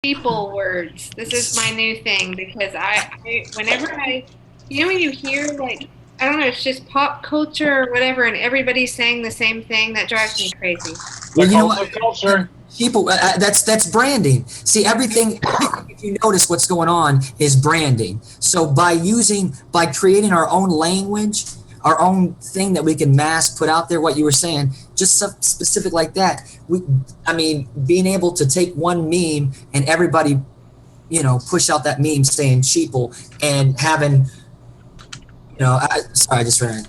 people words. This is my new thing because whenever when you hear like, I don't know, it's just pop culture or whatever, and everybody's saying the same thing, that drives me crazy. The Well, you know cult of what? culture. People, that's branding. See, everything. If you notice, what's going on is branding. So by creating our own language, our own thing that we can mass put out there. What you were saying, just something specific like that. I mean, being able to take one meme and everybody, push out that meme saying sheeple and having, sorry, I just ran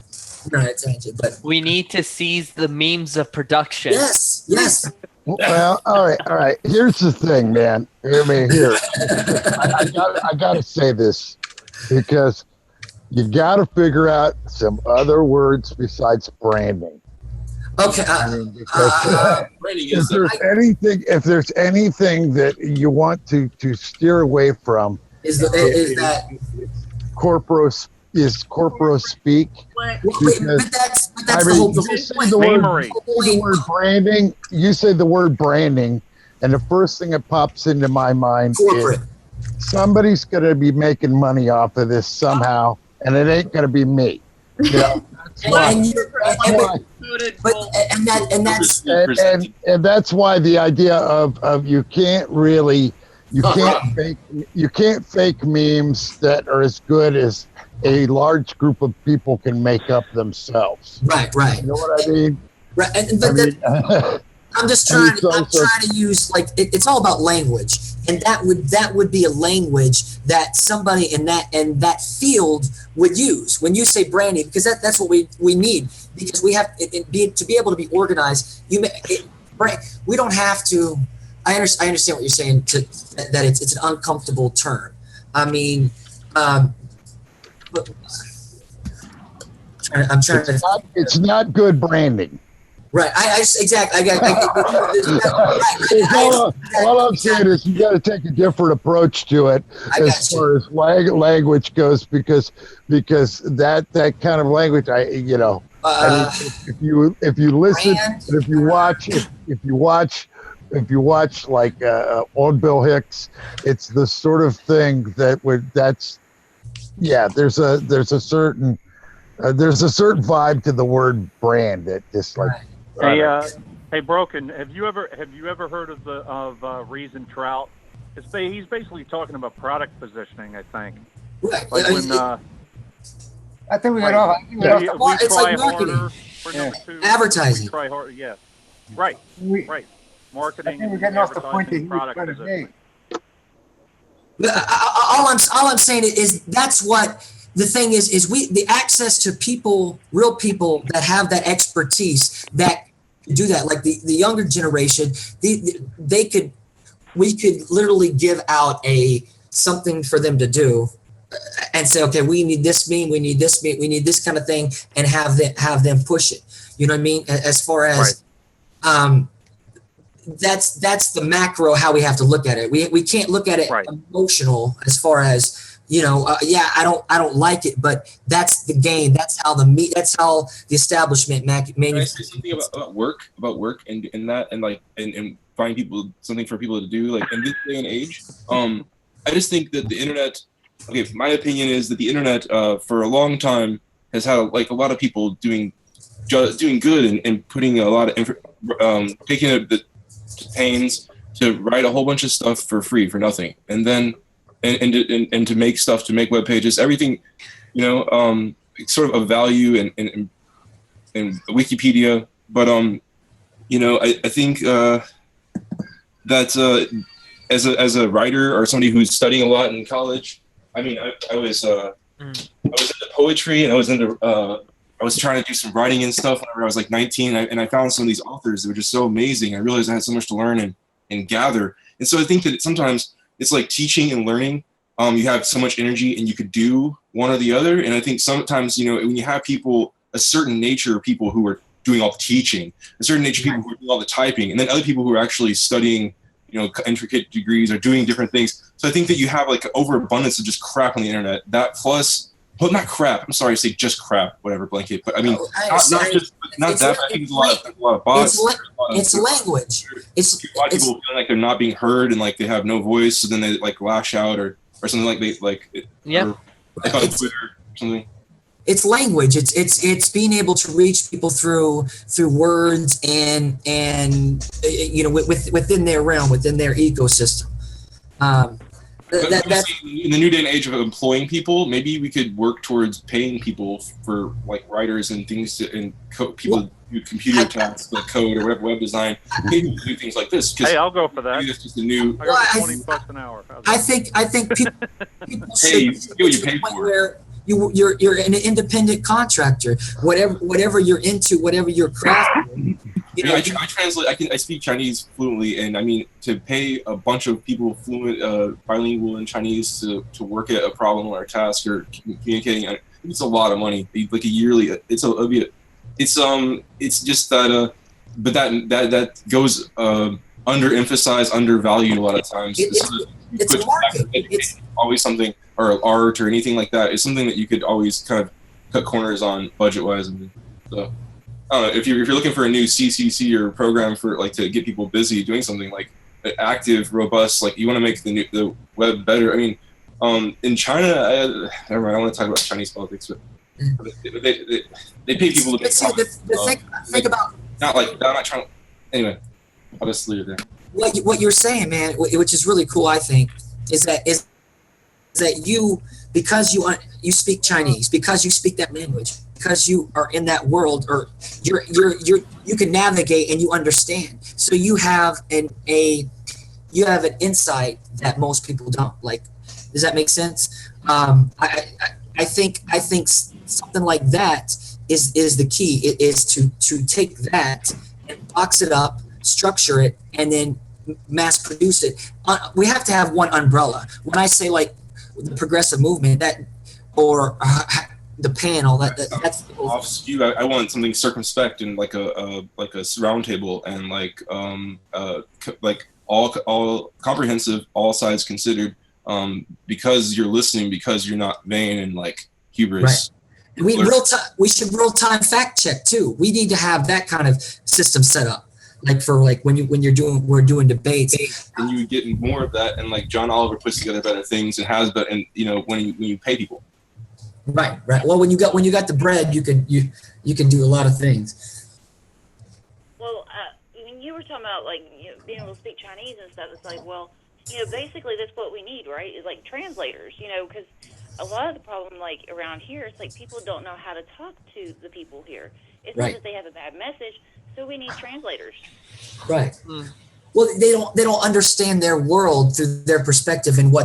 a tangent, but We need to seize the memes of production. yes. Well, all right. Here's the thing, man. Hear me here. I gotta say this because you gotta figure out some other words besides branding. Okay. Because if there's anything that you want to steer away from, is that corporo speak. But that's the whole point. The word branding. You say the word branding, and the first thing that pops into my mind corporate. Is somebody's going to be making money off of this somehow, and it ain't going to be me. And that's why the idea of you can't fake memes that are as good as a large group of people can make up themselves. Right. You know what I mean? Right. I'm just trying. I'm trying to use it's all about language, and that would be a language that somebody in that field would use when you say branding, because that's what we need, because we have to be able to be organized. We don't have to. I understand what you're saying. That it's an uncomfortable term. I mean. But I'm trying to. It's not good branding. Right. Exactly. All I'm saying is you got to take a different approach to it as far as language goes, because that kind of language, if you listen, and if you watch like old Bill Hicks, it's the sort of thing there's a certain vibe to the word brand that just like. Hey, Broken. Have you ever heard of Reason Trout? He's basically talking about product positioning, I think. Right. Like I think we got off. It's like marketing. Advertising. We try harder. Yeah. Right. Marketing. I think we're getting off the point that he was trying to make. All I'm saying is that's what the thing is the access to real people that have that expertise that do that, like the younger generation, we could literally give out something for them to do and say, okay, we need this meme, we need this meme, we need this kind of thing, and have them push it. You know what I mean? As far as that's the macro how we have to look at it. We can't look at it emotional as far as I don't like it, but that's the game. That's how the establishment Can I say something about work and that and find something for people to do like in this day and age. I just think that the internet. Okay, my opinion is that the internet for a long time has had a lot of people doing good and putting a lot of taking the pains to write a whole bunch of stuff for free for nothing, and then. And to make stuff, to make web pages, everything, sort of value and Wikipedia. But I think that as a writer or somebody who's studying a lot in college, I mean, I was into poetry, and I was trying to do some writing and stuff whenever I was like 19, and I found some of these authors that were just so amazing. I realized I had so much to learn and gather, and so I think that sometimes. It's like teaching and learning. You have so much energy and you could do one or the other. And I think sometimes, when you have people, a certain nature of people who are doing all the teaching, a certain nature of people who are doing all the typing, and then other people who are actually studying, intricate degrees or doing different things. So I think that you have like an overabundance of just crap on the internet. That plus well, not crap. I'm sorry, I say just crap, whatever blanket. But I mean, not that. I think there's a lot of bots. It's language. It's a lot of people feeling like they're not being heard and like they have no voice, so then they like lash out or something like they like. Yeah. Like on Twitter or something. It's language. It's being able to reach people through words and you know within their realm, within their ecosystem. That's in the new day and age of employing people, maybe we could work towards paying people for like writers and things people do computer tasks like code or web design. People do things like this. Hey, I'll go for that. It's just a new. I got $20 an hour. I think people hey, you get what you pay for. Where you're an independent contractor. Whatever you're into, whatever you're crafting. You know, I translate. I speak Chinese fluently, and I mean to pay a bunch of people fluent, bilingual in Chinese to work at a problem or a task or communicating. It's a lot of money. Like a yearly. It's just that. But that goes underemphasized, undervalued a lot of times. It's a market. It's always something, or art or anything like that. It's something that you could always kind of cut corners on budget-wise. So. If you're looking for a new CCC or program for like to get people busy doing something like active, robust, like you want to make the web better. I mean, in China, never mind. I want to talk about Chinese politics, but they pay people to make comments. Think about not like I'm not trying. Anyway, I'll just leave it there. What you're saying, man, which is really cool. I think is that you because you speak Chinese, because you speak that language, because you are in that world, or you can navigate and you understand. So you have an insight that most people don't. Like, does that make sense? I think something like that is the key. It is to take that and box it up, structure it, and then mass produce it. We have to have one umbrella. When I say like the progressive movement, that or the panel, that's off skew. I want something circumspect and like a round table and like all comprehensive, all sides considered. Because you're listening, because you're not vain and like hubris. Right. We should real time fact check too. We need to have that kind of system set up. Like for like when we're doing debates, and you get more of that, and like John Oliver puts together better things and has, but and you know when you pay people. Right. Well, when you got the bread, you can do a lot of things. Well, when you were talking about like being able to speak Chinese and stuff, it's like, well, basically that's what we need, right? Is like translators, because a lot of the problem like around here, it's like people don't know how to talk to the people here. It's not that they have a bad message. So we need translators. Right. Well, they don't understand their world through their perspective and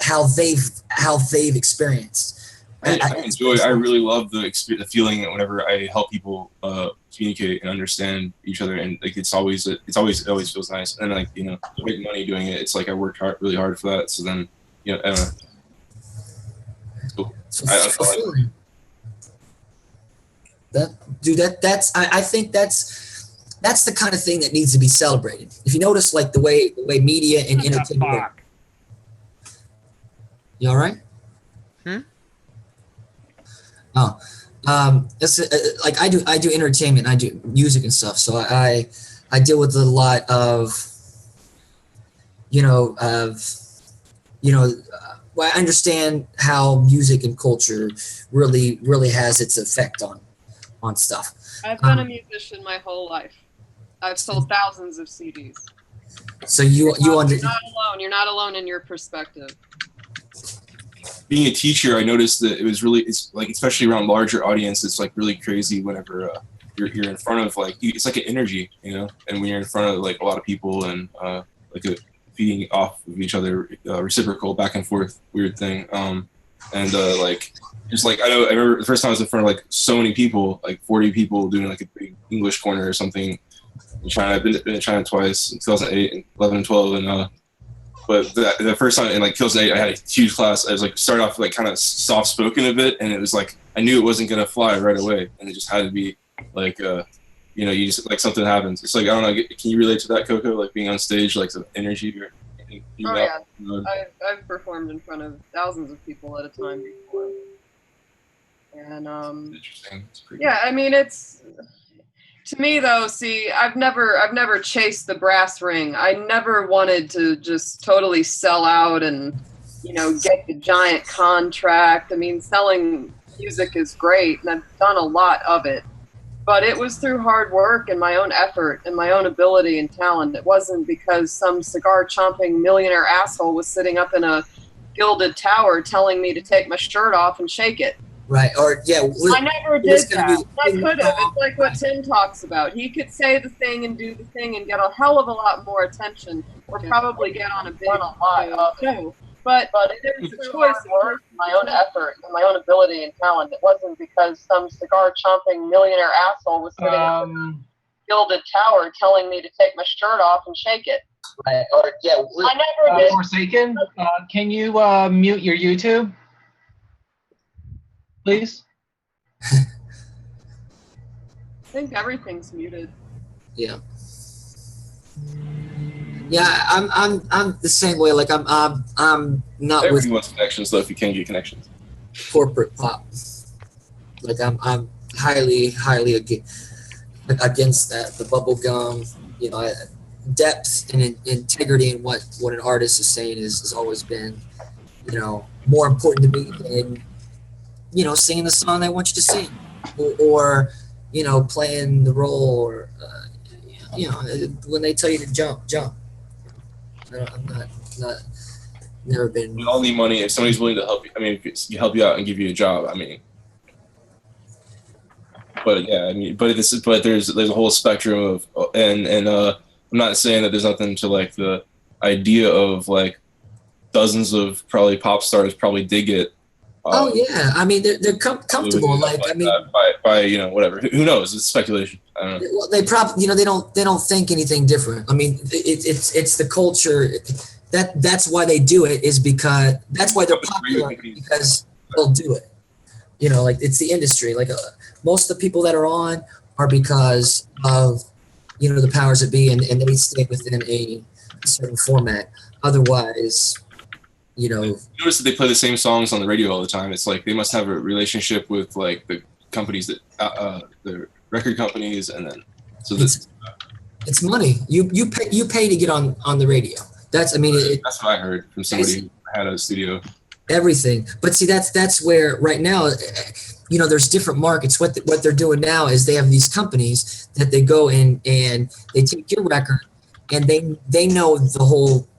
how they've experienced. I really love the feeling that whenever I help people communicate and understand each other, and like it always feels nice. And like make money doing it. It's like I worked really hard for that. So then I don't know. It's cool. I think that's the kind of thing that needs to be celebrated. If you notice, like the way media and entertainment work. You all right? Oh, it's like I do entertainment. I do music and stuff. So I deal with a lot of, I understand how music and culture really has its effect on stuff. I've been a musician my whole life. I've sold thousands of CDs. So you're not alone. You're not alone in your perspective. Being a teacher, I noticed that it's like, especially around larger audience, it's like really crazy whenever you're in front of it's like an energy, and when you're in front of like a lot of people and like a feeding off of each other, reciprocal back and forth weird thing. Just like I remember the first time I was in front of like so many people, like 40 people doing like a big English corner or something in China. I've been in China twice in 2008 and 11 and 12, and but the first time in like 2008 I had a huge class. I was like started off like kind of soft spoken a bit, and it was like I knew it wasn't gonna fly right away, and it just had to be like you just like something happens. It's like I don't know. Can you relate to that, Coco? Like being on stage, like some energy or. Oh yeah, I've performed in front of thousands of people at a time before. And Interesting. yeah, I mean, it's to me though. See, I've never chased the brass ring. I never wanted to just totally sell out and get the giant contract. I mean, selling music is great, and I've done a lot of it. But it was through hard work and my own effort and my own ability and talent. It wasn't because some cigar chomping millionaire asshole was sitting up in a gilded tower telling me to take my shirt off and shake it. Right. Or I never did that. I could have. It's like what Tim talks about. He could say the thing and do the thing and get a hell of a lot more attention, or probably get on a big show. But it was a choice of my own effort and my own ability and talent. It wasn't because some cigar chomping millionaire asshole was sitting up in a gilded tower telling me to take my shirt off and shake it. Right. Or I never did. Forsaken, can you mute your YouTube, please? I think everything's muted. Yeah. Yeah, I'm the same way. Like I'm not Everybody with wants connections, though. If you can get connections, corporate pop. Like I'm highly against that. The bubble gum, depth and integrity in what an artist is saying has always been, more important to me than singing the song they want you to sing, or playing the role, or when they tell you to jump. I'm not never been. we all need money. If somebody's willing to help you, I mean, if you help you out and give you a job, I mean. But yeah, I mean, but there's a whole spectrum of and I'm not saying that there's nothing to like the idea of like dozens of probably pop stars probably dig it. Oh yeah, I mean they're comfortable. Like I mean, by whatever. Who knows? It's speculation. I don't know. Well, they probably they don't think anything different. I mean it's the culture that's why they do it, is because that's why they're popular, because they'll do it. Like it's the industry. Like most of the people that are on are because of the powers that be, and they stay within a certain format. Otherwise, You notice that they play the same songs on the radio all the time. It's like they must have a relationship with like the companies that the record companies, and then it's money. You pay to get on the radio. That's that's what I heard from somebody who had a studio. Everything, but see that's where right now, there's different markets. What they're doing now is they have these companies that they go in and they take your record, and they know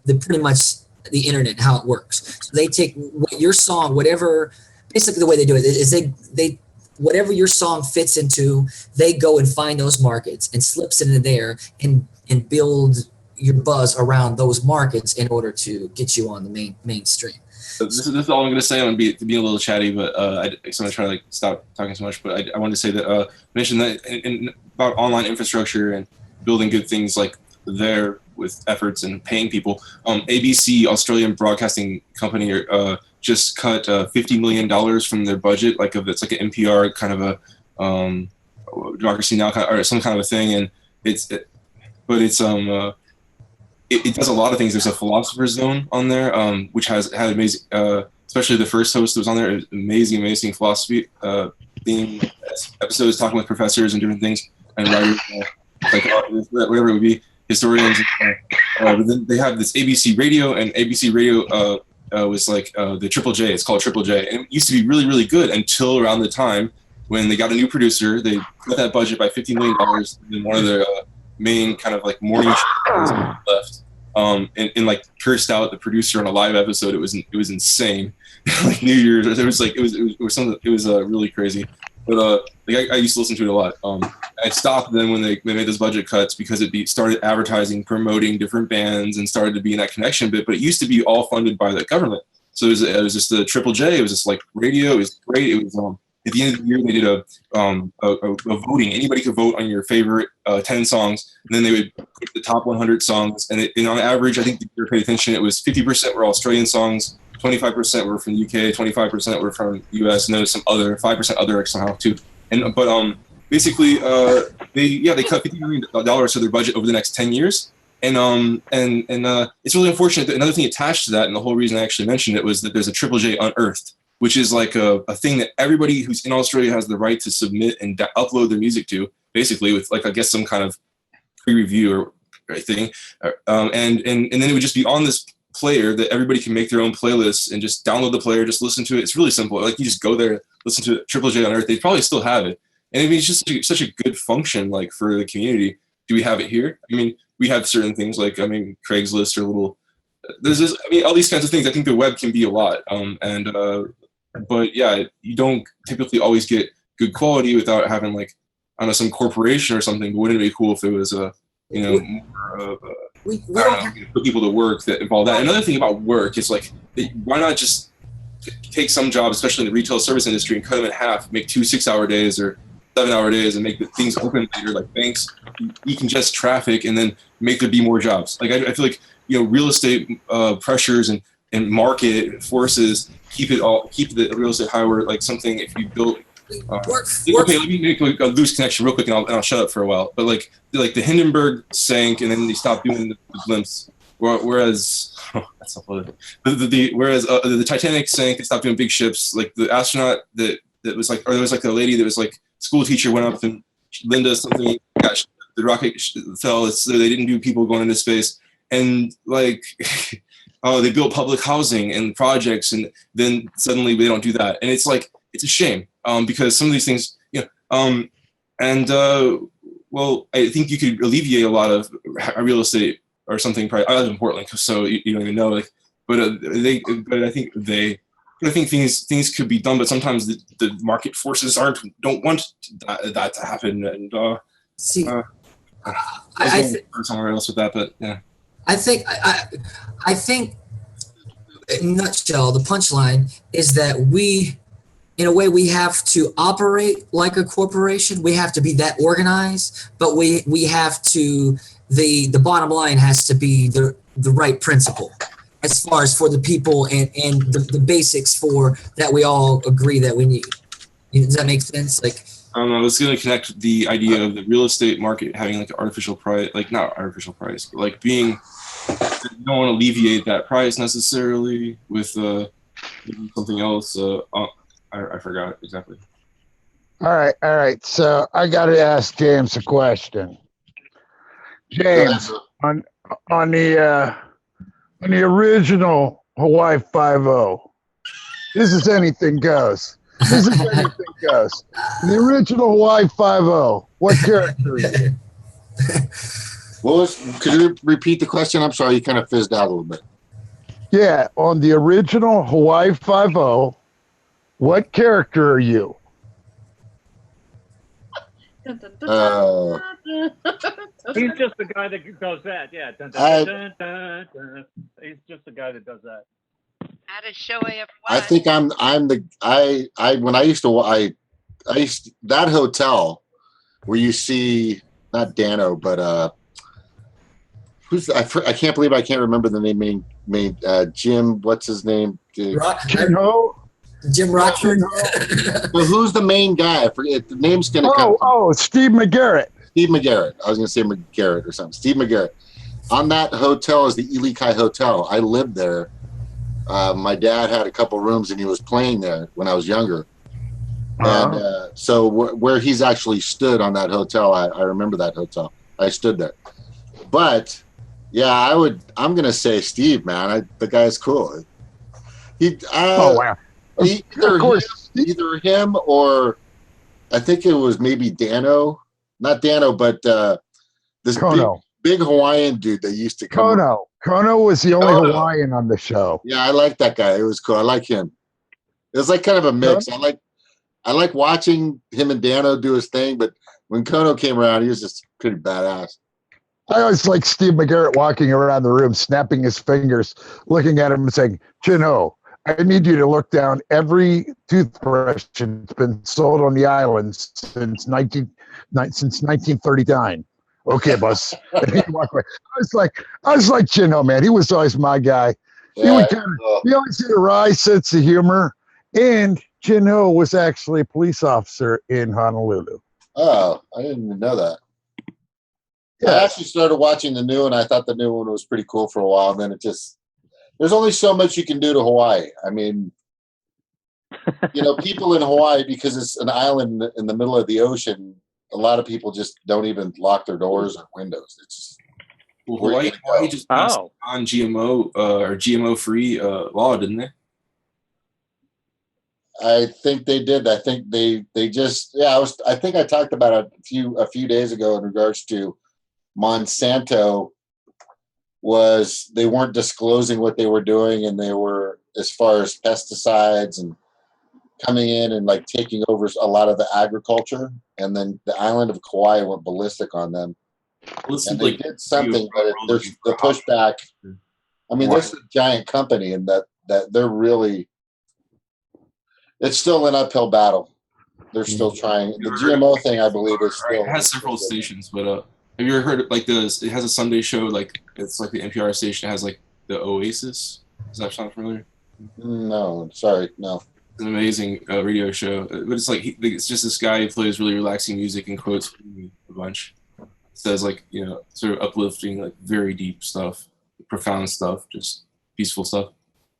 pretty much the internet, how it works. So they take your song, whatever. Basically, the way they do it is they whatever your song fits into, they go and find those markets and slips it into there and build your buzz around those markets in order to get you on the mainstream. So this is all I'm going to say. I'm going to be a little chatty, but I'm going to try to like stop talking so much. But I wanted to say that mention that about online infrastructure and building good things like there with efforts and paying people. ABC, Australian Broadcasting Company, just cut $50 million from their budget. It's like an NPR kind of a Democracy Now! Or some kind of a thing, and it does a lot of things. There's a philosopher's zone on there, which had amazing, especially the first host that was on there, amazing philosophy theme episodes, talking with professors and different things and writers, whatever it would be, historians. But then they have this ABC Radio, and ABC Radio was like the Triple J. It's called Triple J, and it used to be really, really good until around the time when they got a new producer. They cut that budget by $50 million, and one of their main kind of like morning shows left. And like cursed out the producer on a live episode. It was insane. Like New Year's, it was really crazy. But I used to listen to it a lot. I stopped then when they made those budget cuts because it started advertising, promoting different bands, and started to be in that connection bit. But it used to be all funded by the government. So it was just the Triple J. It was just like radio. It was great. It was at the end of the year they did a voting. Anybody could vote on your favorite 10 songs, and then they would pick the top 100 songs. And on average, I think if you paid attention, it was 50% were Australian songs, 25% were from the UK, 25% were from US, and then some other 5% other somehow too. But basically they cut $50 million of their budget over the next 10 years. And it's really unfortunate that another thing attached to that, and the whole reason I actually mentioned it, was that there's a Triple J unearthed, which is like a thing that everybody who's in Australia has the right to submit and upload their music to, basically with like I guess some kind of pre-review or thing, and then it would just be on this player that everybody can make their own playlists and just download the player, just listen to it. It's really simple. Like you just go there, listen to it, Triple J on Earth. They probably still have it, and I mean it's just such a good function like for the community. Do we have it here? I mean, we have certain things like Craigslist or little. There's this. I mean, all these kinds of things. I think the web can be a lot, but yeah, you don't typically always get good quality without having like I don't know some corporation or something. But wouldn't it be cool if it was a more of a put people to work that involve that. Another thing about work is like, why not just take some jobs, especially in the retail service industry, and cut them in half, make 2 6-hour days or 7-hour days, and make the things open later, like banks, decongest traffic, and then make there be more jobs. Like I feel like real estate pressures and market forces keep the real estate high. Where like something if you build. Okay, let me make a loose connection real quick, and I'll shut up for a while. But like the Hindenburg sank, and then they stopped doing the blimps. Whereas that's not political. The Titanic sank, they stopped doing big ships. Like the astronaut that was like, or there was like a lady that was like school teacher went up and Linda something got the rocket fell. So they didn't do people going into space, and like. Oh, they built public housing and projects, and then suddenly they don't do that, and it's like it's a shame because some of these things, well, I think you could alleviate a lot of real estate or something. Probably I live in Portland, so you don't even know. Like, but I think things could be done, but sometimes the market forces don't want that to happen, and I think somewhere else with that, but yeah. I think in a nutshell, the punchline is that we, in a way, we have to operate like a corporation. We have to be that organized, but we have to, the bottom line has to be the right principle as far as for the people and the basics for that we all agree that we need. Does that make sense? Like, I was going to connect the idea of the real estate market having like an artificial price, like not artificial price, but like being, you don't want to alleviate that price necessarily with something else. I forgot exactly. All right. So I got to ask James a question. James, on the original Hawaii FiveO, this is anything goes. This is anything goes. The original Hawaii FiveO, what character is it? Could you repeat the question? I'm sorry, you kind of fizzed out a little bit. Yeah, on the original Hawaii FiveO, what character are you? He's just the guy that does that. Yeah. He's just the guy that does that. At a show I ever I think I'm when I used to that hotel where you see not Dano but I can't believe I can't remember the name. Jim, what's his name? Jim Rockford. So who's the main guy? I forget the name's gonna come. Oh, Steve McGarrett. Steve McGarrett. I was gonna say McGarrett or something. Steve McGarrett. On that hotel is the Ilikai Hotel. I lived there. My dad had a couple rooms and he was playing there when I was younger. And so where he's actually stood on that hotel, I remember that hotel. I stood there. But yeah, I'm gonna say Steve, man. The guy's cool. Wow. Either him or I think it was maybe Dano, not Dano, but this big Hawaiian dude that used to come. Kono was the only Hawaiian on the show. Yeah, I like that guy. It was cool. I like him. It was like kind of a mix. I like watching him and Dano do his thing, but when Kono came around, he was just pretty badass. I always like Steve McGarrett walking around the room, snapping his fingers, looking at him and saying, Chino, I need you to look down every toothbrush that's been sold on the island since 1939. Okay, boss. And he walked away. I was like, Chino, man. He was always my guy. Yeah, he always had a wry sense of humor. And Chino was actually a police officer in Honolulu. Oh, I didn't even know that. Yeah. I actually started watching the new one. I thought the new one was pretty cool for a while. And then there's only so much you can do to Hawaii. I mean, You know, people in Hawaii, because it's an island in the middle of the ocean, a lot of people just don't even lock their doors or windows. It's just, well, Hawaii just passed on GMO or GMO free law, didn't they? I think they did. I think they just I think I talked about it a few days ago in regards to Monsanto. Was they weren't disclosing what they were doing, and they were, as far as pesticides and coming in and like taking over a lot of the agriculture, and then the island of Kauai went ballistic on them. And they did something, but there's the pushback. I mean, there's a giant company, and that they're really, it's still an uphill battle. They're still trying. The GMO thing, I believe, is still. It has several stations, but have you ever heard like this? It has a Sunday show, like it's like the NPR station. It has like the Oasis. Does that sound familiar? No, sorry, no. It's an amazing radio show, but it's like it's just this guy who plays really relaxing music and quotes a bunch. It says like, you know, sort of uplifting, like very deep stuff, profound stuff, just peaceful stuff.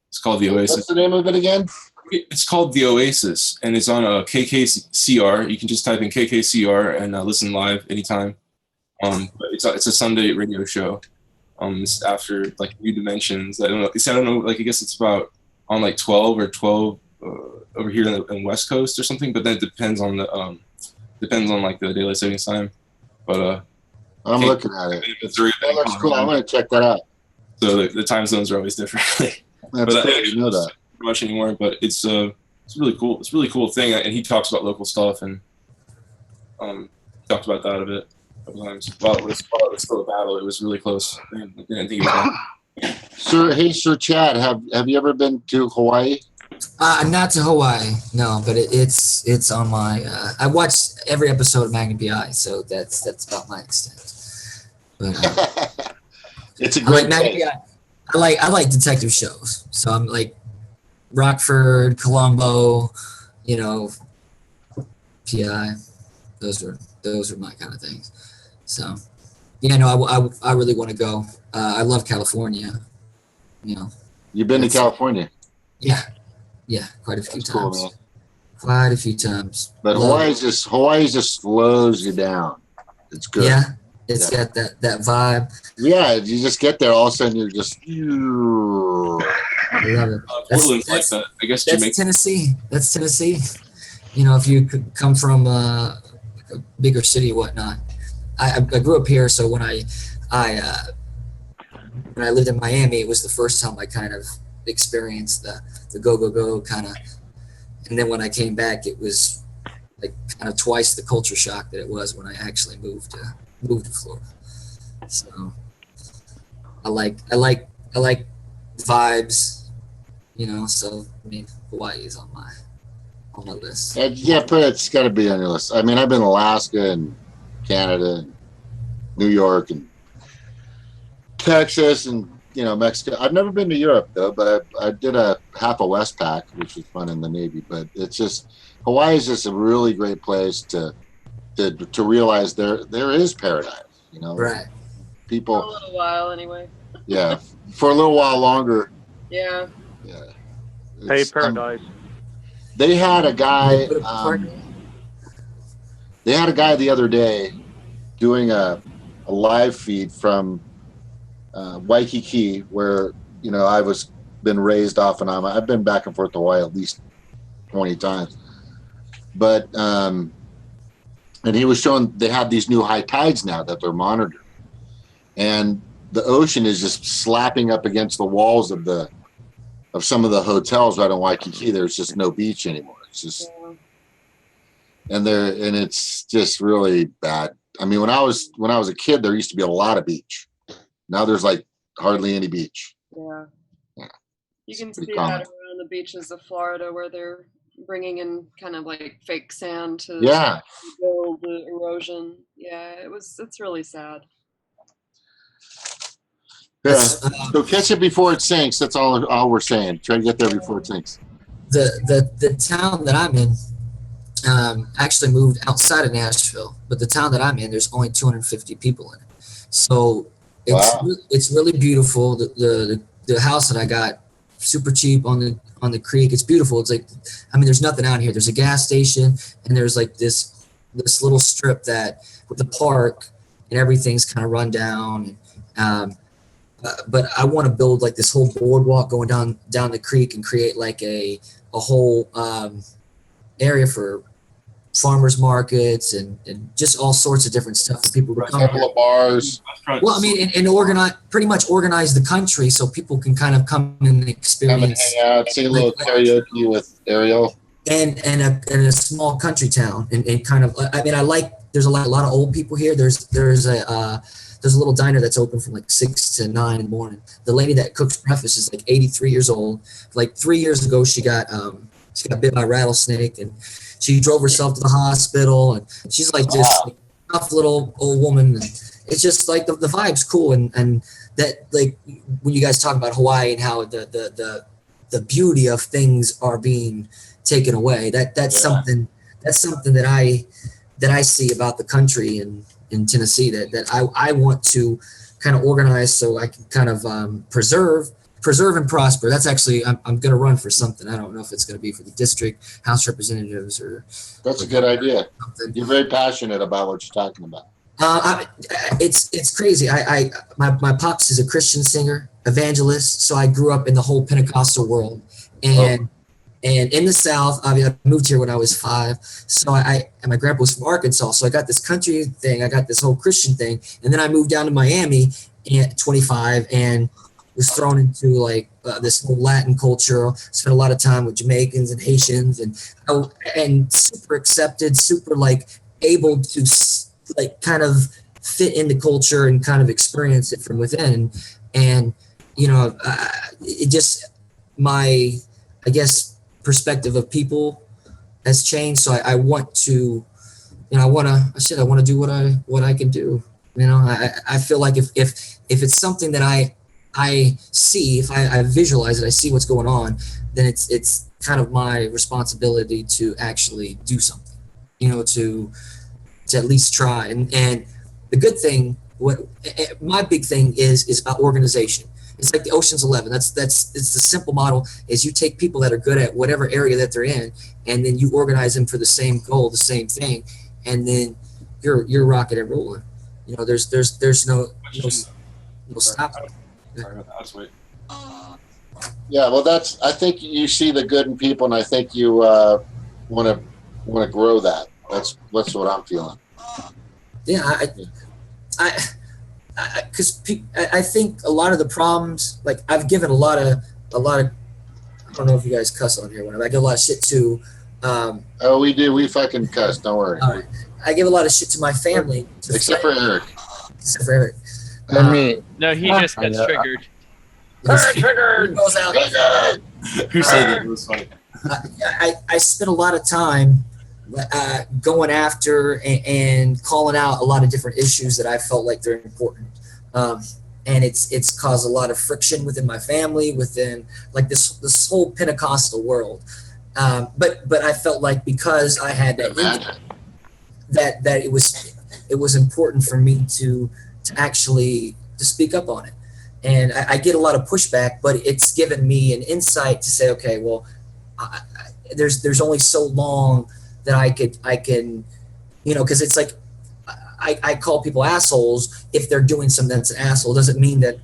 It's called the Oasis. What's the name of it again? It's called the Oasis, and it's on KKCR. You can just type in KKCR and listen live anytime. But it's a Sunday radio show. It's after like New Dimensions. I don't know. Like I guess it's about on like 12 over here in West Coast or something. But then it depends on like the daylight savings time. But I'm looking at it. That looks cool. I'm gonna check that out. So the time zones are always different. That's cool. You know that. Much anymore, but it's really cool. It's a really cool thing, and he talks about local stuff and talked about that a bit. Times. While it was still a battle, it was really close. I didn't think it was Sir Chad, have you ever been to Hawaii? Not to Hawaii, no, but it's on my. I watched every episode of Magnum PI, so that's about my extent. But, it's a great Magnum PI. I like detective shows, so I'm like Rockford, Columbo, you know, PI. Those are my kind of things. So, yeah, no, I really want to go. I love California. You know. You've been to California? Yeah, quite a few times. Cool, man. Quite a few times. But Hawaii just slows you down. It's good. Yeah, it's got that vibe. Yeah, you just get there, all of a sudden you're just. I love it. That's like that. I guess that's Tennessee. That's Tennessee. You know, if you could come from a bigger city or whatnot. I grew up here, so when I lived in Miami, it was the first time I kind of experienced the go kind of, and then when I came back, it was like kind of twice the culture shock that it was when I actually moved to Florida. So I like vibes, you know. So I mean, Hawaii is on my list. Yeah, but it's got to be on your list. I mean, I've been to Alaska and Canada and New York and Texas and, you know, Mexico. I've never been to Europe though, but I did a half a Westpac, which was fun in the Navy. But it's just, Hawaii is just a really great place to realize there is paradise, you know. Right. People. For a little while anyway. Yeah, for a little while longer. Yeah. Yeah. Hey, paradise. They had a guy. They had a guy the other day doing a live feed from Waikiki, where, you know, I was been raised off and on. I've been back and forth to Hawaii at least 20 times. But and he was showing they have these new high tides now that they're monitoring, and the ocean is just slapping up against the walls of some of the hotels right in Waikiki. There's just no beach anymore. It's just, and it's just really bad. I mean, when I was a kid, there used to be a lot of beach. Now there's like hardly any beach. Yeah. Yeah. You can see that around the beaches of Florida, where they're bringing in kind of like fake sand to build the erosion. Yeah, it's really sad. Yeah. So catch it before it sinks. That's all we're saying. Try to get there before it sinks. The town that I'm in actually moved outside of Nashville, but the town that I'm in, there's only 250 people in it. So it's really beautiful. The house that I got super cheap on the creek. It's beautiful. It's like, I mean, there's nothing out here. There's a gas station, and there's like this little strip that with the park, and everything's kind of run down. But I want to build like this whole boardwalk going down the creek and create like a whole area for farmers markets and just all sorts of different stuff for people to come. A couple of bars. Well, I mean, and pretty much organize the country so people can kind of come and experience. Come and hang out, sing a little karaoke with Ariel. And a small country town and kind of, I mean, there's a lot of old people here. There's a little diner that's open from like 6 to 9 in the morning. The lady that cooks breakfast is like 83 years old. Like 3 years ago, she got bit by a rattlesnake and she drove herself to the hospital. And she's like this tough little old woman. And it's just like the vibe's cool. And that, like, when you guys talk about Hawaii and how the beauty of things are being taken away, that's something that I see about the country in Tennessee that I want to kind of organize so I can kind of preserve and prosper. That's actually, I'm going to run for something. I don't know if it's going to be for the district, House Representatives, or. That's a good idea. Something. You're very passionate about what you're talking about. It's crazy. My pops is a Christian singer, evangelist. So I grew up in the whole Pentecostal world, and in the South. I mean, I moved here when I was 5. So and my grandpa was from Arkansas. So I got this country thing. I got this whole Christian thing. And then I moved down to Miami at 25 and was thrown into like this whole Latin culture. Spent a lot of time with Jamaicans and Haitians and super accepted, super like able to like kind of fit in the culture and kind of experience it from within. And, you know, it just, I guess, perspective of people has changed. So I want to, you know, I want to do what I can do. You know, I feel like if it's something that I see, if I visualize it, I see what's going on, then it's kind of my responsibility to actually do something, you know, to at least try. And the good thing, my big thing is about organization. It's like the Ocean's 11. It's the simple model is you take people that are good at whatever area that they're in, and then you organize them for the same goal, the same thing, and then you're rocking and rolling. You know, there's no stop. Sorry about that. Let's wait. Yeah, well, I think you see the good in people, and I think you want to grow that. That's what I'm feeling. Yeah, because I think a lot of the problems, like I've given a lot of, I don't know if you guys cuss on here, I give a lot of shit to. Oh, we do. We fucking cuss. Don't worry. All right. I give a lot of shit to my family. Except for Eric. Except for Eric. And me. No, he just gets triggered. Triggered. Goes out. Who said that? It was funny. I spent a lot of time going after and calling out a lot of different issues that I felt like they're important. And it's caused a lot of friction within my family, within like this whole Pentecostal world. But I felt like because I had that it was important for me to actually to speak up on it. And I get a lot of pushback, but it's given me an insight to say, okay, well, there's only so long that I can, you know, because it's like I call people assholes if they're doing something that's an asshole. Doesn't mean that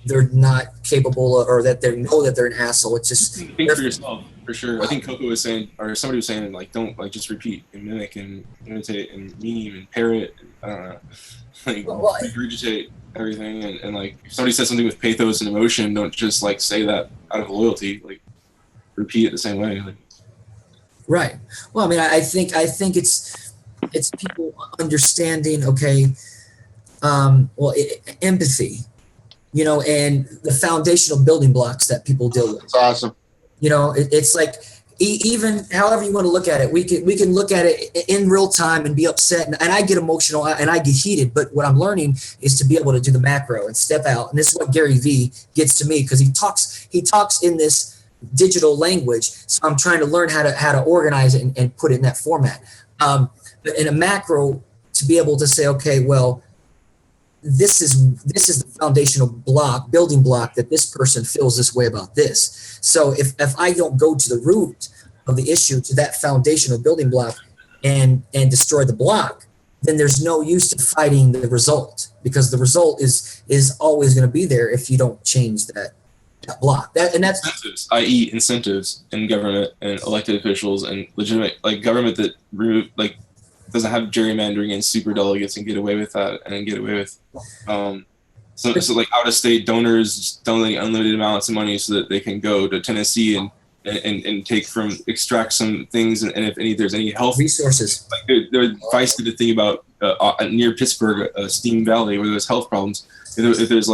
they're not capable or that they know that they're an asshole. It's just think for yourself, for sure. I think Coco was saying, or somebody was saying, like, don't like just repeat and mimic and imitate and meme and parrot. I don't know, like regurgitate everything and like if somebody says something with pathos and emotion, don't just like say that out of loyalty. Like repeat it the same way. Like, right. Well, I mean, I think it's people understanding. Okay. Empathy. You know, and the foundational building blocks that people deal with. That's awesome. You know, it's like even however you want to look at it, we can look at it in real time and be upset. And I get emotional and I get heated. But what I'm learning is to be able to do the macro and step out. And this is what Gary Vee gets to me because he talks in this digital language. So I'm trying to learn how to organize it and put it in that format. But in a macro, to be able to say, okay, well, this is the foundational building block that this person feels this way about this. So if I don't go to the root of the issue, to that foundational building block, and destroy the block, then there's no use to fighting the result, because the result is always going to be there if you don't change that block. That's incentives, i.e., incentives in government and elected officials and legitimate government that doesn't have gerrymandering and super delegates and get away with that, and then get away with so out of state donors donating unlimited amounts of money so that they can go to Tennessee and extract some things, and if there's any health resources. There Vice did a thing about near Pittsburgh, Steam Valley, where there's health problems. If there's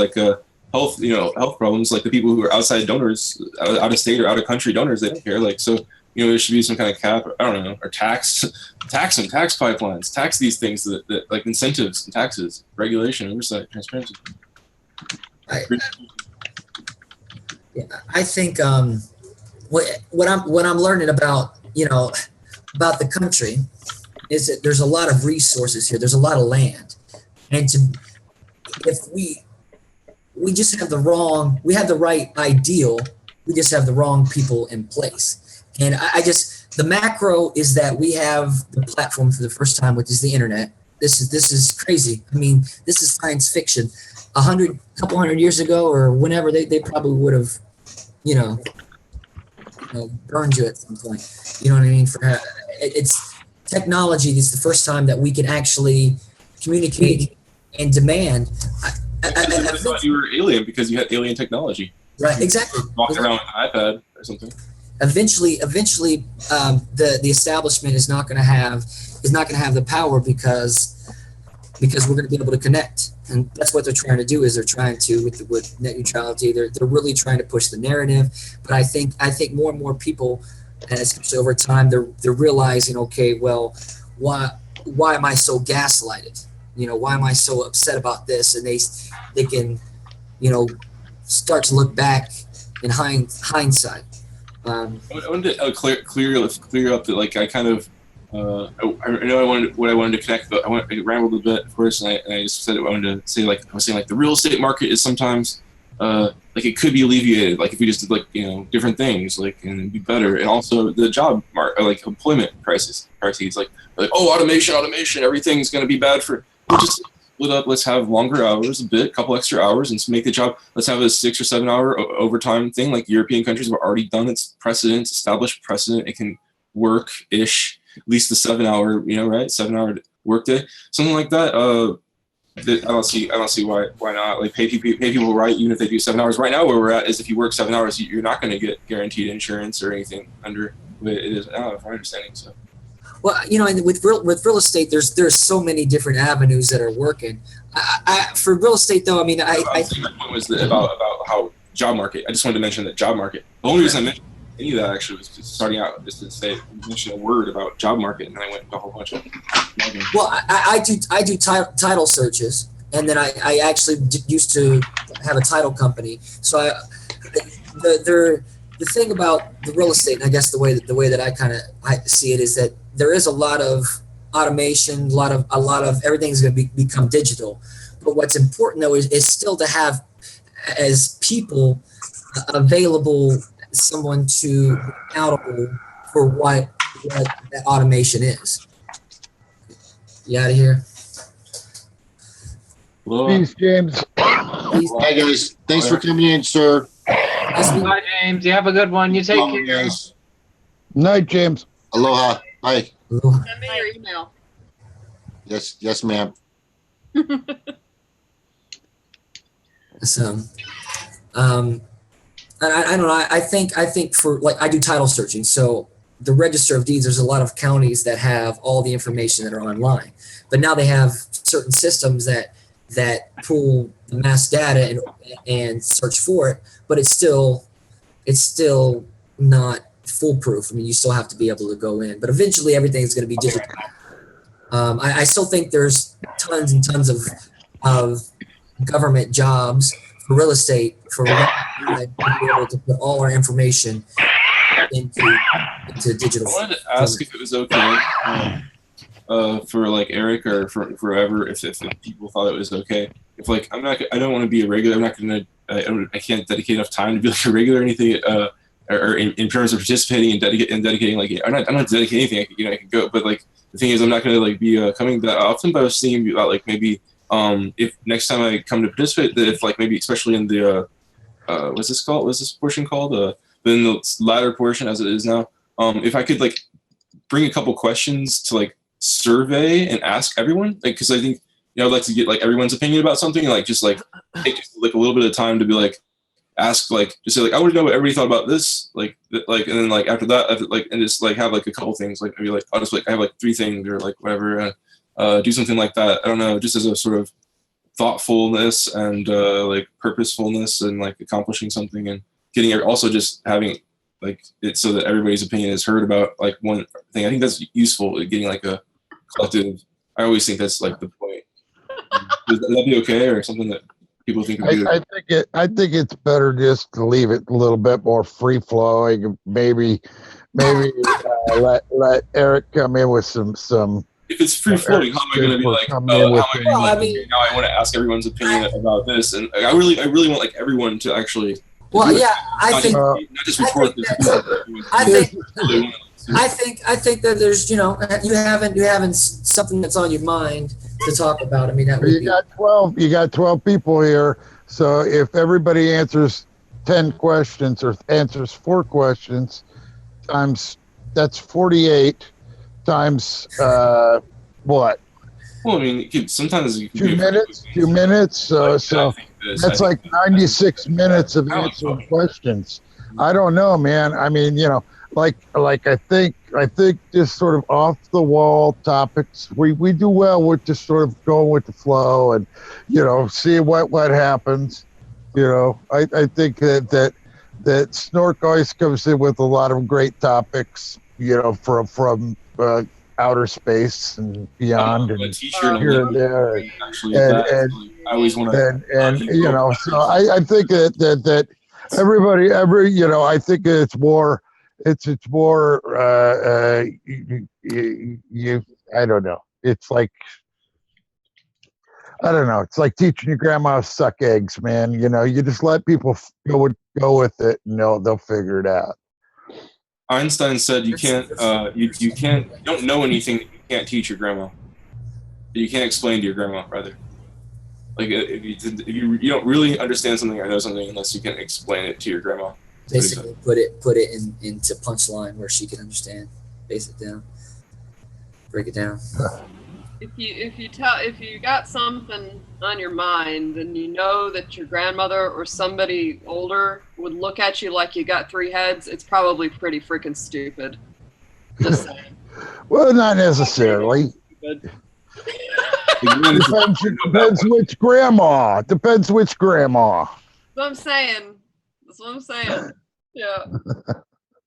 health problems, like the people who are outside donors, out of state or out of country donors, they don't care. There should be some kind of cap, I don't know, or tax pipelines, tax these things that like incentives and taxes, regulation, oversight, transparency. I think what I'm learning about the country is that there's a lot of resources here. There's a lot of land, and if we just have we have the right ideal, we just have the wrong people in place. And the macro is that we have the platform for the first time, which is the internet. This is crazy. I mean, this is science fiction. A couple hundred years ago or whenever, they probably would have, burned you at some point. You know what I mean? It's technology. It's the first time that we can actually communicate and demand. I thought you were alien because you had alien technology. Right, exactly. Walking around with an iPad or something. Eventually, the establishment is not going to have the power because we're going to be able to connect, and that's what they're trying to do. Is they're trying to with net neutrality. They're really trying to push the narrative. But I think more and more people, and especially over time, they're realizing, okay, well, why am I so gaslighted? Why am I so upset about this? And they can, start to look back in hindsight. I wanted to clear up that I kind of I know what I wanted to connect, but I rambled a bit, of course, and I just said I wanted to say I was saying the real estate market is sometimes it could be alleviated, if we just did different things and it'd be better, and also the job market, employment crises, automation, everything's going to be bad for. We'll just split up. Let's have longer hours, couple extra hours, and make the job. Let's have a 6 or 7 hour overtime thing, like European countries have already done. It's established precedent. It can work ish, at least the 7 hour, 7 hour work day, something like that. I don't see why not pay people right, even if they do 7 hours. Right now, where we're at is if you work 7 hours, you're not going to get guaranteed insurance or anything under what it is now, from my understanding. So. Well, and with real estate, there's so many different avenues that are working. For real estate, though, my point was about how job market. I just wanted to mention that job market. The only reason I mentioned any of that actually was just starting out just to mention a word about job market, and then I went into a whole bunch of. Well, I do title searches, and then I actually used to have a title company. So the thing about the real estate, and I guess the way that I see it, is that there is a lot of automation, a lot of everything's going to become digital. But what's important though is still to have as people available someone to be accountable for what that automation is. You out of here? Peace, James. Hi guys, thanks for coming in, sir. Bye, James. You have a good one. You take care. Guys. Night, James. Aloha. Hi. Aloha. Send me your email. Yes, ma'am. So, and I don't know. I think for I do title searching. So the Register of Deeds, there's a lot of counties that have all the information that are online, but now they have certain systems that pull the mass data and search for it, but it's still not foolproof. I mean, you still have to be able to go in, but eventually everything's going to be digital. I still think there's tons and tons of government jobs for real estate to be able to put all our information into digital. I wanted to ask if it was okay for Erik or for whoever, if people thought it was okay. if like I don't want to be a regular. I'm not gonna. I can't dedicate enough time to be like a regular or anything. Or in terms of participating and dedicating, like I'm not dedicating anything. I can go, but like the thing is, I'm not gonna like be coming that often. But I was thinking about like maybe if next time I come to participate, that if like maybe especially in the what's this called? What's this portion called? In the latter portion as it is now, if I could like bring a couple questions to like survey and ask everyone, like because I think I'd like to get like everyone's opinion about something, like just like take like a little bit of time to be like ask like just say like I want to know what everybody thought about this, like and then like after that like and just like have like a couple things, like maybe like I'll just like I have like 3 things or like whatever, do something like that. I don't know, just as a sort of thoughtfulness and like purposefulness and like accomplishing something and getting also just having like it so that everybody's opinion is heard about like one thing. I think that's useful, getting like a collective. I always think that's like the point. Would that be okay, or something that people think would be I think it's better just to leave it a little bit more free flowing. Maybe let Erik come in with some. If it's free floating, how am I going to be like? How am I going to be now? I want to ask everyone's opinion about this, and I really want like everyone to actually. Well, yeah, I think not just report this. I think that there's you having something that's on your mind to talk about. I mean, that would you got 12 people here, so if everybody answers 10 questions or answers 4 questions times, that's 48 times what? Well, I mean, sometimes you can 2 minutes. So that's like 96 minutes of answering questions. I don't know, man. I mean, like I think just sort of off the wall topics. We do well with just sort of going with the flow and see what happens. I think that Snork always comes in with a lot of great topics. From outer space and beyond, and here and there, and I always want to. So I think that everybody, I think it's more. It's more. You I don't know. It's like. I don't know. It's like teaching your grandma to suck eggs, man. You just let people go with it, and they'll figure it out. Einstein said you can't you don't know anything that you can't teach your grandma. You can't explain to your grandma, rather. Like if you don't really understand something or know something unless you can explain it to your grandma. Basically, put it into punchline where she can understand. Base it down. Break it down. If you got something on your mind and you know that your grandmother or somebody older would look at you like you got 3 heads, it's probably pretty freaking stupid. Just saying. Well, not necessarily. Depends which grandma. Depends which grandma. That's what I'm saying. Yeah.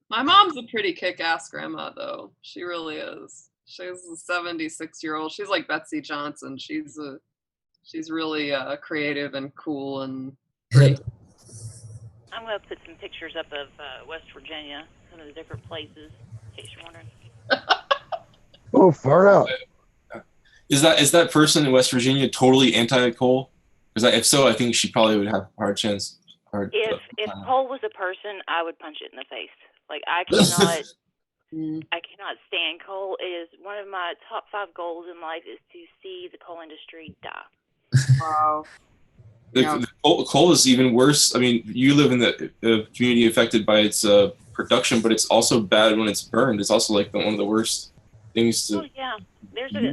My mom's a pretty kick-ass grandma, though. She really is. She's a 76-year-old. She's like Betsy Johnson. She's really creative and cool and pretty. I'm going to put some pictures up of West Virginia, some of the different places, in case you're wondering. Oh, far out. Is that person in West Virginia totally anti-coal? Because if so, I think she probably would have a hard chance. If coal was a person, I would punch it in the face. Like I cannot. I cannot stand coal. It is one of my top 5 goals in life is to see the coal industry die. Wow. The coal is even worse. I mean, you live in the community affected by its production, but it's also bad when it's burned. It's also like one of the worst things to. Oh yeah, there's a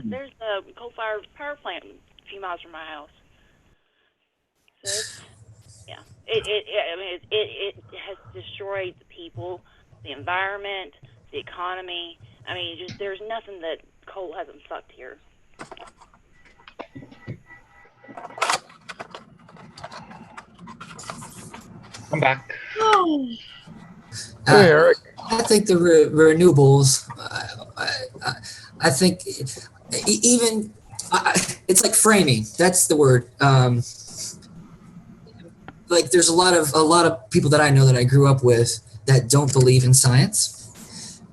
coal-fired power plant a few miles from my house. So it's, yeah, it has destroyed the people, the environment, the economy. I mean, there's nothing that coal hasn't fucked here. I'm back. Hey, Erik. I think the renewables. I think even it's like framing. That's the word. Like there's a lot of people that I know that I grew up with that don't believe in science.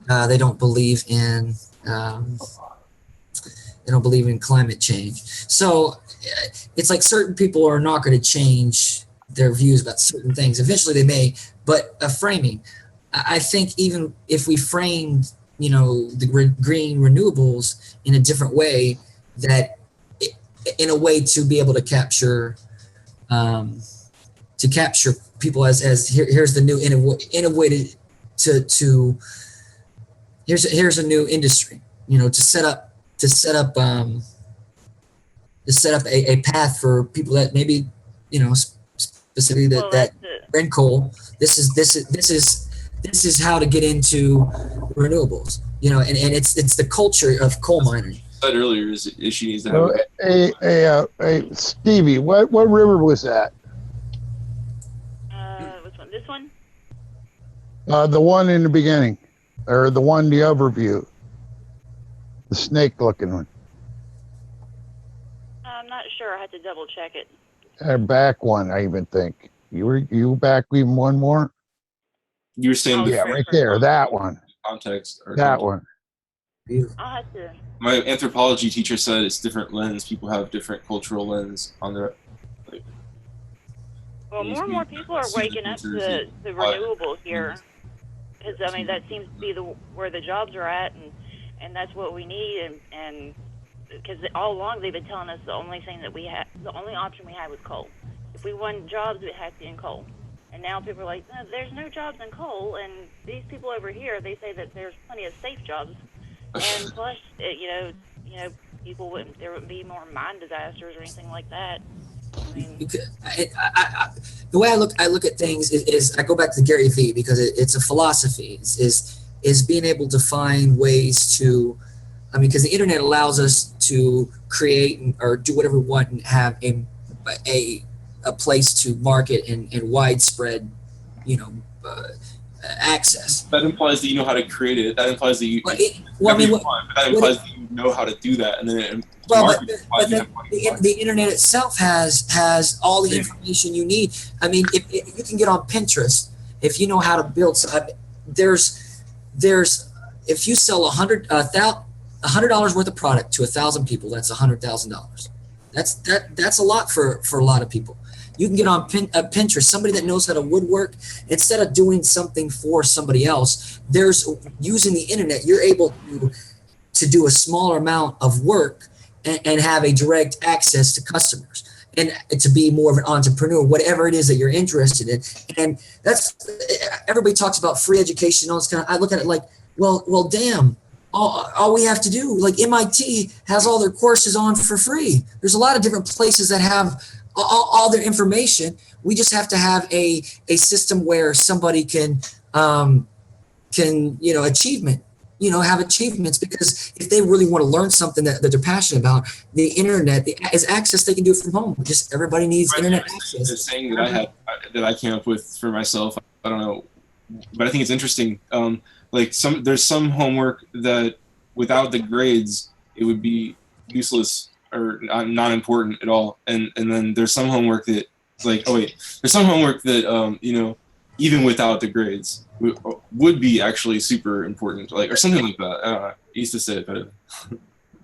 They don't believe in They don't believe in climate change. So it's like certain people are not going to change their views about certain things. Eventually they may, but a framing. I think even if we framed, the green renewables in a different way, that in a way to be able to capture people as here's the new innovative to here's a new industry, to set up a path for people that maybe specifically that burn coal. This is how to get into renewables, and it's the culture of coal mining. Said earlier is she needs to have hey, Stevie, what river was that? Which one? This one? The one in the beginning, or the overview, the snake-looking one. I'm not sure. I had to double check it. Back one, I even think. You back even one more? You were saying right there, that one. Context. That one. I'll have to. My anthropology teacher said it's different lens. People have different cultural lens on their. Well, more and more people are waking up to the renewables here, because that seems to be where the jobs are at, and that's what we need, and because all along they've been telling us the only option we had was coal. If we want jobs, it has to be in coal. And now people are like, no, there's no jobs in coal, and these people over here, they say that there's plenty of safe jobs, and plus, people there wouldn't be more mine disasters or anything like that. The way I look at things is I go back to Gary Vee, because it's a philosophy. Is being able to find ways to, because the internet allows us to create or do whatever we want and have a place to market and widespread, access. That implies that you know how to create it. That implies that that implies that you know how to do that, and then the internet itself has all the information you need. If you can get on Pinterest, if you know how to build, there's if you sell $100 worth of product to 1,000 people, that's $100,000. That's a lot for a lot of people. You can get on Pinterest, somebody that knows how to woodwork. Instead of doing something for somebody else, using the internet, you're able to do a smaller amount of work and have a direct access to customers, and to be more of an entrepreneur, whatever it is that you're interested in. And that's, everybody talks about free education, all this kind of, I look at it like, well, damn, all we have to do, like MIT has all their courses on for free. There's a lot of different places that have all their information. We just have to have a system where somebody can have achievements, because if they really want to learn something that they're passionate about, the internet is access. They can do it from home. Just everybody needs internet access. The saying that I came up with for myself, I don't know, but I think it's interesting. There's some homework that without the grades it would be useless or not important at all, and then there's some homework that there's some homework that even without the grades would be actually super important, or something like that. I don't know. I used to say it better.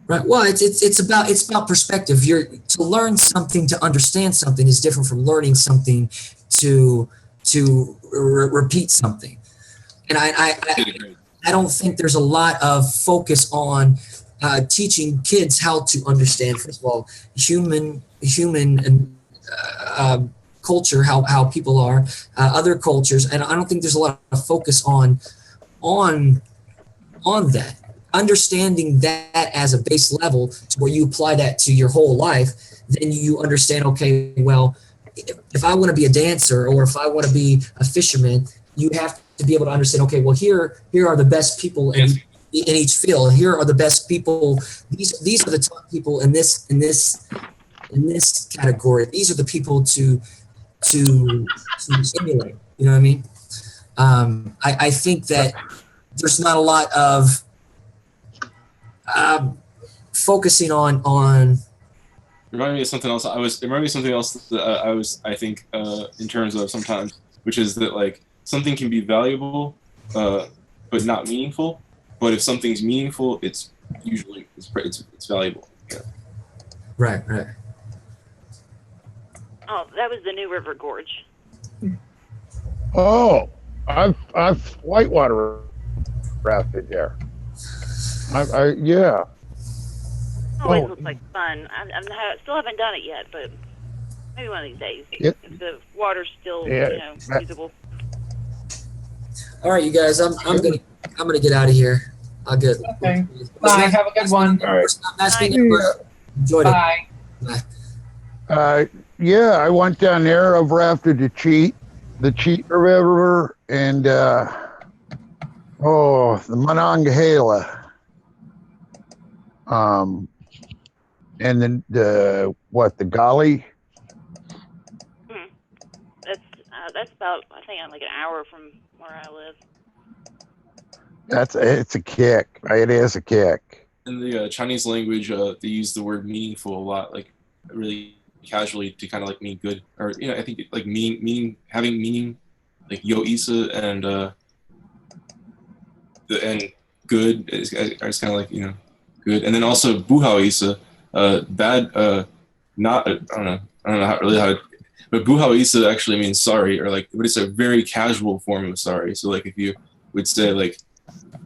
Right. Well, it's about perspective. To learn something, to understand something is different from learning something to repeat something. And I don't think there's a lot of focus on teaching kids how to understand, first of all, human and culture, how people are, other cultures, and I don't think there's a lot of focus on that. Understanding that as a base level, to where you apply that to your whole life, then you understand, okay, well, if I want to be a dancer or if I want to be a fisherman, you have to be able to understand, okay, well, here are the best people in each field. Here are the best people. These are the top people in this category. These are the people to emulate. You know what I mean? I think that there's not a lot of focusing on. Remind me of something else. That I think in terms of sometimes, which is that something can be valuable, but not meaningful. But if something's meaningful, it's usually it's valuable. Yeah. Right. Oh, that was the New River Gorge. Oh, I've whitewater rafted there. Yeah. Always looks like fun. I still haven't done it yet, but maybe one of these days. Yep. If the water's still, usable. All right, you guys. I'm gonna get out of here. I'll get. Okay. Bye. Have a good one. All right. Nice meeting you. Enjoyed it. Bye. Yeah, I went down there. I've rafted the Cheat River, and the Monongahela. And then the Golly. That's about, I think, like an hour from where I live. It's a kick. It is a kick. In the Chinese language, they use the word meaningful a lot, like really casually to kind of like mean good, or I think like having meaning, like yo isa and good is kind of like good, and then also buhao isa, bad, not I don't know how. But buhao isa actually means sorry, or like, but it's a very casual form of sorry. So like if you would say like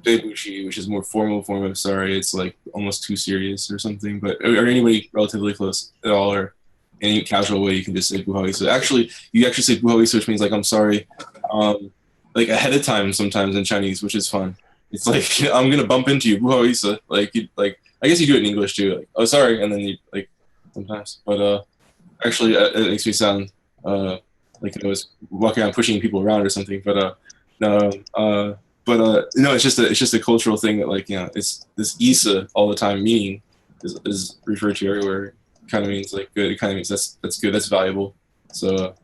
Bushi, which is more formal form of sorry, it's like almost too serious or something. But or anybody relatively close at all, or any casual way, you can just say buhao isa. Actually, you actually say buhao isa, which means like I'm sorry, like ahead of time sometimes in Chinese, which is fun. It's like I'm gonna bump into you, buhao isa. Like I guess you do it in English too. Like, oh sorry, and then you like sometimes, but actually, it makes me sound like I was walking around pushing people around or something. But no, it's just a cultural thing that it's this Isa all the time meaning is referred to everywhere. It kind of means like good. It kind of means that's good. That's valuable. So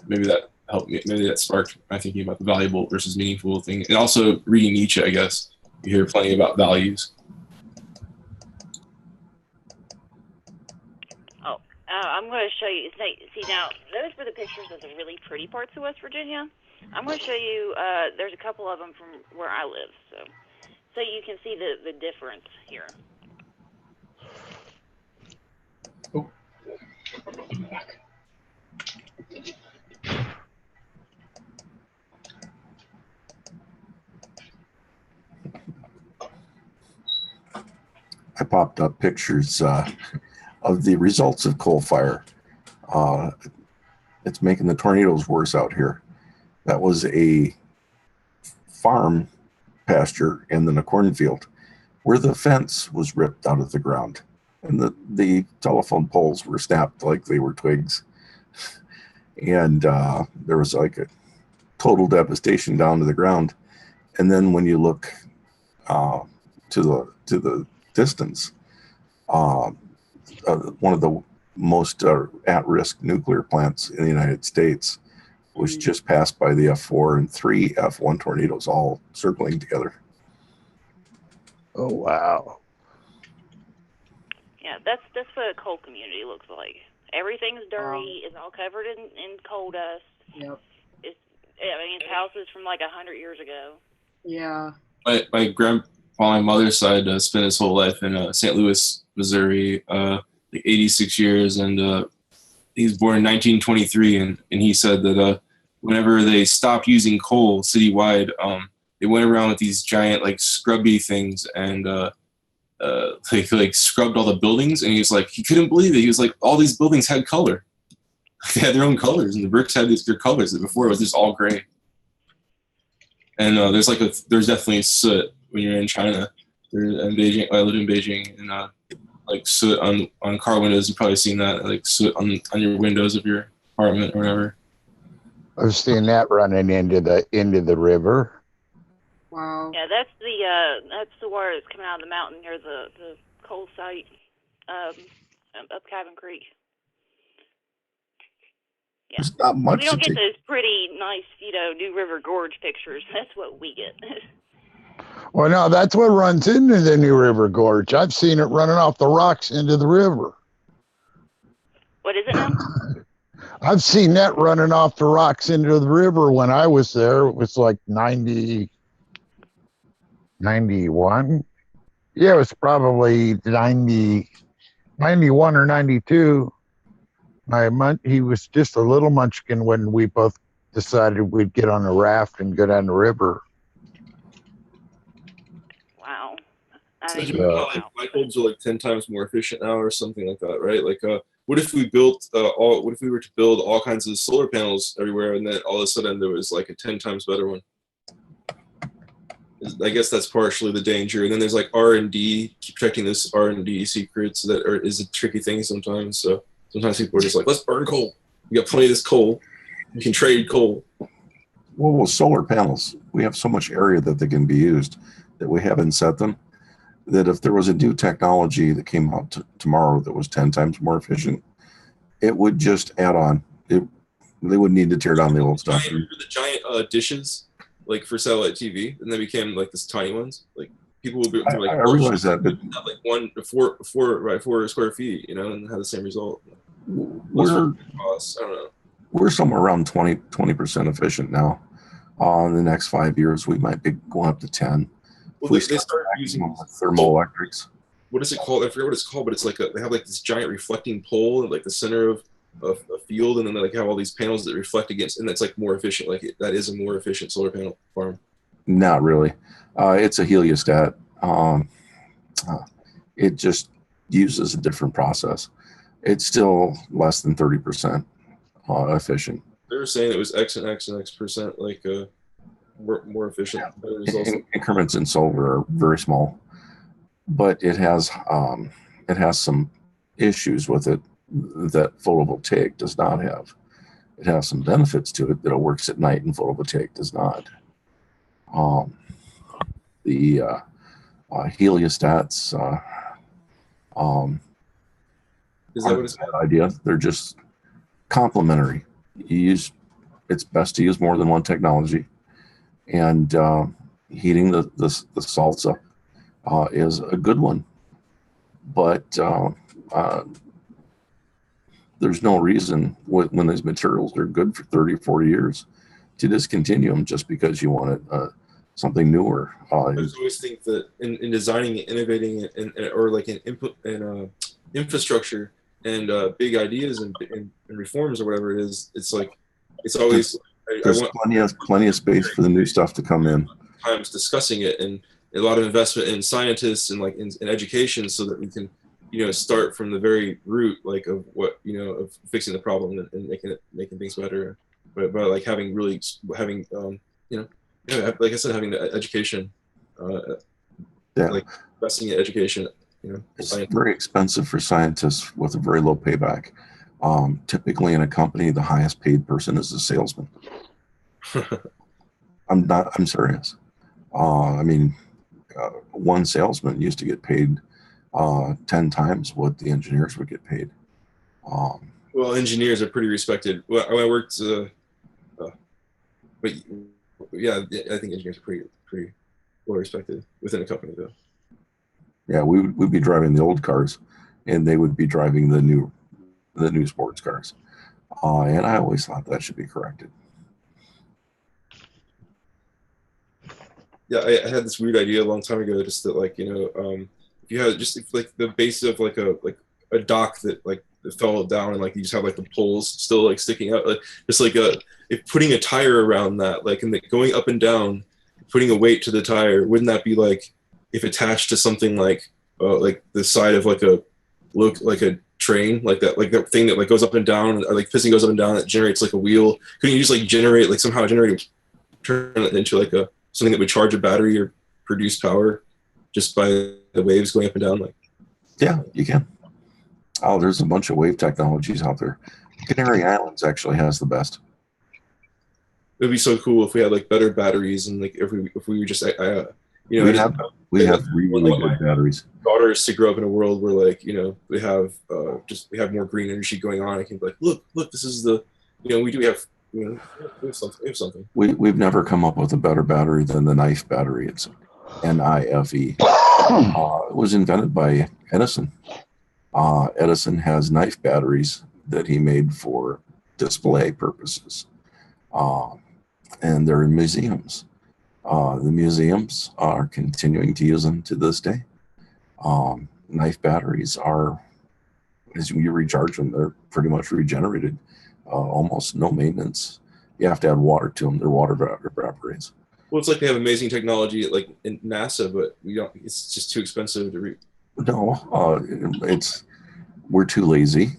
maybe that helped me. Maybe that sparked my thinking about the valuable versus meaningful thing. And also reading Nietzsche, I guess you hear plenty about values. I'm going to show you. See, now, those were the pictures of the really pretty parts of West Virginia. I'm going to show you, there's a couple of them from where I live, so you can see the difference here. Oh. I popped up pictures of the results of coal fire. It's making the tornadoes worse out here. That was a farm pasture and then a cornfield where the fence was ripped out of the ground and the telephone poles were snapped like they were twigs. And there was like a total devastation down to the ground. And then when you look to the distance, one of the most at-risk nuclear plants in the United States was just passed by the F4 and 3 F1 tornadoes all circling together. Oh, wow. Yeah, that's what a coal community looks like. Everything's dirty. It's all covered in coal dust. Yep. It's houses from like 100 years ago. Yeah. My grandpa on my mother's side spent his whole life in St. Louis, Missouri, like 86 years, and he was born in 1923, and he said that whenever they stopped using coal citywide, they went around with these giant like scrubby things and like scrubbed all the buildings, and he was like, he couldn't believe it. He was like, all these buildings had color. They had their own colors, and the bricks had their colors. Before it was just all gray. And there's definitely soot when you're in China. In Beijing, I lived in Beijing, and like soot on car windows. You've probably seen that, like soot on your windows of your apartment or whatever. I've seen that running into the river. Wow. Yeah, that's the water that's coming out of the mountain near the coal site up Cabin Creek. Yeah. There's not much. We don't get those pretty nice, New River Gorge pictures. That's what we get. Well, no, that's what runs into the New River Gorge. I've seen it running off the rocks into the river. What is it now? I've seen that running off the rocks into the river when I was there. It was like 91. Yeah, it was probably 91 or 92. He was just a little munchkin when we both decided we'd get on a raft and go down the river. Wow. So you know, like light bulbs are like 10 times more efficient now, or something like that, right? Like, what if we built what if we were to build all kinds of solar panels everywhere, and then all of a sudden there was like a 10 times better one? I guess that's partially the danger. And then there's like R&D, keep protecting this R&D secrets is a tricky thing sometimes. So sometimes people are just like, let's burn coal. We got plenty of this coal. We can trade coal. Well, with solar panels, we have so much area that they can be used that we haven't set them, that if there was a new technology that came out tomorrow that was 10 times more efficient, it would just add on. They would need to tear down the old stuff. Remember the giant dishes, like for satellite TV, and they became like this tiny ones. Like people would be like, I realize that, but like 4 square feet, you know, and have the same result. We're, I don't know. We're somewhere around 20% efficient now. In the next 5 years, we might be going up to 10. Well, they start using thermoelectrics. What is it called? I forget what it's called, but it's like they have like this giant reflecting pole in like the center of a field, and then they like have all these panels that reflect against, and that's like more efficient. Like that is a more efficient solar panel farm. Not really. It's a heliostat. It just uses a different process. It's still less than 30% efficient. They were saying it was X and X and X percent like more efficient. Increments in solar are very small, but it has some issues with it that photovoltaic does not have. It has some benefits to it that it works at night and photovoltaic does not. The heliostats is that what it's called? Idea? They're just complementary. It's best to use more than one technology, and heating the salts up is a good one, but there's no reason when these materials are good for 30, 40 years to discontinue them just because you wanted something newer. I always think that in designing and innovating or like in input and infrastructure and big ideas and reforms or whatever it is, it's like it's always there's plenty of space for the new stuff to come in. Times discussing it, and a lot of investment in scientists and like in education, so that we can start from the very root, like of what of fixing the problem and making things better. But like having like I said, having the education, like investing in education. It's very expensive for scientists with a very low payback. Typically in a company, the highest paid person is a salesman. I'm serious. One salesman used to get paid 10 times what the engineers would get paid. Well, engineers are pretty respected. Well, I worked, but yeah, I think engineers are pretty well respected within a company, though. Yeah, we'd be driving the old cars, and they would be driving the new sports cars. And I always thought that should be corrected. Yeah, I had this weird idea a long time ago, just that like if you had like the base of like a dock that like fell down, and like you just have like the poles still like sticking out, like just like if putting a tire around that, like and going up and down, putting a weight to the tire, wouldn't that be like if attached to something like the side of like a train, like that thing that like goes up and down, or like piston goes up and down, that generates like a wheel? Couldn't you just like turn it into like something that would charge a battery or produce power just by the waves going up and down? Like, yeah, you can. Oh, there's a bunch of wave technologies out there. Canary Islands actually has the best. It would be so cool if we had like better batteries, and like if we were just we have really good batteries. Daughters to grow up in a world where like we have more green energy going on. I can be like, look, this is the we have something. We've never come up with a better battery than the knife battery. It's NIFE. It was invented by Edison. Edison has knife batteries that he made for display purposes, and they're in museums. The museums are continuing to use them to this day. Knife batteries are, as you recharge them, they're pretty much regenerated. Almost no maintenance. You have to add water to them. Their water evaporates. Well, it's like they have amazing technology like in NASA, but we don't. It's just too expensive to read. No, we're too lazy.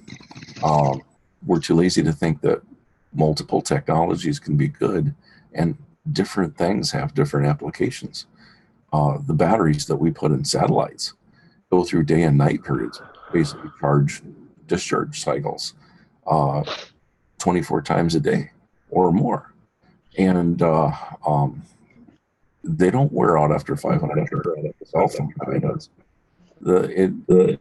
We're too lazy to think that multiple technologies can be good, and different things have different applications. The batteries that we put in satellites go through day and night periods, basically charge discharge cycles 24 times a day or more, and they don't wear out after 500 cell phone does. I heard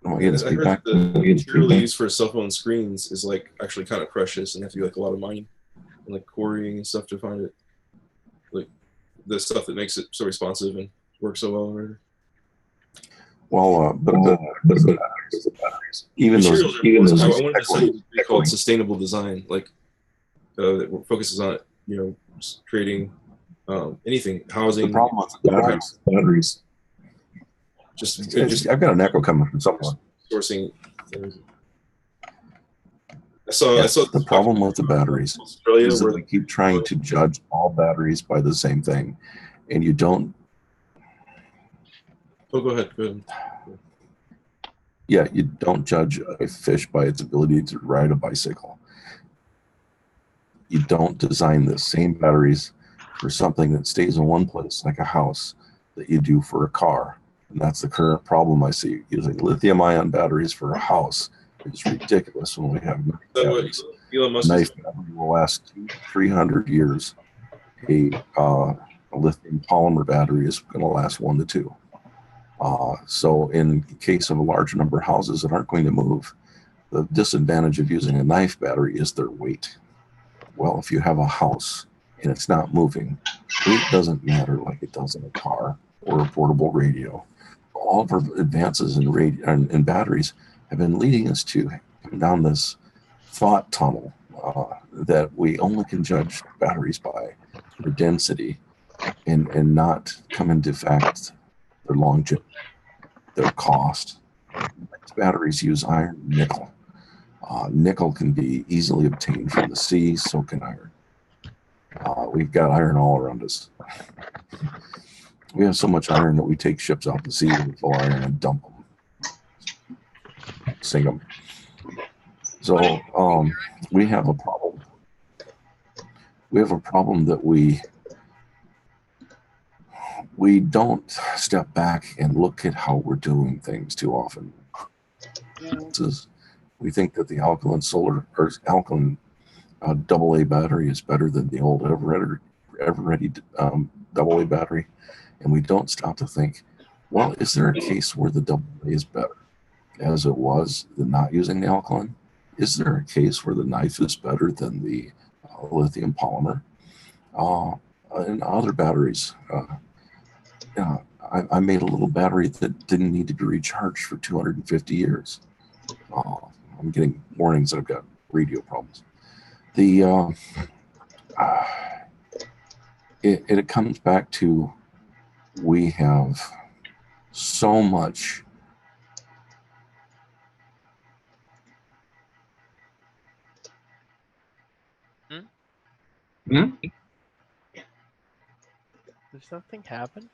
that the material used for cell phone screens is like actually kind of precious, and you have to do like a lot of mining and like quarrying and stuff to find it. Like the stuff that makes it so responsive and works so well. Or well, but the batteries, even those, I wanted to study something called sustainable design, like that focuses on just creating anything, housing. The problem with batteries. I've got an echo coming from someone. Sourcing things. I saw the problem with the batteries is that we keep trying to judge all batteries by the same thing, and you don't. Oh, go ahead. Go ahead. Yeah, you don't judge a fish by its ability to ride a bicycle. You don't design the same batteries for something that stays in one place, like a house, that you do for a car. And that's the current problem I see. Using lithium-ion batteries for a house is ridiculous when we have knife batteries. Knife battery will last 300 years. A lithium polymer battery is going to last 1 to 2. So in case of a large number of houses that aren't going to move, the disadvantage of using a knife battery is their weight. Well, if you have a house and it's not moving, weight doesn't matter like it does in a car or a portable radio. All of our advances in batteries have been leading us to come down this thought tunnel that we only can judge batteries by their density and not come into fact their longevity, their cost. These batteries use iron and nickel. Nickel can be easily obtained from the sea, so can iron. We've got iron all around us. We have so much iron that we take ships out to sea with full iron and dump them, sink them. So we have a problem. We have a problem that we step back and look at how we're doing things too often. We think that the alkaline AA battery is better than the old ever-ready AA battery. And we don't stop to think, well, is there a case where the AA is better as it was than not using the alkaline? Is there a case where the knife is better than the lithium polymer? And other batteries. I made a little battery that didn't need to be recharged for 250 years. I'm getting warnings that I've got radio problems. It comes back to we have so much Did something happen?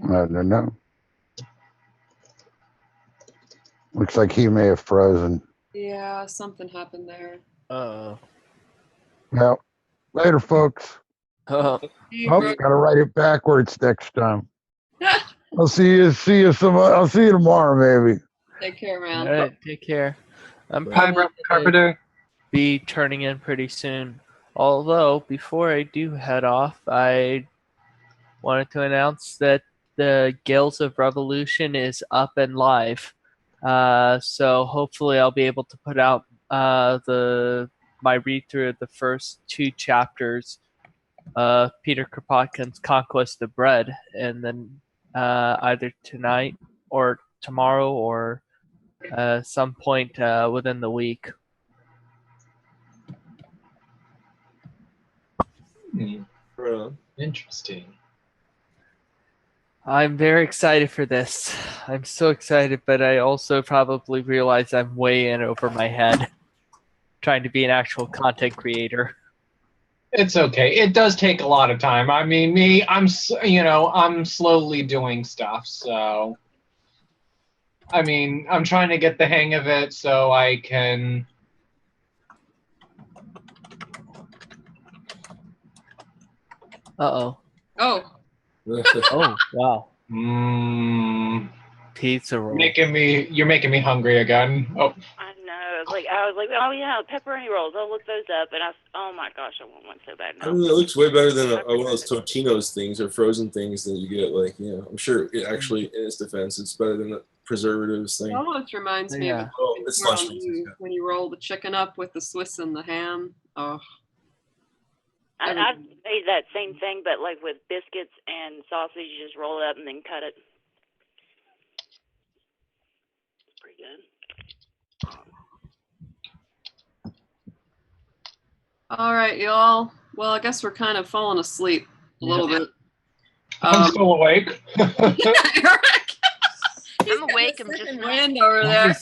I don't know. Looks like he may have frozen. Yeah, something happened there. Well, later, folks. Oh, gotta write it backwards next time. I'll see you tomorrow, maybe. Take care, man. All right, take care. I'm probably gonna be turning in pretty soon. Although, before I do head off, I wanted to announce that the Gales of Revolution is up and live. So hopefully I'll be able to put out my read through of the first 2 chapters of Peter Kropotkin's Conquest of Bread, and then either tonight or tomorrow or some point within the week. Interesting. I'm very excited for this. I'm so excited, but I also probably realize I'm way in over my head trying to be an actual content creator. It's okay. It does take a lot of time. I mean, I'm slowly doing stuff, so I mean, I'm trying to get the hang of it so I can. Uh-oh. Oh. Oh, wow. Mm, Pizza roll. You're making me hungry again. Oh. I know. I was like, oh yeah, pepperoni rolls. I'll look those up, and oh my gosh, I want one so bad now. I mean, it looks way better than one of those Totino's things or frozen things that you get. Like, I'm sure it actually, in its defense, it's better than the preservatives thing. It almost reminds me of when you roll the chicken up with the Swiss and the ham. Oh. I've made that same thing, but like with biscuits and sausage, you just roll it up and then cut it. It's pretty good. All right, y'all. Well, I guess we're kind of falling asleep a little bit. I'm still awake. Erik. I'm awake. I'm just wind over there.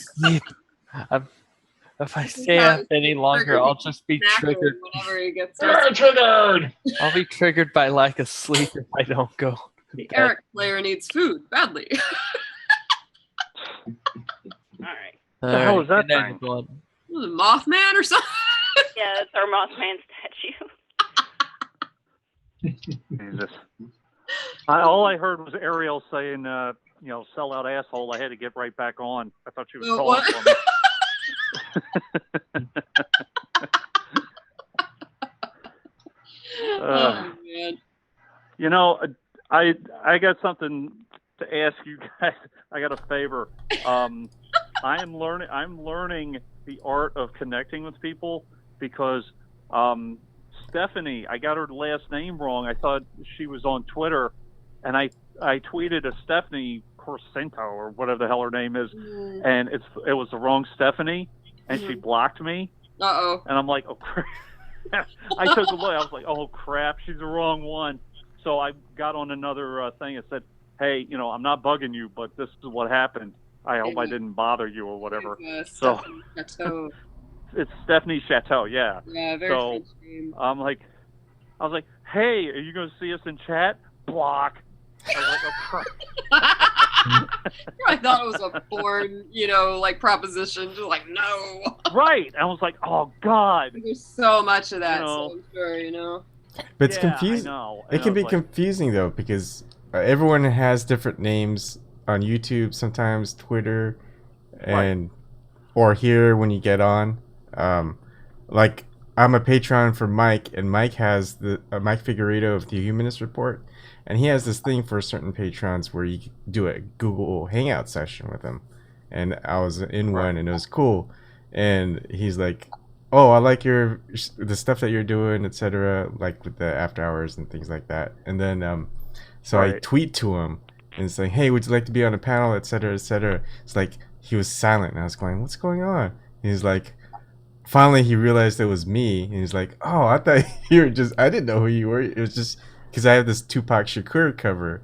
If I stay up any longer, I'll just be triggered. Whenever he gets triggered. I'll be triggered by lack of sleep if I don't go. The Erik player needs food badly. All right. What the hell is that thing? Was it Mothman or something? Yeah, that's our Mothman statue. Jesus. All I heard was Ariel saying, sell out asshole. I had to get right back on. I thought she was calling for me. Oh, man. I got something to ask you guys. I got a favor. I'm learning the art of connecting with people because Stephanie, I got her last name wrong. I thought she was on Twitter, and I tweeted a Stephanie Corsento or whatever the hell her name is, and it was the wrong Stephanie, and she blocked me. Uh-oh. And I'm like, oh crap. I took a look. I was like, oh crap, she's the wrong one. So I got on another thing and said, hey, I'm not bugging you, but this is what happened. I hope I didn't bother you or whatever. So it's Stephanie Chateau, yeah. Yeah, very so I was like, hey, are you going to see us in chat? Block. I was like, oh crap. I thought it was a foreign, proposition. Just like, no. Right. I was like, oh God. There's so much of that, so I'm sure, But it's confusing. It can be confusing, though, because everyone has different names on YouTube, sometimes Twitter, or here when you get on. Like, I'm a patron for Mike, and Mike has Mike Figueredo of the Humanist Report. And he has this thing for certain patrons where you do a Google Hangout session with him. And I was in one, and it was cool. And he's like, oh, I like the stuff that you're doing, etc., like with the after hours and things like that. And then, I tweet to him and saying, hey, would you like to be on a panel, etc., etc. It's like, he was silent, and I was going, what's going on? And he's like, finally he realized it was me, and he's like, oh, I thought you were I didn't know who you were. It was just because I have this Tupac Shakur cover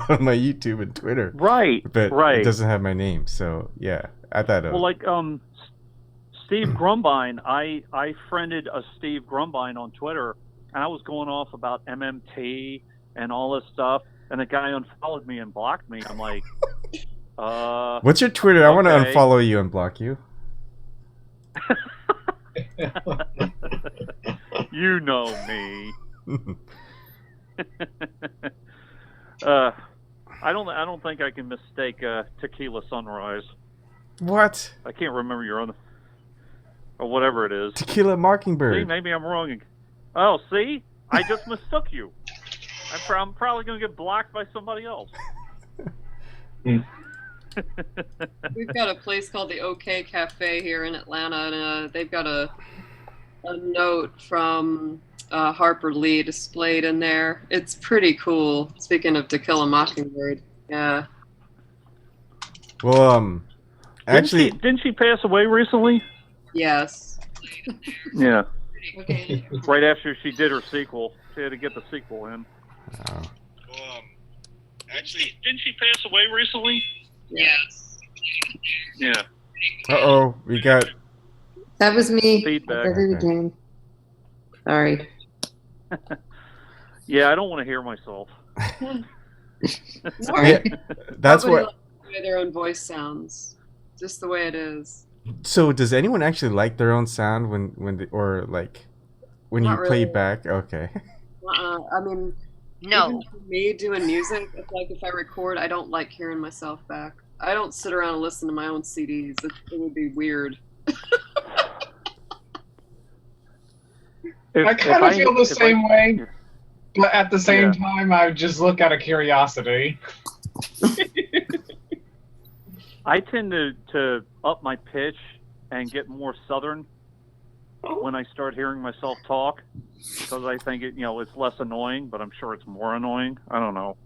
on my YouTube and Twitter. Right. But it doesn't have my name. So, yeah, I thought it was... Well, like, Steve Grumbine, I friended a Steve Grumbine on Twitter, and I was going off about MMT and all this stuff, and the guy unfollowed me and blocked me. I'm like, what's your Twitter? I want to unfollow you and block you. You know me. I don't think I can mistake Tequila Sunrise. What? I can't remember your other, or whatever it is. Tequila Mockingbird. See, maybe I'm wrong. Oh, see, I just mistook you. I'm probably gonna get blocked by somebody else. We've got a place called the OK Cafe here in Atlanta, and they've got a note from Harper Lee displayed in there. It's pretty cool. Speaking of Tequila Mockingbird, yeah. Well, actually, didn't she pass away recently? Yes. Yeah. Okay. Right after she did her sequel, she had to get the sequel in. Oh. Actually, didn't she pass away recently? Yes. Yeah. Uh-oh, we got... That was me. Feedback. I did it again. Sorry. Yeah, I don't want to hear myself. Yeah, that's Nobody what... likes the way their own voice sounds. Just the way it is. So does anyone actually like their own sound when they, or like when Not you play really. back? Okay. I mean, No. even for me doing music, it's like if I record, I don't like hearing myself back. I don't sit around and listen to my own CDs. It would be weird. I kind of feel the same way, but at the same time, I just look out of curiosity. I tend to up my pitch and get more southern when I start hearing myself talk, because I think it's less annoying, but I'm sure it's more annoying. I don't know.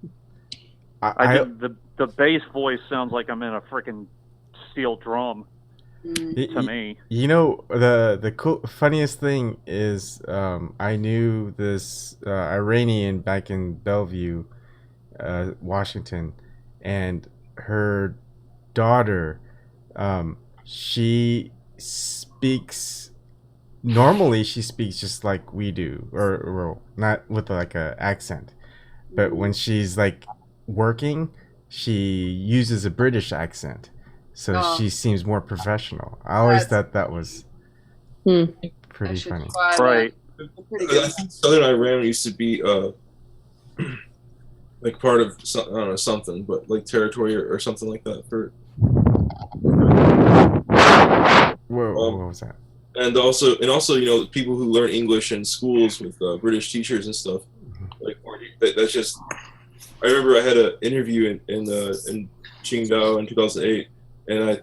I think the bass voice sounds like I'm in a freaking steel drum to me. You know, the funniest thing is I knew this Iranian back in Bellevue, Washington, and her daughter, she speaks normally just like we do, or not with like a accent, but when she's like working, she uses a British accent, so she seems more professional. I always thought that was pretty funny. Right. I think Southern Iran used to be like part of I don't know, something, but like territory or something like that for. Whoa, what was that? And also, people who learn English in schools with British teachers and stuff. Like that's just. I remember I had an interview in Qingdao in 2008, and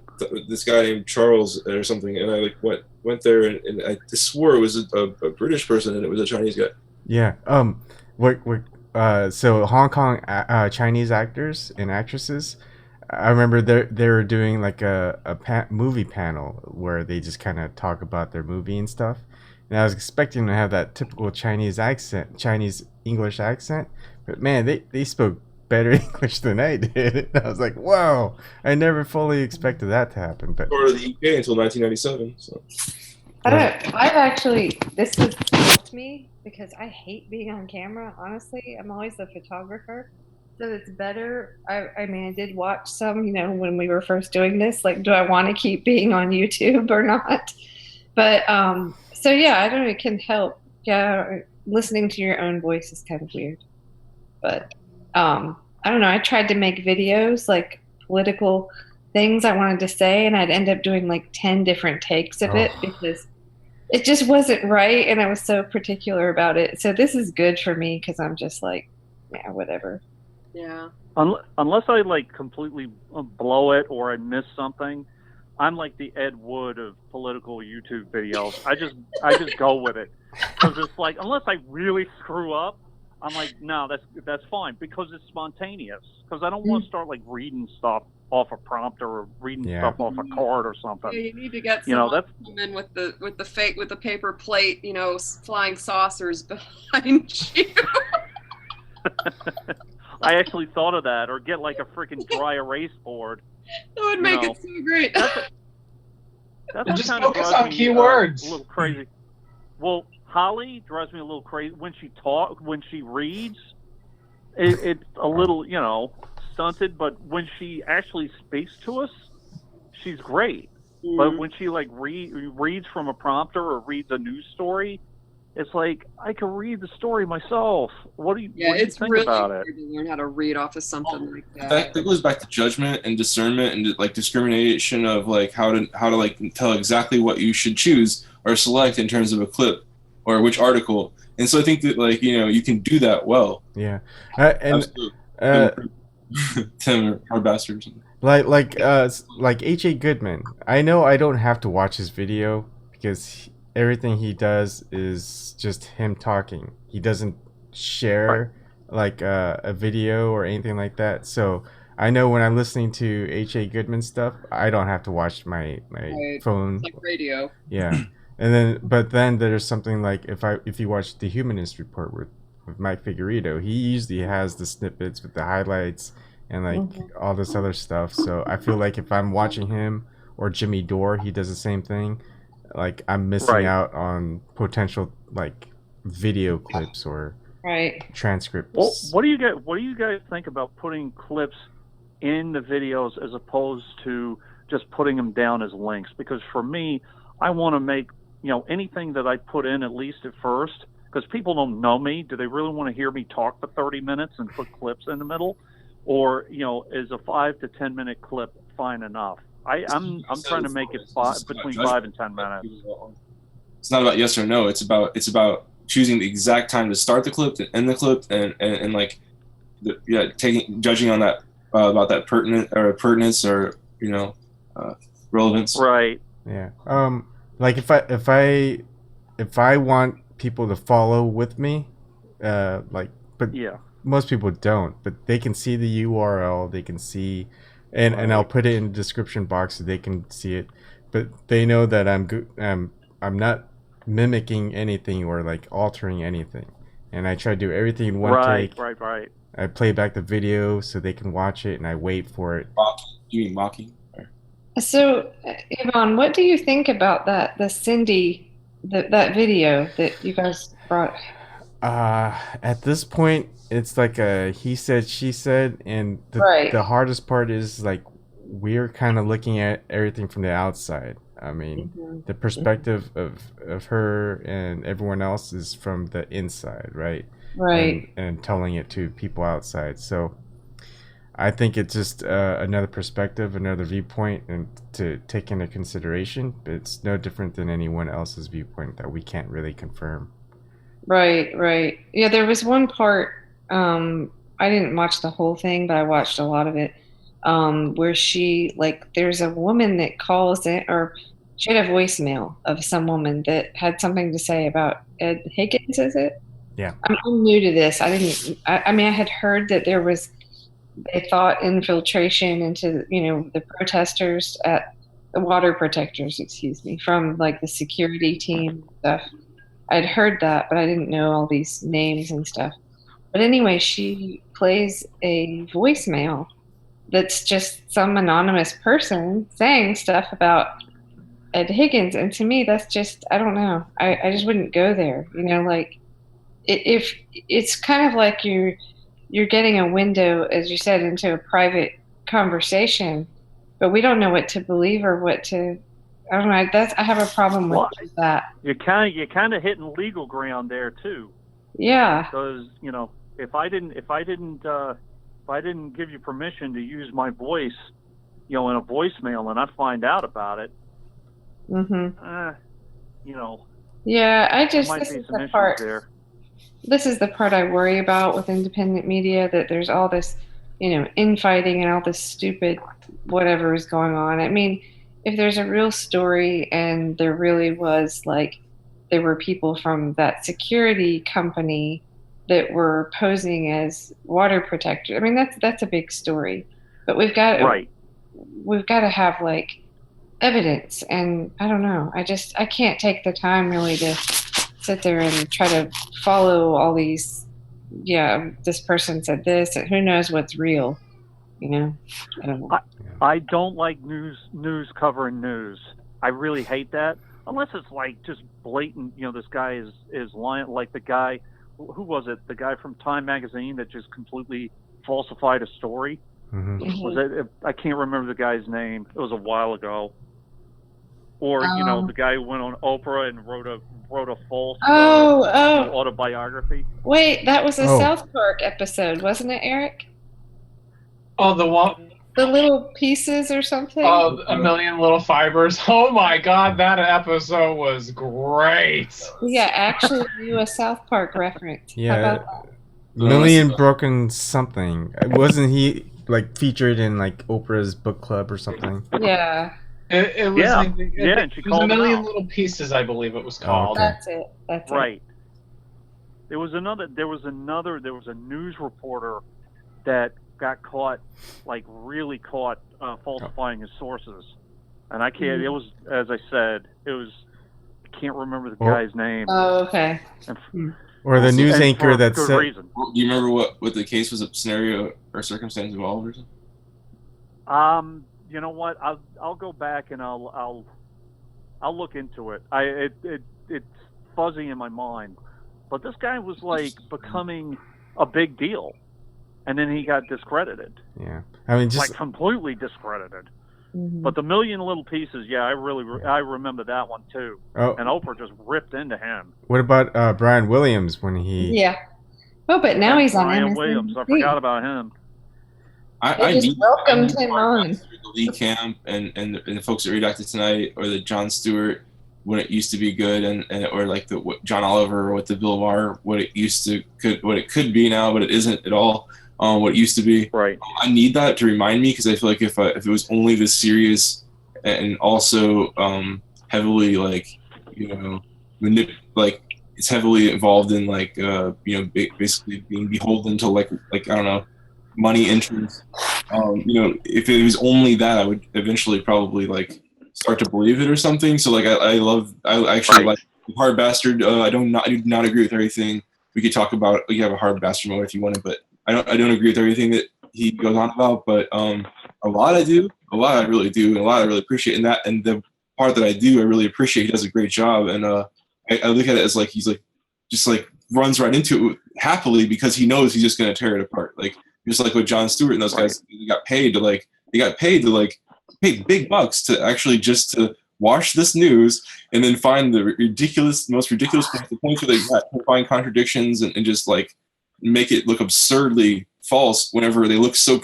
this guy named Charles or something, and I went there and I swore it was a British person and it was a Chinese guy. Yeah. So Hong Kong Chinese actors and actresses, I remember they were doing like a movie panel where they just kind of talk about their movie and stuff, and I was expecting to have that typical Chinese English accent, but man, they spoke better English than I did. I was like, wow, I never fully expected that to happen. But part of the UK until 1997. So. This has helped me because I hate being on camera. Honestly, I'm always a photographer, so it's better. I mean, I did watch some, when we were first doing this. Like, do I want to keep being on YouTube or not? But so yeah, I don't know. It can help. Yeah, listening to your own voice is kind of weird, but I don't know. I tried to make videos like political things I wanted to say, and I'd end up doing like 10 different takes of it because it just wasn't right, and I was so particular about it. So this is good for me because I'm just like, yeah, whatever. Yeah. Unless I like completely blow it or I miss something, I'm like the Ed Wood of political YouTube videos. I just go with it because it's like unless I really screw up, I'm like, no, that's fine because it's spontaneous. Because I don't want to start like reading stuff off a prompter or reading stuff off a card or something. Yeah, you need to get someone to come in with the paper plate, flying saucers behind you. I actually thought of that, or get like a freaking dry erase board. That would make it so great. That's just kind of focus on keywords. A little crazy. Well, Holly drives me a little crazy when she reads. It's a little, stunted, but when she actually speaks to us, she's great. Mm-hmm. But when she like reads from a prompter or reads a news story, it's like I can read the story myself. What do you think really about it? Hard to learn how to read off of something like that. That goes back to judgment and discernment and like discrimination of like how to like tell exactly what you should choose or select in terms of a clip or which article. And so I think that like you can do that well. Yeah, Tim or bastards. Like H.A. Goodman. I know I don't have to watch his video because everything he does is just him talking. He doesn't share like a video or anything like that. So I know when I'm listening to H.A. Goodman stuff, I don't have to watch my phone. It's like radio. Yeah. But then there's something like if you watch the Humanist Report with Mike Figueredo, he usually has the snippets with the highlights and like all this other stuff. So I feel like if I'm watching him or Jimmy Dore, he does the same thing. Like I'm missing out on potential like video clips or transcripts. Well, what do you guys think about putting clips in the videos as opposed to just putting them down as links? Because for me, I want to make anything that I put in, at least at first, because people don't know me. Do they really want to hear me talk for 30 minutes and put clips in the middle, or is a 5 to 10 minute clip fine enough? I'm trying to make it between 5 and 10 minutes. It's not about yes or no. It's about choosing the exact time to start the clip, to end the clip, and like judging on that about that pertinence or relevance. Right. Yeah. Like if I want people to follow with me, but most people don't. But they can see the URL. They can see, and I'll put it in the description box so they can see it. But they know that I'm not mimicking anything or like altering anything, and I try to do everything in one take. Right. I play back the video so they can watch it, and I wait for it. You mean mocking? So, Ebon, what do you think about that? The Cindy, that video that you guys brought. At this point, it's like a he said, she said, and the hardest part is like we're kind of looking at everything from the outside. I mean, the perspective of her and everyone else is from the inside, right? Right. And telling it to people outside. So I think it's just another perspective, another viewpoint, and to take into consideration. But it's no different than anyone else's viewpoint that we can't really confirm. Right. Yeah, there was one part. I didn't watch the whole thing, but I watched a lot of it. Where there's a woman that calls it, or she had a voicemail of some woman that had something to say about Ed Higgins. Is it? Yeah. I'm new to this. I mean, I had heard that they thought infiltration into, the protesters at the water protectors, from like the security team and stuff. I'd heard that, but I didn't know all these names and stuff. But anyway, she plays a voicemail that's just some anonymous person saying stuff about Ed Higgins. And to me, that's just, I don't know. I just wouldn't go there. Like if it's kind of like you're getting a window, as you said, into a private conversation, but we don't know what to believe or what to. I don't know. I have a problem with that. You're kind of hitting legal ground there too. Yeah. Because if I didn't give you permission to use my voice, in a voicemail, and I find out about it, Yeah, might be some issues there. This is the part I worry about with independent media, that there's all this, infighting and all this stupid whatever is going on. I mean, if there's a real story and there really was, there were people from that security company that were posing as water protectors, I mean, that's a big story. But we've got to have, evidence. And I don't know. I can't take the time really to sit there and try to follow all these, this person said this, and who knows what's real, I don't know. I don't like news covering news. I really hate that, unless it's just blatant, this guy is lying, like the guy, who was it, the guy from Time magazine that just completely falsified a story. Was it? I can't remember the guy's name. It was a while ago. Or the guy who went on Oprah and wrote a false autobiography. Wait, that was a South Park episode, wasn't it, Erik? Oh, the one. The little pieces or something. Oh, A Million Little Fibers. Oh my God, that episode was great. Yeah, actually, do a South Park reference. Yeah, how about that? Million Broken something. Wasn't he featured in Oprah's book club or something? Yeah. It was and she it was A called Million out. Little Pieces, I believe it was called. That's it. That's right. There was a news reporter that got caught, really caught falsifying his sources, and I can't. It was, as I said, it was can't remember the guy's name. Oh, okay. Or the news anchor that good said. reason. Do you remember what the case was, a scenario or circumstance involved or something? You know what? I'll go back and I'll look into it. It's fuzzy in my mind, but this guy was like becoming a big deal, and then he got discredited. Yeah, I mean, just like completely discredited. Mm-hmm. But the Million Little Pieces, yeah, I remember that one too. Oh. And Oprah just ripped into him. What about Brian Williams when he? Yeah. Oh, but now he's on Brian MSNBC. Williams. I forgot about him. I just need welcomed him on. The Lee Camp and the folks that redacted tonight, or the Jon Stewart when it used to be good, and or like the John Oliver or what the Bill Maher what it could be now, but it isn't at all. What it used to be. Right. I need that to remind me, because I feel like if it was only this serious and also heavily like like it's heavily involved in like basically being beholden to like I don't know, money interests. If it was only that, I would eventually probably like start to believe it or something. So like I actually like Hard Bastard. I do not agree with everything. We could talk about. We have a Hard Bastard mode if you wanted, but I don't agree with everything that he goes on about. But a lot I do. A lot I really do, and a lot I really appreciate. And the part that I do, I really appreciate. He does a great job, and I look at it as like he's like just like runs right into it happily, because he knows he's just going to tear it apart. Like just like with Jon Stewart and those guys, they got paid to pay big bucks to actually just to watch this news and then find the most ridiculous points where they got to find contradictions and just like make it look absurdly false whenever they look so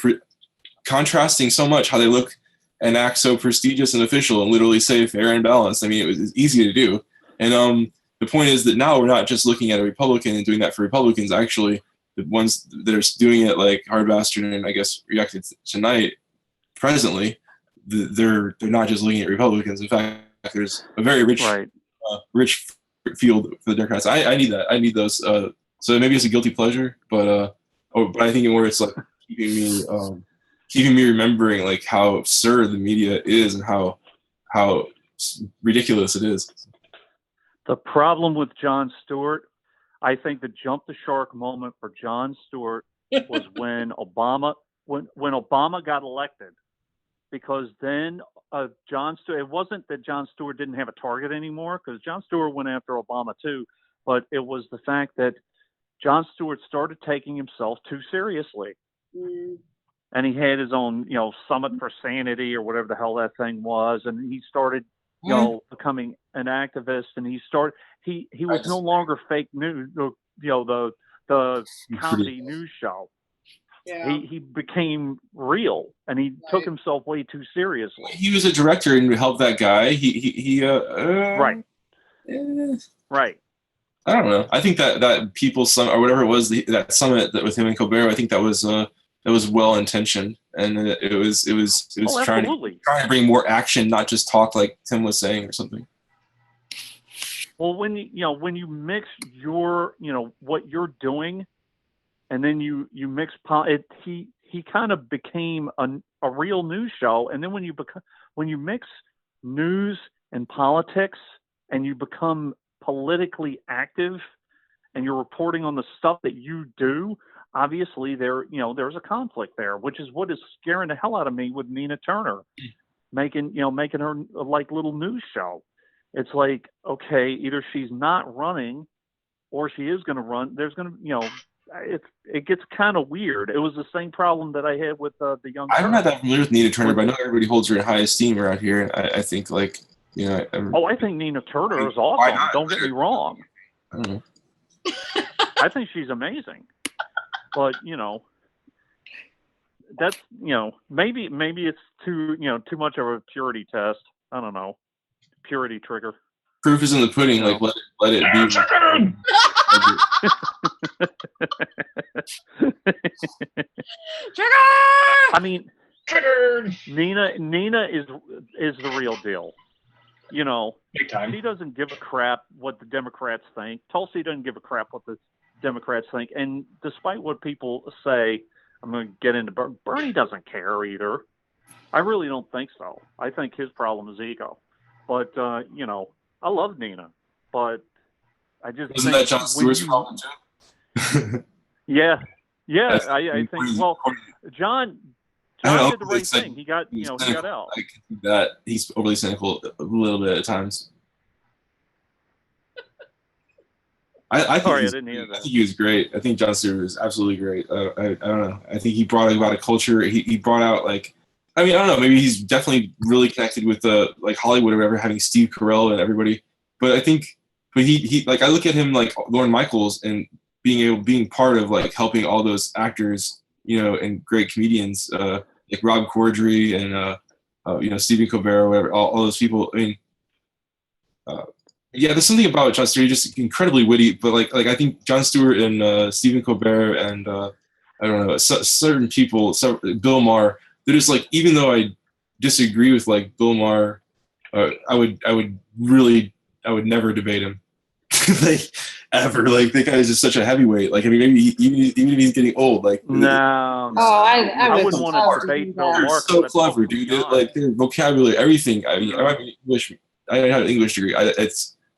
contrasting so much how they look and act so prestigious and official and literally say fair and balanced. I mean, it's easy to do. And the point is that now we're not just looking at a Republican and doing that for Republicans. Actually, the ones that are doing it, like Hard Bastard and I guess reacted tonight, presently, they're not just looking at Republicans. In fact, there's a very rich field for the Democrats. I need that. I need those. So maybe it's a guilty pleasure, but I think more it's like keeping me remembering like how absurd the media is and how ridiculous it is. The problem with Jon Stewart, I think the jump the shark moment for Jon Stewart was when Obama got elected, because then Jon Stewart. It wasn't that Jon Stewart didn't have a target anymore, because Jon Stewart went after Obama too, but it was the fact that Jon Stewart started taking himself too seriously. Mm. And he had his own, Summit for Sanity or whatever the hell that thing was, and he started, becoming an activist, and he was no longer fake news, the comedy news show. Yeah. He became real, and he took himself way too seriously. He was a director and helped that guy. Right. Right. I don't know. I think that People's Summit or whatever it was, that summit that with him and Colbert, I think that was well intentioned, and it was trying to bring more action, not just talk like Tim was saying or something. Well, when you mix your what you're doing, and then you mix he kind of became a real news show, and then when you mix news and politics, and you become politically active, and you're reporting on the stuff that you do, obviously there's a conflict there, which is what is scaring the hell out of me with Nina Turner making her like little news show. It's like, okay, either she's not running or she is going to run. There's going to, it gets kind of weird. It was the same problem that I had with the young. I'm not that familiar with Nina Turner, but I know everybody holds her in high esteem around here. I think like, I think Nina Turner is awesome. Don't get me wrong. I don't know. I think she's amazing. But that's maybe it's too much of a purity test. I don't know, purity trigger. Proof is in the pudding. Like let it be. Trigger! I mean, triggered. Nina is the real deal. Big time. She doesn't give a crap what the Democrats think. Tulsi doesn't give a crap what the Democrats think. And despite what people say, I'm going to get into Bernie doesn't care either. I really don't think so. I think his problem is ego. But, I love Nina. but I just Wasn't think that Jon Stewart's problem too? Yeah, I think. Well, John did the right thing. He got he got out. I can see that he's overly cynical a little bit at times. I didn't hear that. I think he was great. I think Jon Stewart was absolutely great. I don't know. I think he brought about a culture. He brought out like, I mean, I don't know. Maybe he's definitely really connected with like Hollywood or whatever, having Steve Carell and everybody. But I think, but he like I look at him like Lorne Michaels and being part of like helping all those actors, and great comedians like Rob Corddry and Stephen Colbert, or whatever, all those people. I mean. Yeah, there's something about Jon Stewart, just incredibly witty. But like I think Jon Stewart and Stephen Colbert and I don't know, certain people, Bill Maher, they're just like, even though I disagree with like Bill Maher, I would never debate him, like ever. Like that guy is just such a heavyweight. Like I mean, maybe even if he's getting old, like no. Oh, I wouldn't want to debate Bill they're Maher. so clever, dude. Like their vocabulary, everything. I mean, I might be English. I have an English degree. I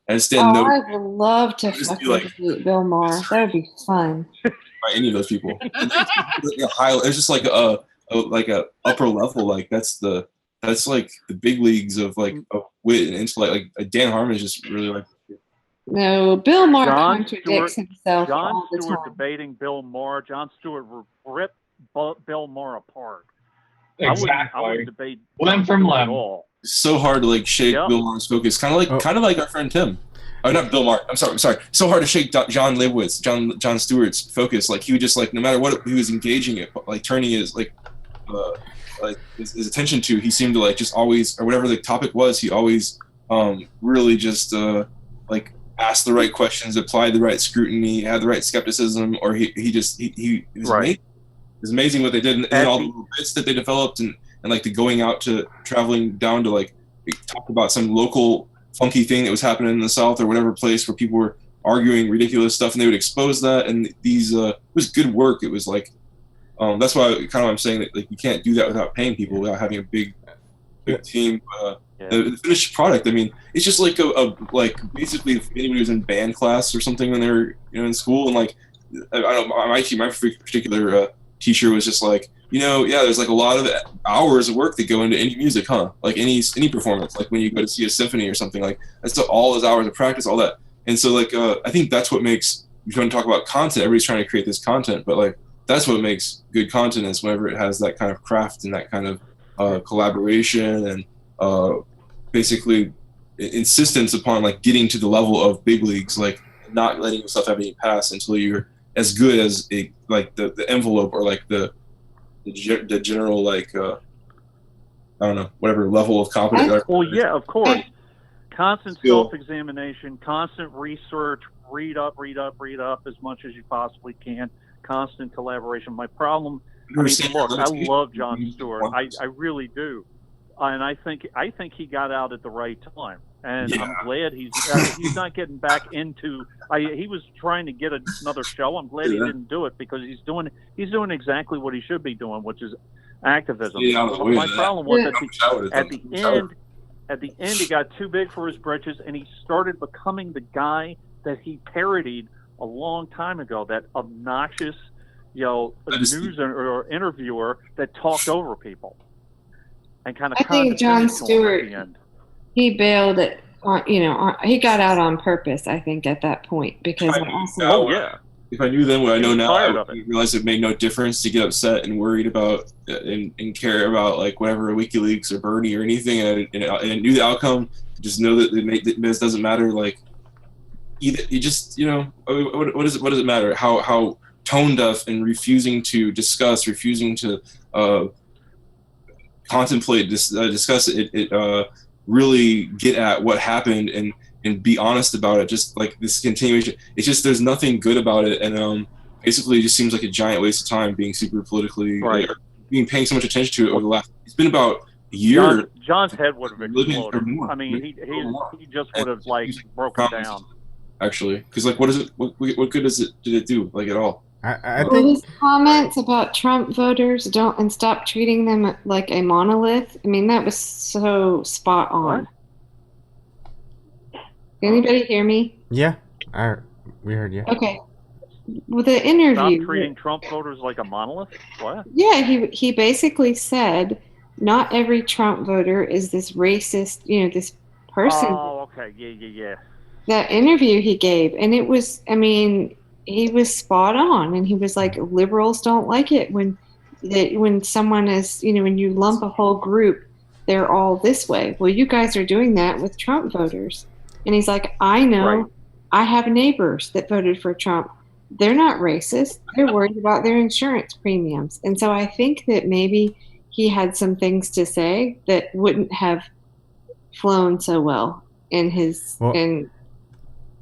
understand no. I would love to fucking debate Bill Maher. That would be fun. By any of those people. It's just like a upper level. Like that's like the big leagues of like of wit and intellect. Like Dan Harmon is just really like. No, Bill Maher contradicts himself Jon all the Stewart time. debating Bill Maher. Jon Stewart ripped Bill Maher apart. Exactly. I wouldn't debate limb from limb. at all. So hard to like shake Bill Maher's focus, kind of like our friend Tim. Oh, not Bill Maher. I'm sorry. So hard to shake John Stewart's focus. Like he would just like no matter what he was engaging it, like turning his his attention to, he seemed to like just always, or whatever the topic was, he always really just like asked the right questions, applied the right scrutiny, had the right skepticism, or he was amazing. It was amazing what they did and all the little bits that they developed and like the going out to traveling down to like talk about some local funky thing that was happening in the South or whatever place where people were arguing ridiculous stuff, and they would expose that. And these it was good work. It was like that's why I'm saying that like you can't do that without paying people, without having a big team. The finished product, I mean, it's just like a like basically if anybody was in band class or something when they were in school, and like I don't know, my particular teacher was just like, there's like a lot of hours of work that go into any music, huh? Like any performance, like when you go to see a symphony or something, like that's all those hours of practice, all that. And so like I think that's what makes, if you want to talk about content, everybody's trying to create this content, but like that's what makes good content, is whenever it has that kind of craft and that kind of collaboration and basically insistence upon like getting to the level of big leagues, like not letting yourself have any pass until you're as good as like the envelope or like the general like I don't know, whatever level of competence. Well, yeah, of course. Constant self-examination, constant research, read up as much as you possibly can, constant collaboration. My problem, I love Jon Stewart. I really do. And I think he got out at the right time. And I'm glad he's not getting back into. He was trying to get another show. I'm glad he didn't do it, because he's doing exactly what he should be doing, which is activism. My problem was at the end he got too big for his britches, and he started becoming the guy that he parodied a long time ago. That obnoxious, news or interviewer that talked over people. And kind of I think Jon Stewart, he bailed it he got out on purpose, I think, at that point, because if I knew then what I know now, I would realize it made no difference to get upset and worried about and care about like whatever WikiLeaks or Bernie or anything, and I knew the outcome. Just know that this doesn't matter. Like either you just what does it matter how tone deaf and refusing to discuss, refusing to contemplate, discuss it, really get at what happened and be honest about it. Just like this continuation, it's just there's nothing good about it, and basically it just seems like a giant waste of time being super politically paying so much attention to it over the last. It's been about a year. John's head would have exploded. I mean, he just would have like broken down. Actually, because like, what is it? What good did it do? Like at all? I think his comments about Trump voters and stop treating them like a monolith. I mean, that was so spot on. Can anybody hear me? Yeah, we heard you. Okay. With the interview. Stop treating Trump voters like a monolith? What? Yeah, he basically said not every Trump voter is this racist, this person. Oh, okay. Yeah. That interview he gave, and it was, I mean, he was spot on, and he was like, liberals don't like it when someone is, when you lump a whole group, they're all this way. Well, you guys are doing that with Trump voters. And he's like, I know, Right. I have neighbors that voted for Trump. They're not racist. They're worried about their insurance premiums. And so I think that maybe he had some things to say that wouldn't have flown so well in Hollywood.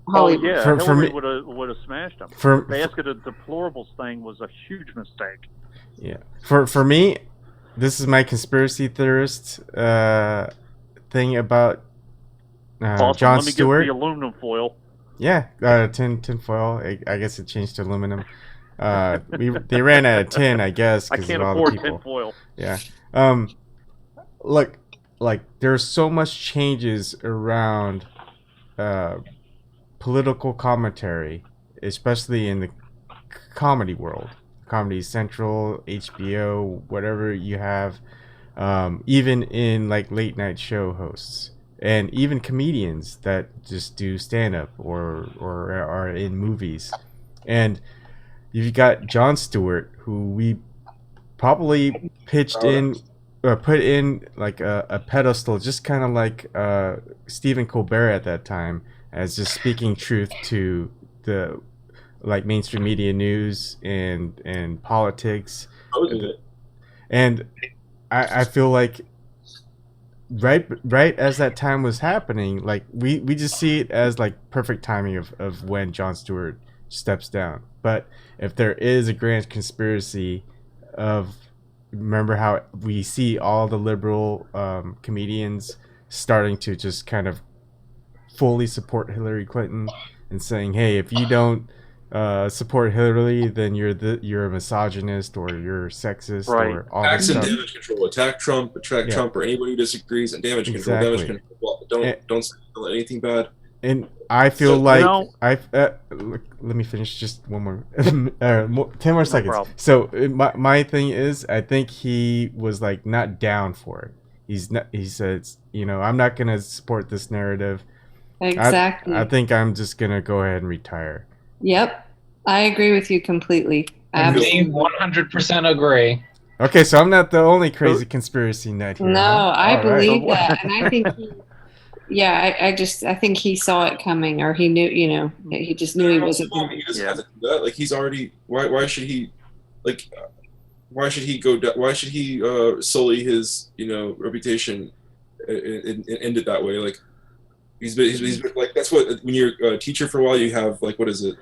Oh yeah, For Hillary me- would have smashed him. For- Basket of deplorables thing was a huge mistake. Yeah. For me, this is my conspiracy theorist thing about Awesome. Jon Let me Stewart. get the aluminum foil. Yeah, tin foil. I guess it changed to aluminum. They ran out of tin, I guess, I because can't of all the afford people. tin foil. Yeah. Look, like there's so much changes around political commentary, especially in the comedy world. Comedy Central, HBO, whatever you have, even in like late night show hosts, and even comedians that just do stand up or are in movies. And you've got Jon Stewart, who we probably put in like a pedestal, just kind of like Stephen Colbert at that time, as just speaking truth to the like mainstream media news and politics. And I feel like right as that time was happening, like we just see it as like perfect timing of when Jon Stewart steps down. But if there is a grand conspiracy of, remember how we see all the liberal comedians starting to just kind of fully support Hillary Clinton and saying, hey, if you don't support Hillary, then you're a misogynist or you're sexist, Right. or all Attacks that and stuff. damage control. Attack Trump, Yeah. Trump, or anybody who disagrees, and damage control. Exactly. Damage control. Don't say anything bad. And I feel So, like you know- let me finish just one more 10 more seconds. problem. So my thing is, I think he was like not down for it. He said, I'm not going to support this narrative. Exactly. I think I'm just going to go ahead and retire. Yep. I agree with you completely. Me 100% agree. Okay, so I'm not the only crazy conspiracy nut here. No, huh? I All right. believe that, and I think I think he saw it coming, or he knew, he just knew he wasn't. He doesn't have to do that. Like he's already. Why should he? Like, why should he go? Why should he sully his reputation and end it that way? Like he's been like, that's what, when you're a teacher for a while, you have like, what is it,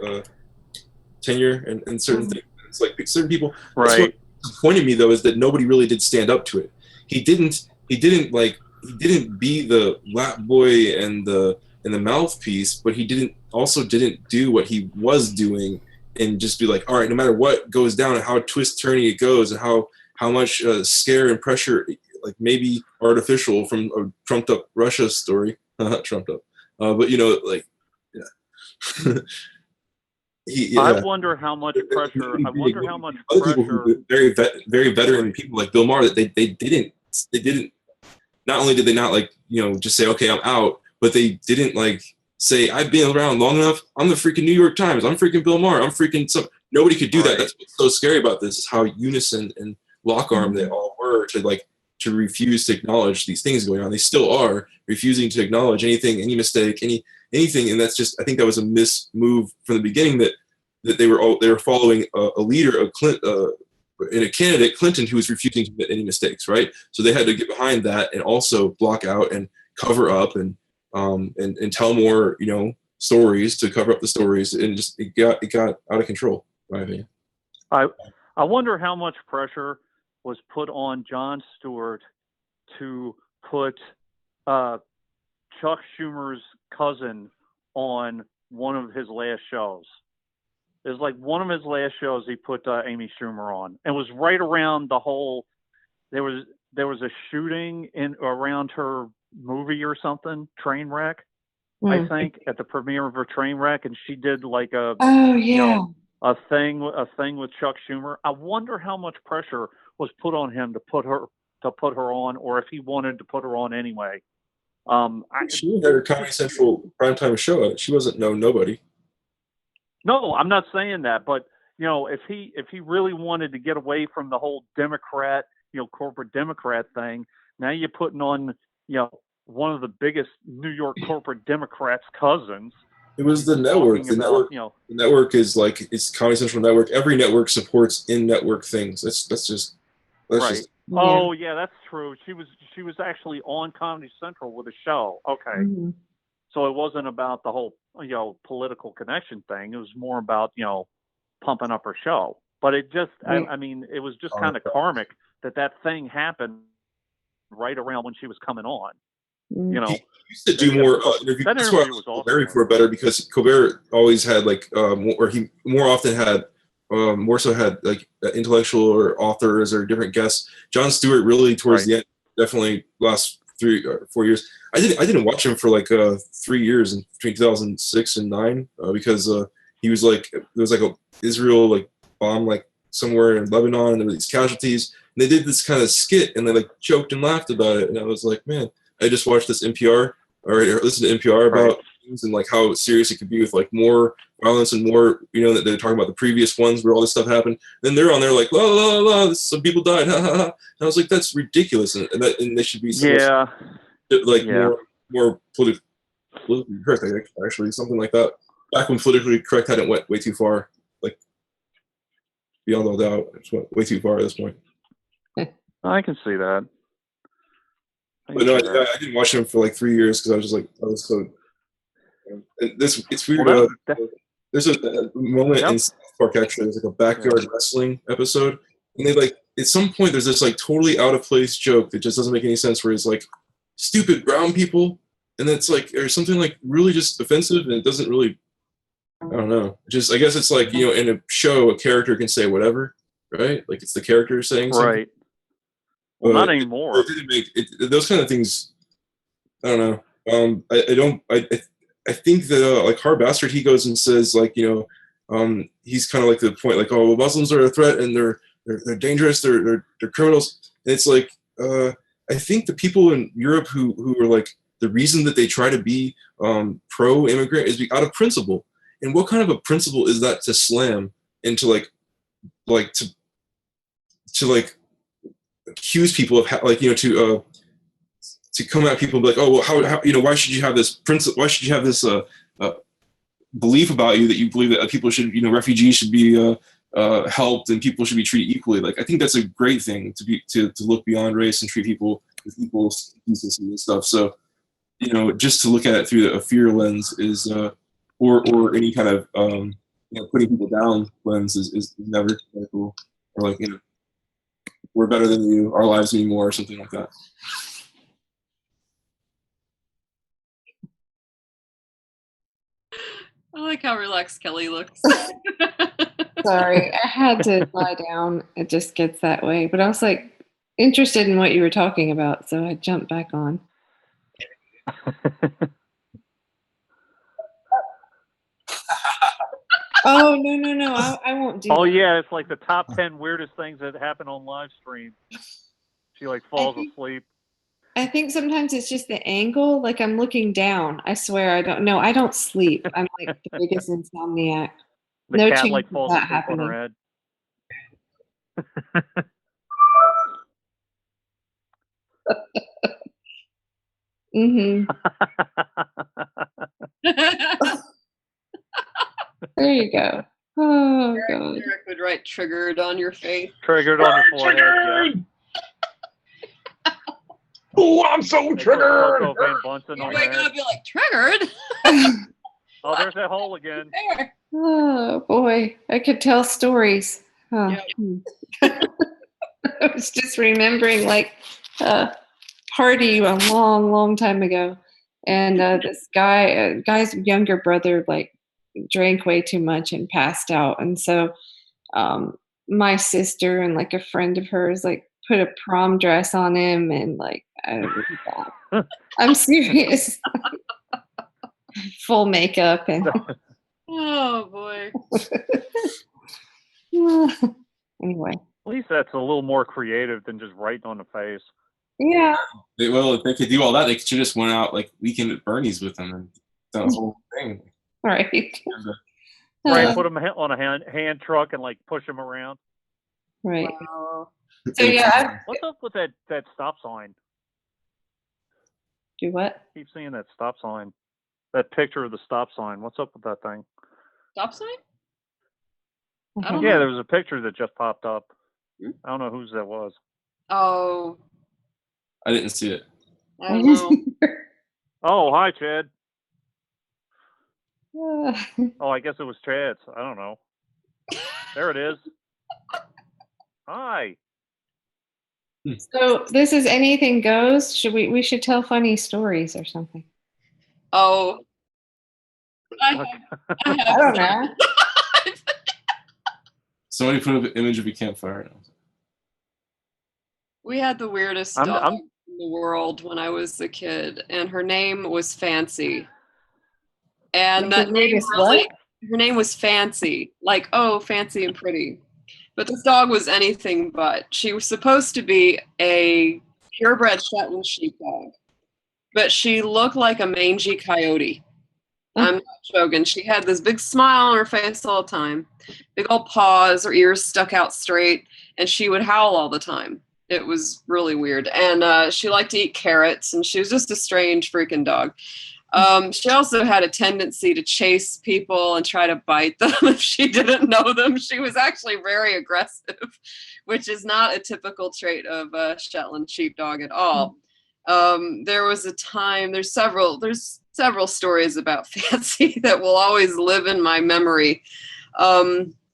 tenure and certain things. It's like certain people. Right. That's what disappointed me though, is that nobody really did stand up to it. He didn't be the lap boy and the mouthpiece, but he didn't do what he was doing and just be like, all right, no matter what goes down and how twist turny it goes and how much scare and pressure, like maybe artificial from a trumped up Russia story, trumped up, but like, yeah. I wonder how much pressure. I wonder how much other people pressure. who very veteran people like Bill Maher, that they didn't. Not only did they not just say, okay, I'm out, but they didn't say, I've been around long enough. I'm the freaking New York Times. I'm freaking Bill Maher. I'm freaking some. Nobody could do that. That's what's so scary about this, is how unison and lock arm they all were to refuse to acknowledge these things going on. They still are refusing to acknowledge anything, any mistake, anything. And that's just, I think that was a move from the beginning, that they were following a leader of Clinton, and a candidate, Clinton, who was refusing to admit any mistakes, right? So they had to get behind that and also block out and cover up and tell more, stories to cover up the stories, and just it got out of control, in my opinion. I wonder how much pressure was put on Jon Stewart to put Chuck Schumer's cousin on one of his last shows. It was like one of his last shows he put Amy Schumer on. It was right around the whole. There was a shooting around her movie or something, train wreck, I think, at the premiere of her Trainwreck, and she did like a Oh yeah. you know, a thing with Chuck Schumer. I wonder how much pressure was put on him to put her on, or if he wanted to put her on anyway. She had her Comedy Central primetime show. She wasn't nobody. No, I'm not saying that, but if he really wanted to get away from the whole Democrat, corporate Democrat thing, now you're putting on, one of the biggest New York corporate Democrats' cousins. It was the network. The network is like, it's Comedy Central network. Every network supports in-network things. That's just right. Just, oh yeah, that's true. She was actually on Comedy Central with a show. Okay. Mm-hmm. So it wasn't about the whole, political connection thing. It was more about, pumping up her show. But it just, I mean, it was just kind of karmic that thing happened right around when she was coming on. He used to do more interviews. That's why Colbert before better, because Colbert always had like, or he more often had, more so had like intellectual or authors or different guests. Jon Stewart really towards the end, definitely last 3 or 4 years. I didn't watch him for like 3 years in between 2006 and 2009 because he was like, there was like a Israel like bomb like somewhere in Lebanon, and there were these casualties. And they did this kind of skit, and they like joked and laughed about it. And I was like, man, I just watched this NPR or listened to NPR about things and like how serious it could be with like more violence and more, that they're talking about the previous ones where all this stuff happened. Then they're on there like, la la la, some people died, ha ha ha. And I was like, that's ridiculous, and they should be more politically correct, actually, something like that. Back when politically correct hadn't went way too far, like beyond all doubt, it went way too far at this point. I can see that. But no, I didn't watch him for like 3 years because I was just like, I was so. It's weird. Well, there's a moment in South Park, actually. There's like a backyard wrestling episode, and they like at some point there's this like totally out of place joke that just doesn't make any sense. Where it's like, "Stupid brown people," and it's like, or something like really just offensive, and it doesn't really. I don't know. Just I guess it's like, in a show, a character can say whatever, right? Like it's the character saying something. Right. Well, not anymore. It didn't make those kind of things. I don't know. I think that like Har Bastard, he goes and says like, he's kind of like the point like, oh, well, Muslims are a threat and they're dangerous, they're criminals. And it's like I think the people in Europe who are like the reason that they try to be pro-immigrant is out of principle. And what kind of a principle is that to slam and to like to accuse people of to come at people and be like, oh, well, how why should you have this principle? Why should you have this belief about you that you believe that people should, refugees should be helped and people should be treated equally? Like, I think that's a great thing to look beyond race and treat people with equal decency and stuff. So, just to look at it through a fear lens is, or any kind of putting people down lens is never cool. Or like, we're better than you, our lives mean more, or something like that. I like how relaxed Kelly looks. Sorry, I had to lie down. It just gets that way. But I was like interested in what you were talking about, so I jumped back on. Oh, no. I won't do that. Oh, yeah, it's like the top 10 weirdest things that happen on live stream. She like falls asleep. I think sometimes it's just the angle. Like I'm looking down. I swear I don't sleep. I'm like the biggest insomniac. The cat like falls asleep on her head. There you go. Oh, God. Erik would write "triggered" on your face. Triggered on your forehead. Triggered! Yeah. Oh, I'm so triggered! You wake up, you're like, triggered? Oh, there's that hole again. There. Oh, boy. I could tell stories. Oh. Yep. I was just remembering like a party a long time ago. And this guy's younger brother like drank way too much and passed out. And so my sister and like a friend of hers like put a prom dress on him and like I'm serious. full makeup and. Oh boy. Anyway. At least that's a little more creative than just writing on the face. Yeah. Well, if they could do all that, they should just went out like Weekend at Bernie's with them and done a whole thing. Right. Right, put them on a hand truck and like push them around. Right. Wow. So yeah. What's up with that stop sign? Do what? Keep seeing that stop sign. That picture of the stop sign. What's up with that thing? Stop sign? I don't Yeah, know. there was a picture that just popped up. I don't know whose that was. Oh, I didn't see it. I don't know. Oh, hi, Chad. Oh, I guess it was Chad's. I don't know. There it is. Hi. So this is anything goes. We should tell funny stories or something. Oh. I don't know. Somebody put up an image of a campfire. We had the weirdest dog in the world when I was a kid, and her name was Fancy. And that name really, her name was Fancy, like, oh, fancy and pretty. But this dog was anything but. She was supposed to be a purebred Shetland sheepdog, but she looked like a mangy coyote. I'm not joking. She had this big smile on her face all the time, big old paws, her ears stuck out straight, and she would howl all the time. It was really weird. And she liked to eat carrots, and she was just a strange freaking dog. She also had a tendency to chase people and try to bite them if she didn't know them. She was actually very aggressive, which is not a typical trait of a Shetland sheepdog at all. There was a time, there's several stories about Fancy that will always live in my memory.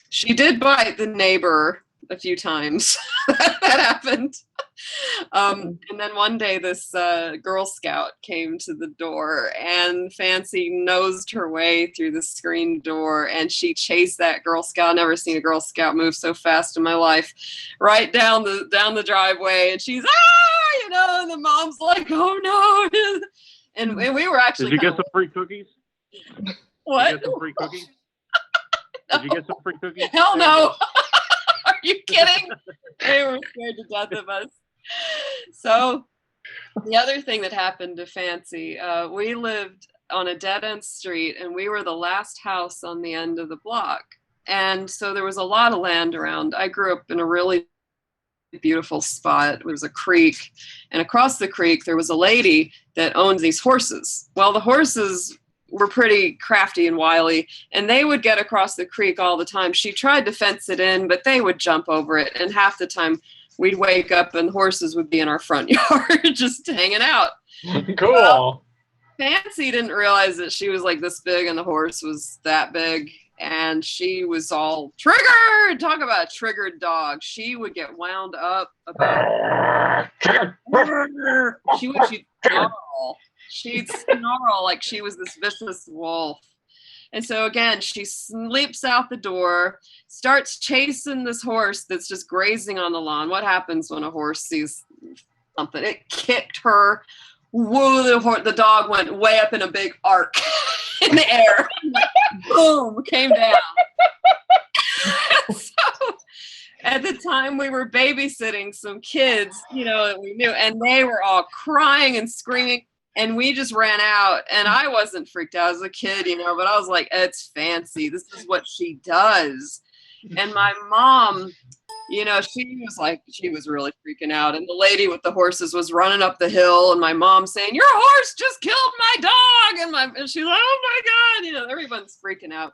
She did bite the neighbor a few times. That happened. And then one day this Girl Scout came to the door, and Fancy nosed her way through the screen door, and she chased that Girl Scout. I've never seen a Girl Scout move so fast in my life. Right down the driveway, and she's and the mom's like, oh no. And we were actually. Did you get some free cookies? What? Did you get some free cookies? Did you get some free cookies? Hell no. Are you kidding? They were scared to death of us. So the other thing that happened to Fancy, we lived on a dead-end street, and we were the last house on the end of the block. And so there was a lot of land around. I grew up in a really beautiful spot. It was a creek, and across the creek there was a lady that owned these horses. Well, the horses were pretty crafty and wily, and they would get across the creek all the time. She tried to fence it in, but they would jump over it, and half the time we'd wake up and horses would be in our front yard just hanging out. Cool. Fancy didn't realize that she was like this big and the horse was that big, and she was all triggered. Talk about a triggered dog. She would get wound up about she'd snarl like she was this vicious wolf. And so again, she leaps out the door, starts chasing this horse that's just grazing on the lawn. What happens when a horse sees something? It kicked her. Whoa, the dog went way up in a big arc in the air. Boom, came down. So at the time we were babysitting some kids, that we knew, and they were all crying and screaming. And we just ran out, and I wasn't freaked out as a kid, but I was like, it's Fancy. This is what she does. And my mom, she was really freaking out. And the lady with the horses was running up the hill, and my mom saying, your horse just killed my dog. And she's like, oh my God, everyone's freaking out.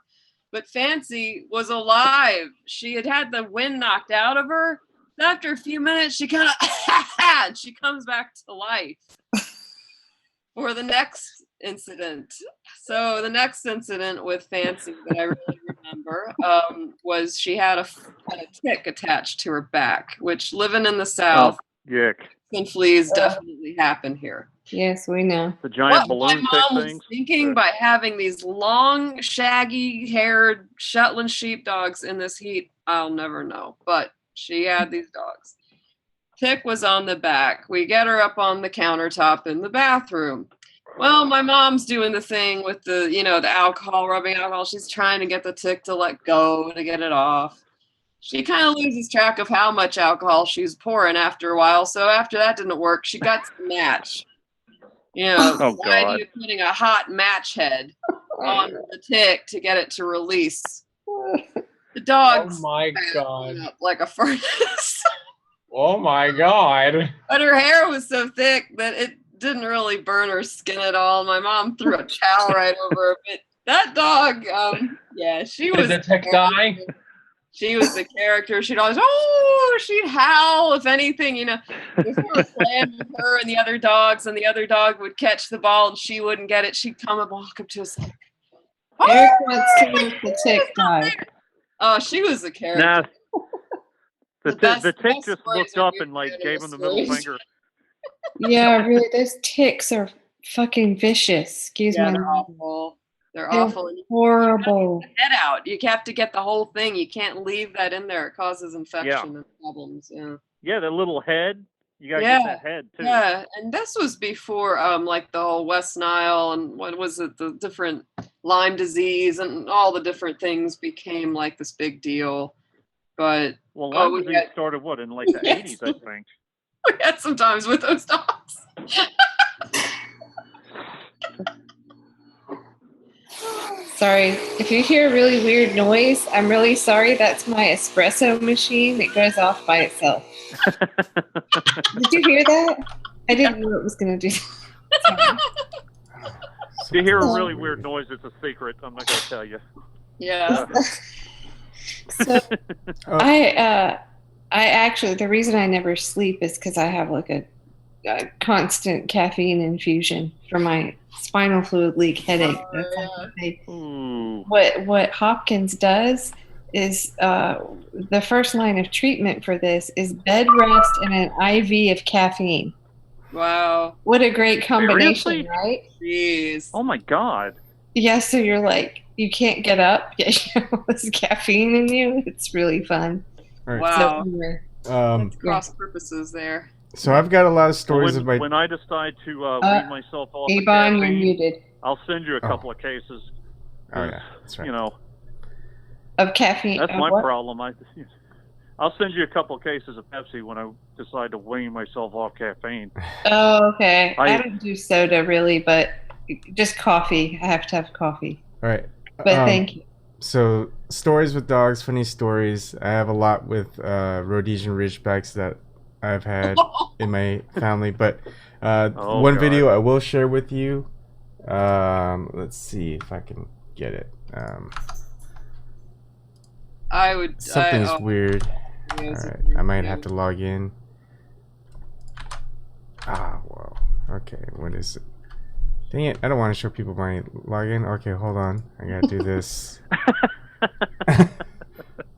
But Fancy was alive. She had the wind knocked out of her. After a few minutes, she kind of, she comes back to life. For the next incident. So the next incident with Fancy that I really remember was she had a tick attached to her back, which living in the South, and fleas definitely happen here. Yes, we know. The giant balloon my mom tick was things. thinking by having these long, shaggy-haired Shetland sheepdogs in this heat, I'll never know. But she had these dogs. Tick was on the back. We get her up on the countertop in the bathroom. Well, my mom's doing the thing with the, the alcohol, rubbing alcohol. She's trying to get the tick to let go, to get it off. She kind of loses track of how much alcohol she's pouring after a while. So after that didn't work, she got some match. The idea of putting a hot match head on the tick to get it to release. The dog's Oh my god! up like a furnace. Oh my god! But her hair was so thick that it didn't really burn her skin at all. My mom threw a towel right over her. But that dog, she was. Did the tick die? She was the character. She'd always, she'd howl, if anything, if we were playing with her and the other dogs, and the other dog would catch the ball and she wouldn't get it, she'd come and walk up to us like, Erik wants to make the tick die. Oh, she was the character. Nah, the tick just looked up and gave him the middle finger. Yeah, really, those ticks are fucking vicious. Excuse me. They're awful. They're awful. Horrible. You head out. You have to get the whole thing. You can't leave that in there. It causes infection and problems. Yeah. Yeah, the little head. You gotta get that head too. Yeah, and this was before the whole West Nile and what was it, the different Lyme disease and all the different things became this big deal. But Lyme disease started in the 80s, I think. We had some times with those dogs. Sorry, if you hear a really weird noise, I'm really sorry. That's my espresso machine that goes off by itself. Did you hear that? I didn't know it was going to do that. If you hear a really weird noise, it's a secret. I'm not going to tell you. Yeah. So, I actually, the reason I never sleep is because I have a constant caffeine infusion for my spinal fluid leak headache. What Hopkins does is the first line of treatment for this is bed rest and an IV of caffeine. Wow. What a great combination, Seriously? right? Jeez. Oh my god. Yeah, so you're you can't get up, yet you have this caffeine in you. It's really fun. All right. Wow. So, cross purposes there. So I've got a lot of stories about. When I decide to wean myself off Ebon, of caffeine, you're muted. I'll send you a couple of cases. Oh yeah, that's right. Of caffeine. That's my what? problem. I'll send you a couple of cases of Pepsi when I decide to wean myself off caffeine. Oh, okay. I don't do soda really, but just coffee. I have to have coffee. All right. But thank you. So stories with dogs, funny stories. I have a lot with Rhodesian Ridgebacks that I've had in my family, but one video I will share with you. Let's see if I can get it. I would. Something's weird. All right, I might have to log in. Well. Okay, what is it? Dang it! I don't want to show people my login. Okay, hold on. I gotta do this.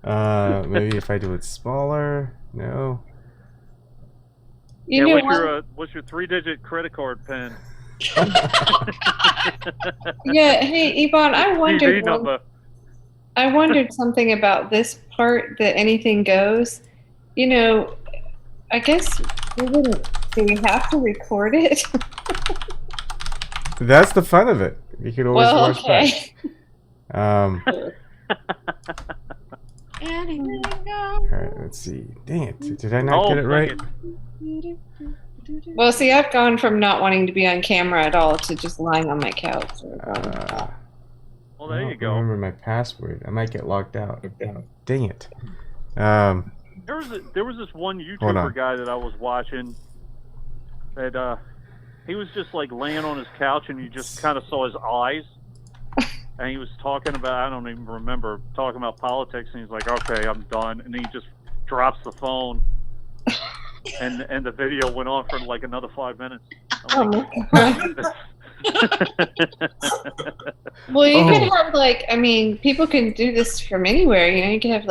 Maybe if I do it smaller. No. What's your 3-digit credit card PIN? Yeah. Hey, Ebon, I wondered something about this part that anything goes. I guess we wouldn't. Do we have to record it? That's the fun of it. You could always watch back. Alright, let's see. Dang it. Did I not get it right? Well, see, I've gone from not wanting to be on camera at all to just lying on my couch. Well, there you go. I don't remember my password. I might get locked out. Dang it. There was this one YouTuber guy that I was watching that he was just laying on his couch and you just kind of saw his eyes. And he was talking about, I don't even remember, talking about politics, and he's like, okay, I'm done. And he just drops the phone. And the video went on for another 5 minutes. Well, you can have people can do this from anywhere. You can have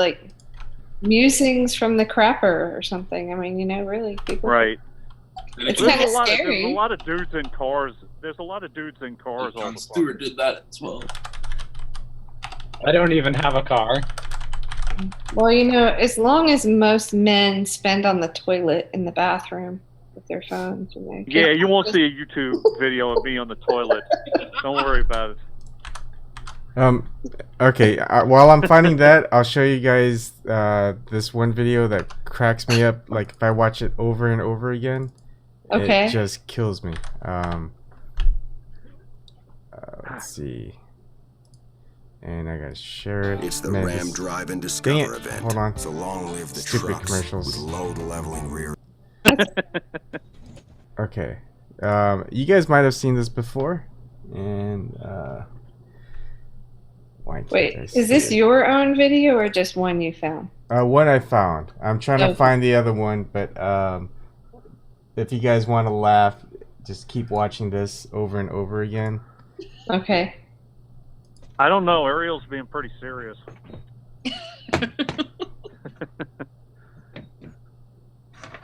musings from the crapper or something. Really, people. Right. It's kind of scary. There's a lot of dudes in cars. There's a lot of dudes in cars. Jon Stewart did that as well. I don't even have a car. Well, as long as most men spend on the toilet in the bathroom with their phones. Yeah, you won't see a YouTube video of me on the toilet. Don't worry about it. Okay, while I'm finding that, I'll show you guys this one video that cracks me up. Like, if I watch it over and over again, okay, it just kills me. Let's see. And I gotta share it. It's the Ram Drive and Discover event. Hold on. So long live the Stupid trucks commercials. with load leveling rear. Okay. You guys might have seen this before. And wait, is this your own video or just one you found? One I found. I'm trying to find the other one, but if you guys want to laugh, just keep watching this over and over again. Okay. I don't know. Ariel's being pretty serious.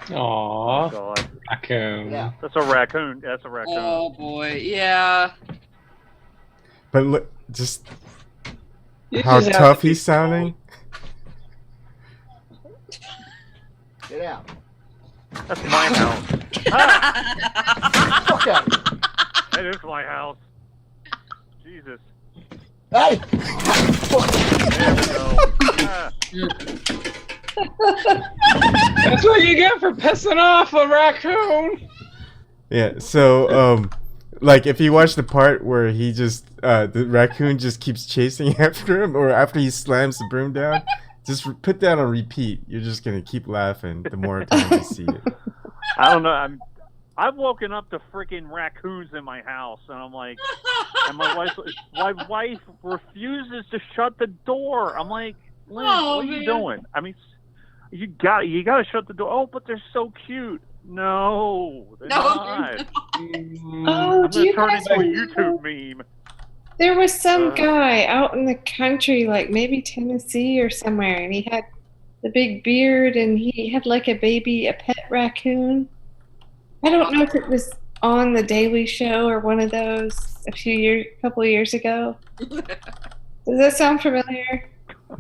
Aww. God. Raccoon. Yeah. That's a raccoon. That's a raccoon. Oh boy, yeah. But look, just how tough he's sounding. Get out. That's my house. Fuck out. That is my house. Jesus. Hey! There we go. Yeah. That's what you get for pissing off a raccoon. Yeah, so like if you watch the part where he just the raccoon just keeps chasing after him, or after he slams the broom down, just put that on repeat. You're just gonna keep laughing the more times you see it. I don't know. I've woken up to freaking raccoons in my house, and I'm like, and my wife refuses to shut the door. I'm like, Lynn, what are you doing? I mean, you got to shut the door. Oh, but they're so cute. No, they're not. Oh, do you guys into a YouTube meme? There was some guy out in the country, like maybe Tennessee or somewhere, and he had the big beard, and he had like a pet raccoon. I don't know if it was on the Daily Show or one of those couple of years ago. Does that sound familiar?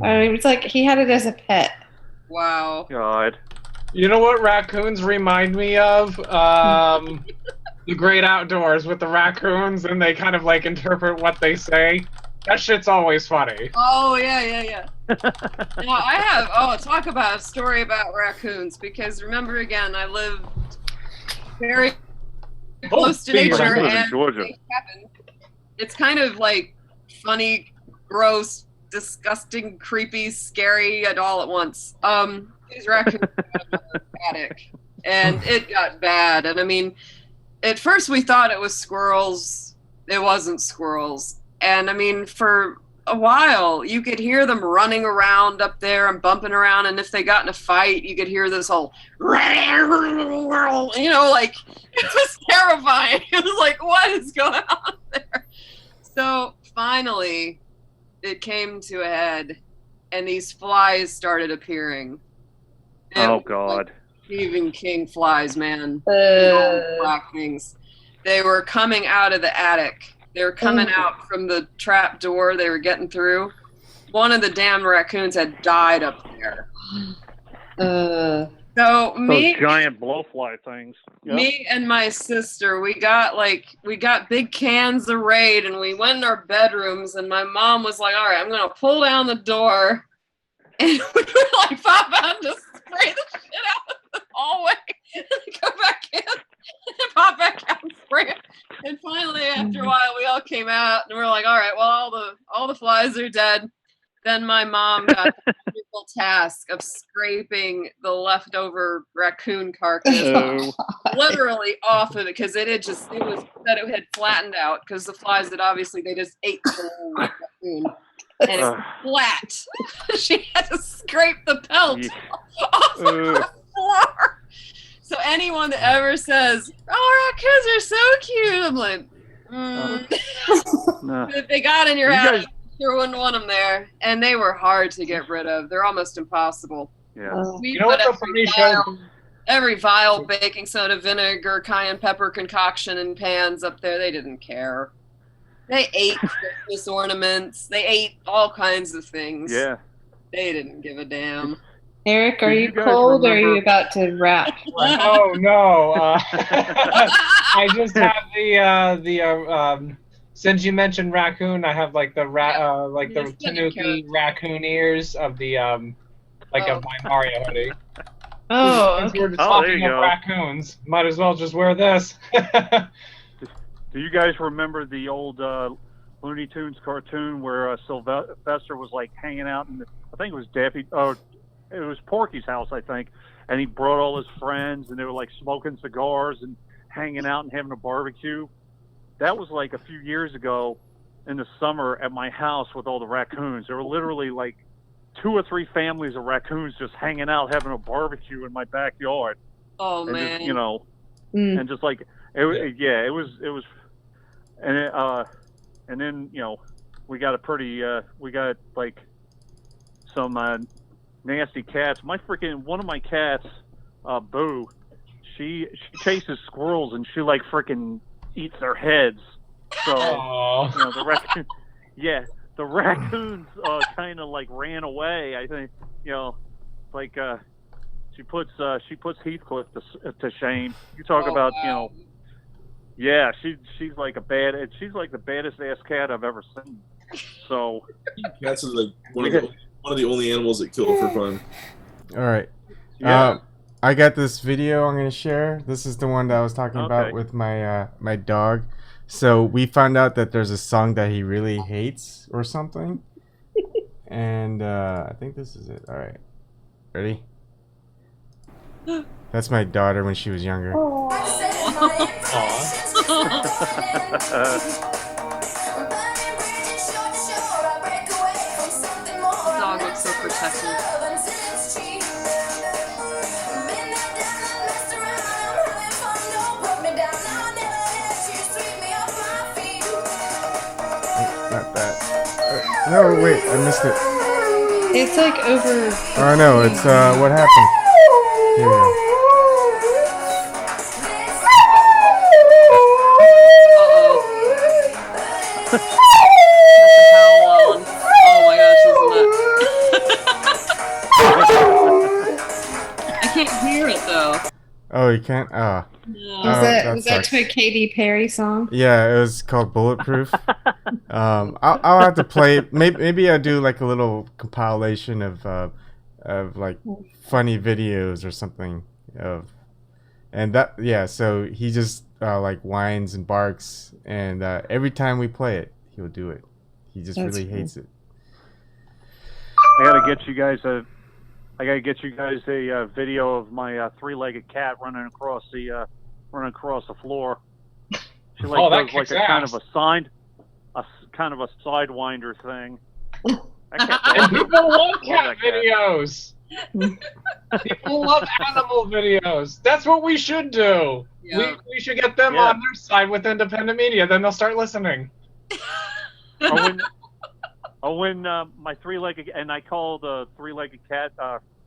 It was like he had it as a pet. Wow. God. You know what raccoons remind me of? The Great Outdoors with the raccoons, and they kind of like interpret what they say. That shit's always funny. Oh, yeah. Talk about a story about raccoons, because remember again, I live very close to nature, and it's kind of like funny, gross, disgusting, creepy, scary, and all at once. These raccoons got in the attic, and it got bad. And I mean, at first we thought it was squirrels. It wasn't squirrels. And I mean, for a while, you could hear them running around up there and bumping around. And if they got in a fight, you could hear this whole, like, it was terrifying. It was like, what is going on there? So finally, it came to a head, and these flies started appearing. Oh, God. Like Stephen King flies, man. Black things. They were coming out of the attic. They were coming out from the trap door. They were getting through. One of the damn raccoons had died up there. So those giant blowfly things. Yep. Me and my sister, we got big cans of Raid, and we went in our bedrooms, and my mom was like, all right, I'm going to pull down the door. And we would like pop out and just spray the shit out of the hallway and go back in and pop back out and spray it. And finally, after a while, we all came out and we're like, all right, well, all the flies are dead. Then my mom got the wonderful task of scraping the leftover raccoon carcass literally off of it, because it had flattened out, because the flies they just ate the whole raccoon. And it's flat. She had to scrape the pelt off of the floor. So anyone that ever says, "Oh, raccoons are so cute," I'm like, if they got in your house, you wouldn't want them there. And they were hard to get rid of. They're almost impossible. Yeah. We put every vial baking soda, vinegar, cayenne pepper concoction in pans up there. They didn't care. They ate Christmas ornaments. They ate all kinds of things. Yeah. They didn't give a damn. Eric, are Do you you guys cold or are you remember- about to rap? Oh no! I just have since you mentioned raccoon, I have like the Tanuki raccoon ears of the of my Mario hoodie. Oh, Since we're okay. talking of raccoons, might as well just wear this. Do you guys remember the old Looney Tunes cartoon where Sylvester was like hanging out in I think it was Daffy. Oh, it was Porky's house, I think, and he brought all his friends, and they were like smoking cigars and hanging out and having a barbecue. That was like a few years ago in the summer at my house with all the raccoons. There were literally like 2 or 3 families of raccoons just hanging out having a barbecue in my backyard. Oh and man. just, and just like it was and then we got like some nasty cats. One of my cats, Boo, she chases squirrels and she like freaking eats their heads. So the raccoons kind of like ran away. I think she puts Heathcliff to shame. You talk about wow. she's like the baddest ass cat I've ever seen. So Cats are like one of the only animals that kill for fun. All right. Yeah. I got this video I'm gonna share. This is the one that I was talking about Okay. with my my dog. So we found out that there's a song that he really hates or something, and I think this is it. All right, ready? That's my daughter when she was younger. Dog looks so protective. Not that. No, wait, I missed it. It's like over. Oh no, it's what happened? Here we go. That's a howl on. Oh my gosh, isn't that? I can't hear it though. Oh, you can't? Oh. No. Was that sucks. to a Katy Perry song? Yeah, it was called Bulletproof. I'll have to play it. Maybe I'll do like a little compilation of like funny videos or something so he just like whines and barks, and every time we play it he'll do it. He just That's really cool. hates it. I gotta get you guys a video of my 3-legged cat running across the floor. She like that does like kicks a kind ass. of a sidewinder thing. And people love cat that cat. videos. People love animal videos. That's what we should do. Yeah. We should get them Yeah. on their side with independent media. Then they'll start listening. When my 3-legged, and I call the 3-legged cat,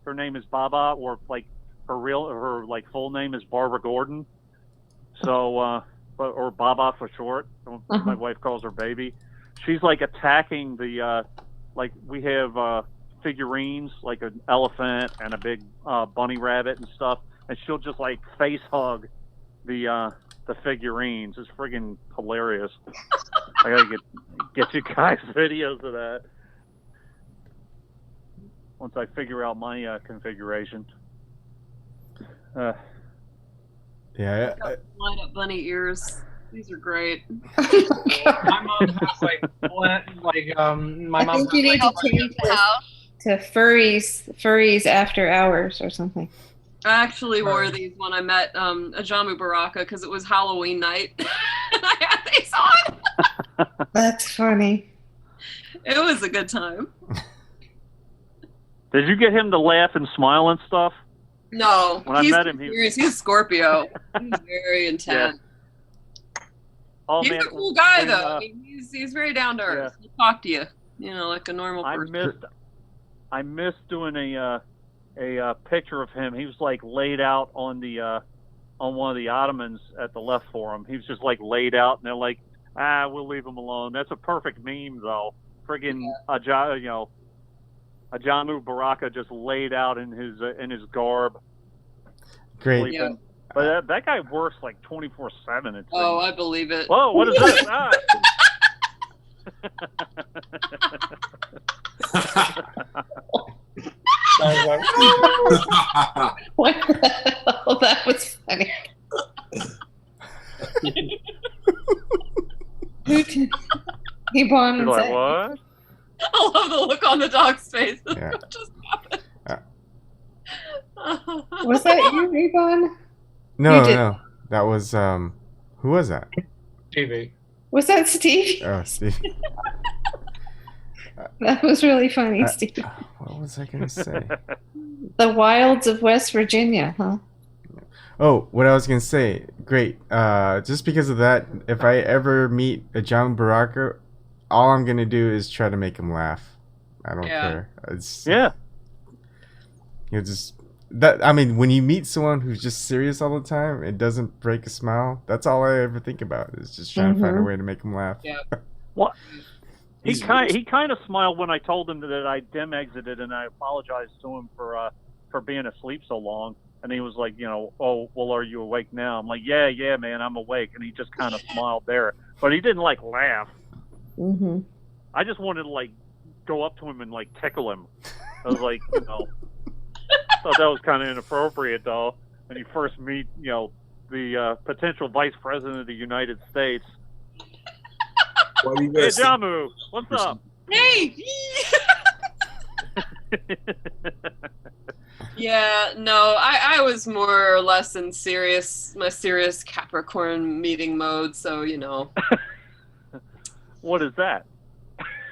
her name is Baba, or like her full name is Barbara Gordon. So or Baba for short. My wife calls her baby. She's like attacking the like we have figurines like an elephant and a big bunny rabbit and stuff, and she'll just like face hug the figurines. It's friggin' hilarious. I gotta get you guys videos of that once I figure out my configuration. Yeah. Line up bunny ears. These are great. My mom has my I mom. think you need to change this to furries after hours or something. I actually wore these when I met Ajamu Baraka because it was Halloween night. And I had these on. That's funny. It was a good time. Did you get him to laugh and smile and stuff? No, When I he's met him, serious. He's Scorpio. He's very intense. Oh, He's man, a cool guy when, though. I mean, he's very down to earth. He'll talk to you, like a normal person. I missed doing a picture of him. He was like laid out on the on one of the ottomans at the left for him. He was just like laid out, and they're like, we'll leave him alone. That's a perfect meme though. Friggin' Ajamu Baraka just laid out in his garb. Great. Sleeping. Yeah. But that guy works like 24/7. Oh, I believe it. Whoa! What is this? Ah. What the hell? That was funny. Ebon You're like, what? I love the look on the dog's face. Yeah. What just happened? Was that you, Ebon? No, You did- no. That was who was that? TV. Was that Steve? Oh, Steve. That was really funny, Steve. What was I gonna say? The wilds of West Virginia, huh? Oh, what I was gonna say. Great. Just because of that, if I ever meet a John Baraka, all I'm gonna do is try to make him laugh. I don't care. It's Yeah. You just that. I mean, when you meet someone who's just serious all the time, it doesn't break a smile. That's all I ever think about is just trying to find a way to make him laugh. Yeah. What? He kind of smiled when I told him that I dim exited, and I apologized to him for being asleep so long. And he was like, oh, well, are you awake now? I'm like, yeah, man, I'm awake. And he just kind of smiled there, but he didn't like laugh. Mm-hmm. I just wanted to like go up to him and like tickle him. I was like, thought that was kind of inappropriate though. When you first meet, the potential vice president of the United States. Why do you Hey, guys Jamu, what's up? Hey! Yeah, no, I was more or less in my serious Capricorn meeting mode, so, What is that?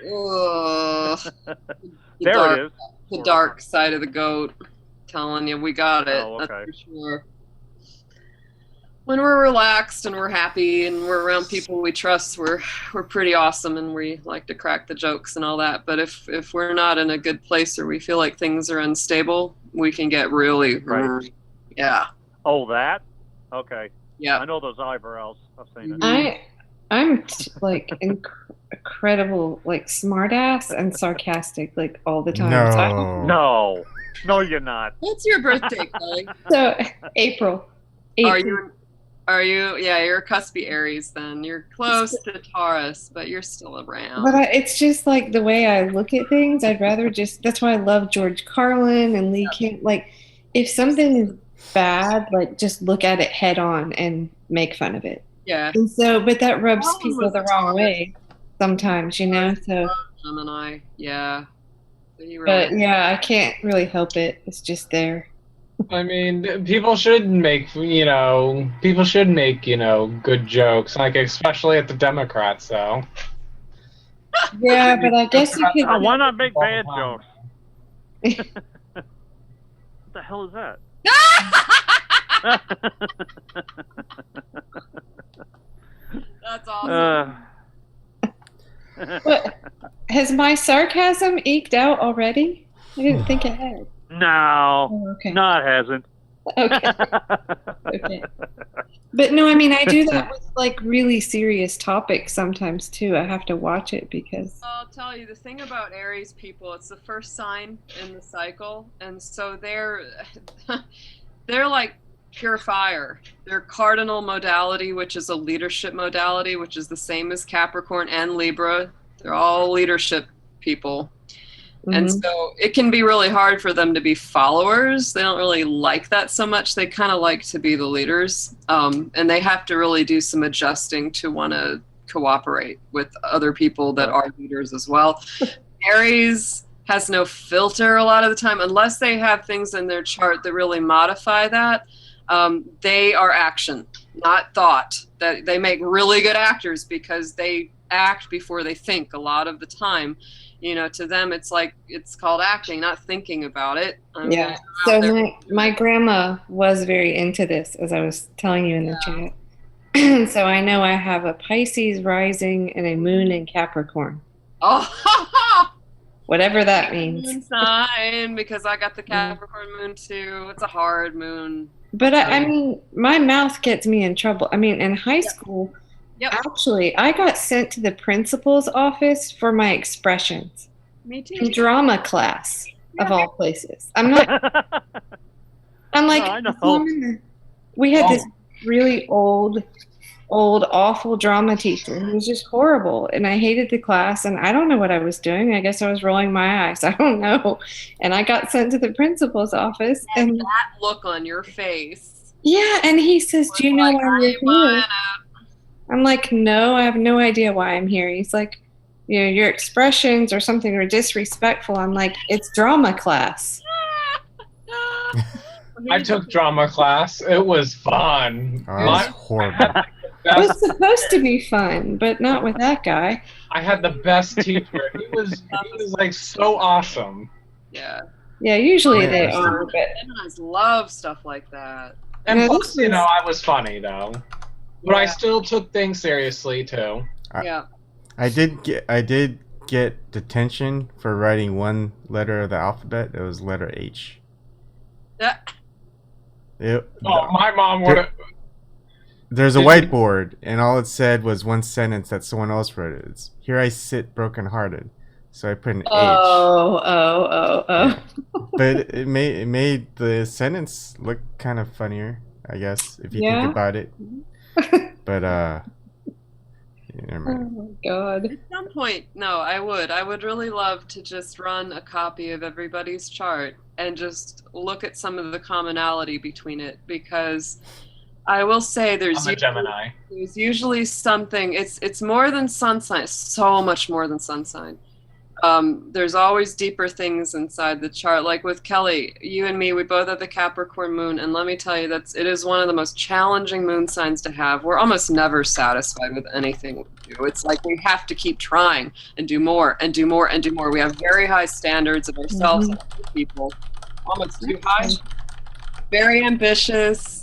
Ugh. There it is. The dark side of the goat. Telling you, we got it. Oh, okay. That's for sure. When we're relaxed and we're happy and we're around people we trust, we're pretty awesome and we like to crack the jokes and all that. But if we're not in a good place or we feel like things are unstable, we can get really Right. Yeah. Oh, that? Okay. Yeah. I know those eyebrows. I've seen it. I'm like incredible, like smartass and sarcastic, like all the time. No, you're not. What's your birthday, Kelly? So April. Are you? Yeah, you're a cuspy Aries. Then you're close to Taurus, but you're still around. But it's just like the way I look at things. I'd rather just. That's why I love George Carlin and Lee Camp. Like, if something is bad, like just look at it head on and make fun of it. Yeah. And so, but that rubs Carlin people was the wrong way sometimes, So. Gemini, yeah. But yeah, I can't really help it. It's just there. I mean, people should make good jokes, like especially at the Democrats, though. Yeah, but I guess you could. Why not make bad jokes? What the hell is that? That's awesome. What, has my sarcasm eked out already? I didn't think it had. No. Oh, okay. No, it hasn't. Okay. Okay. But no, I mean, I do that with like really serious topics sometimes too. I have to watch it because. I'll tell you the thing about Aries people. It's the first sign in the cycle, and so they're like pure fire. Their cardinal modality, which is a leadership modality, which is the same as Capricorn and Libra. They're all leadership people. And so it can be really hard for them to be followers. They don't really like that so much. They kind of like to be the leaders. And they have to really do some adjusting to want to cooperate with other people that are leaders as well. Aries has no filter a lot of the time, unless they have things in their chart that really modify that. They are action, not thought. That they make really good actors because they act before they think a lot of the time. To them, it's like it's called acting, not thinking about it. Yeah. So my grandma was very into this, as I was telling you in the chat. So I know I have a Pisces rising and a moon in Capricorn. Oh, whatever that means. Moon sign, because I got the Capricorn moon too. It's a hard moon. But I mean, my mouth gets me in trouble. I mean, in high school. Actually, I got sent to the principal's office for my expressions. Me too. In drama class, of all places. I'm not. I'm like, No, I know. we had this really old, awful drama teacher who was just horrible, and I hated the class, and I don't know what I was doing. I guess I was rolling my eyes. I don't know. And I got sent to the principal's office, and that look on your face. yeah, and he says, "Do you know why you're here?" I'm like, "No, I have no idea why I'm here." He's like, "You know, your expressions or something are disrespectful." I'm like, "It's drama class." I took drama class. It was fun. Oh, that was horrible. It was supposed to be fun, but not with that guy. I had the best teacher. He was like so awesome. Yeah. Yeah, usually they are, but Gemini's love stuff like that. And No, plus, this is- I was funny though. But I still took things seriously too. Yeah. I did get detention for writing one letter of the alphabet. It was letter H. Yeah. My mom would have. There's a whiteboard, and all it said was one sentence that someone else wrote. It's, "Here I sit brokenhearted." So I put an H. Oh. But it made the sentence look kind of funnier, I guess, if you Yeah? think about it. But yeah, never mind. Oh God. At some point, no, I would really love to just run a copy of everybody's chart and just look at some of the commonality between it, because I will say there's I'm a Gemini. There's usually something. It's more than sun sign. It's so much more than sun sign. There's always deeper things inside the chart. Like with Kelly, you and me, we both have the Capricorn moon, and let me tell you, it is one of the most challenging moon signs to have. We're almost never satisfied with anything we do. It's like we have to keep trying and do more and do more and do more. We have very high standards of ourselves and other people, almost too high. Very ambitious.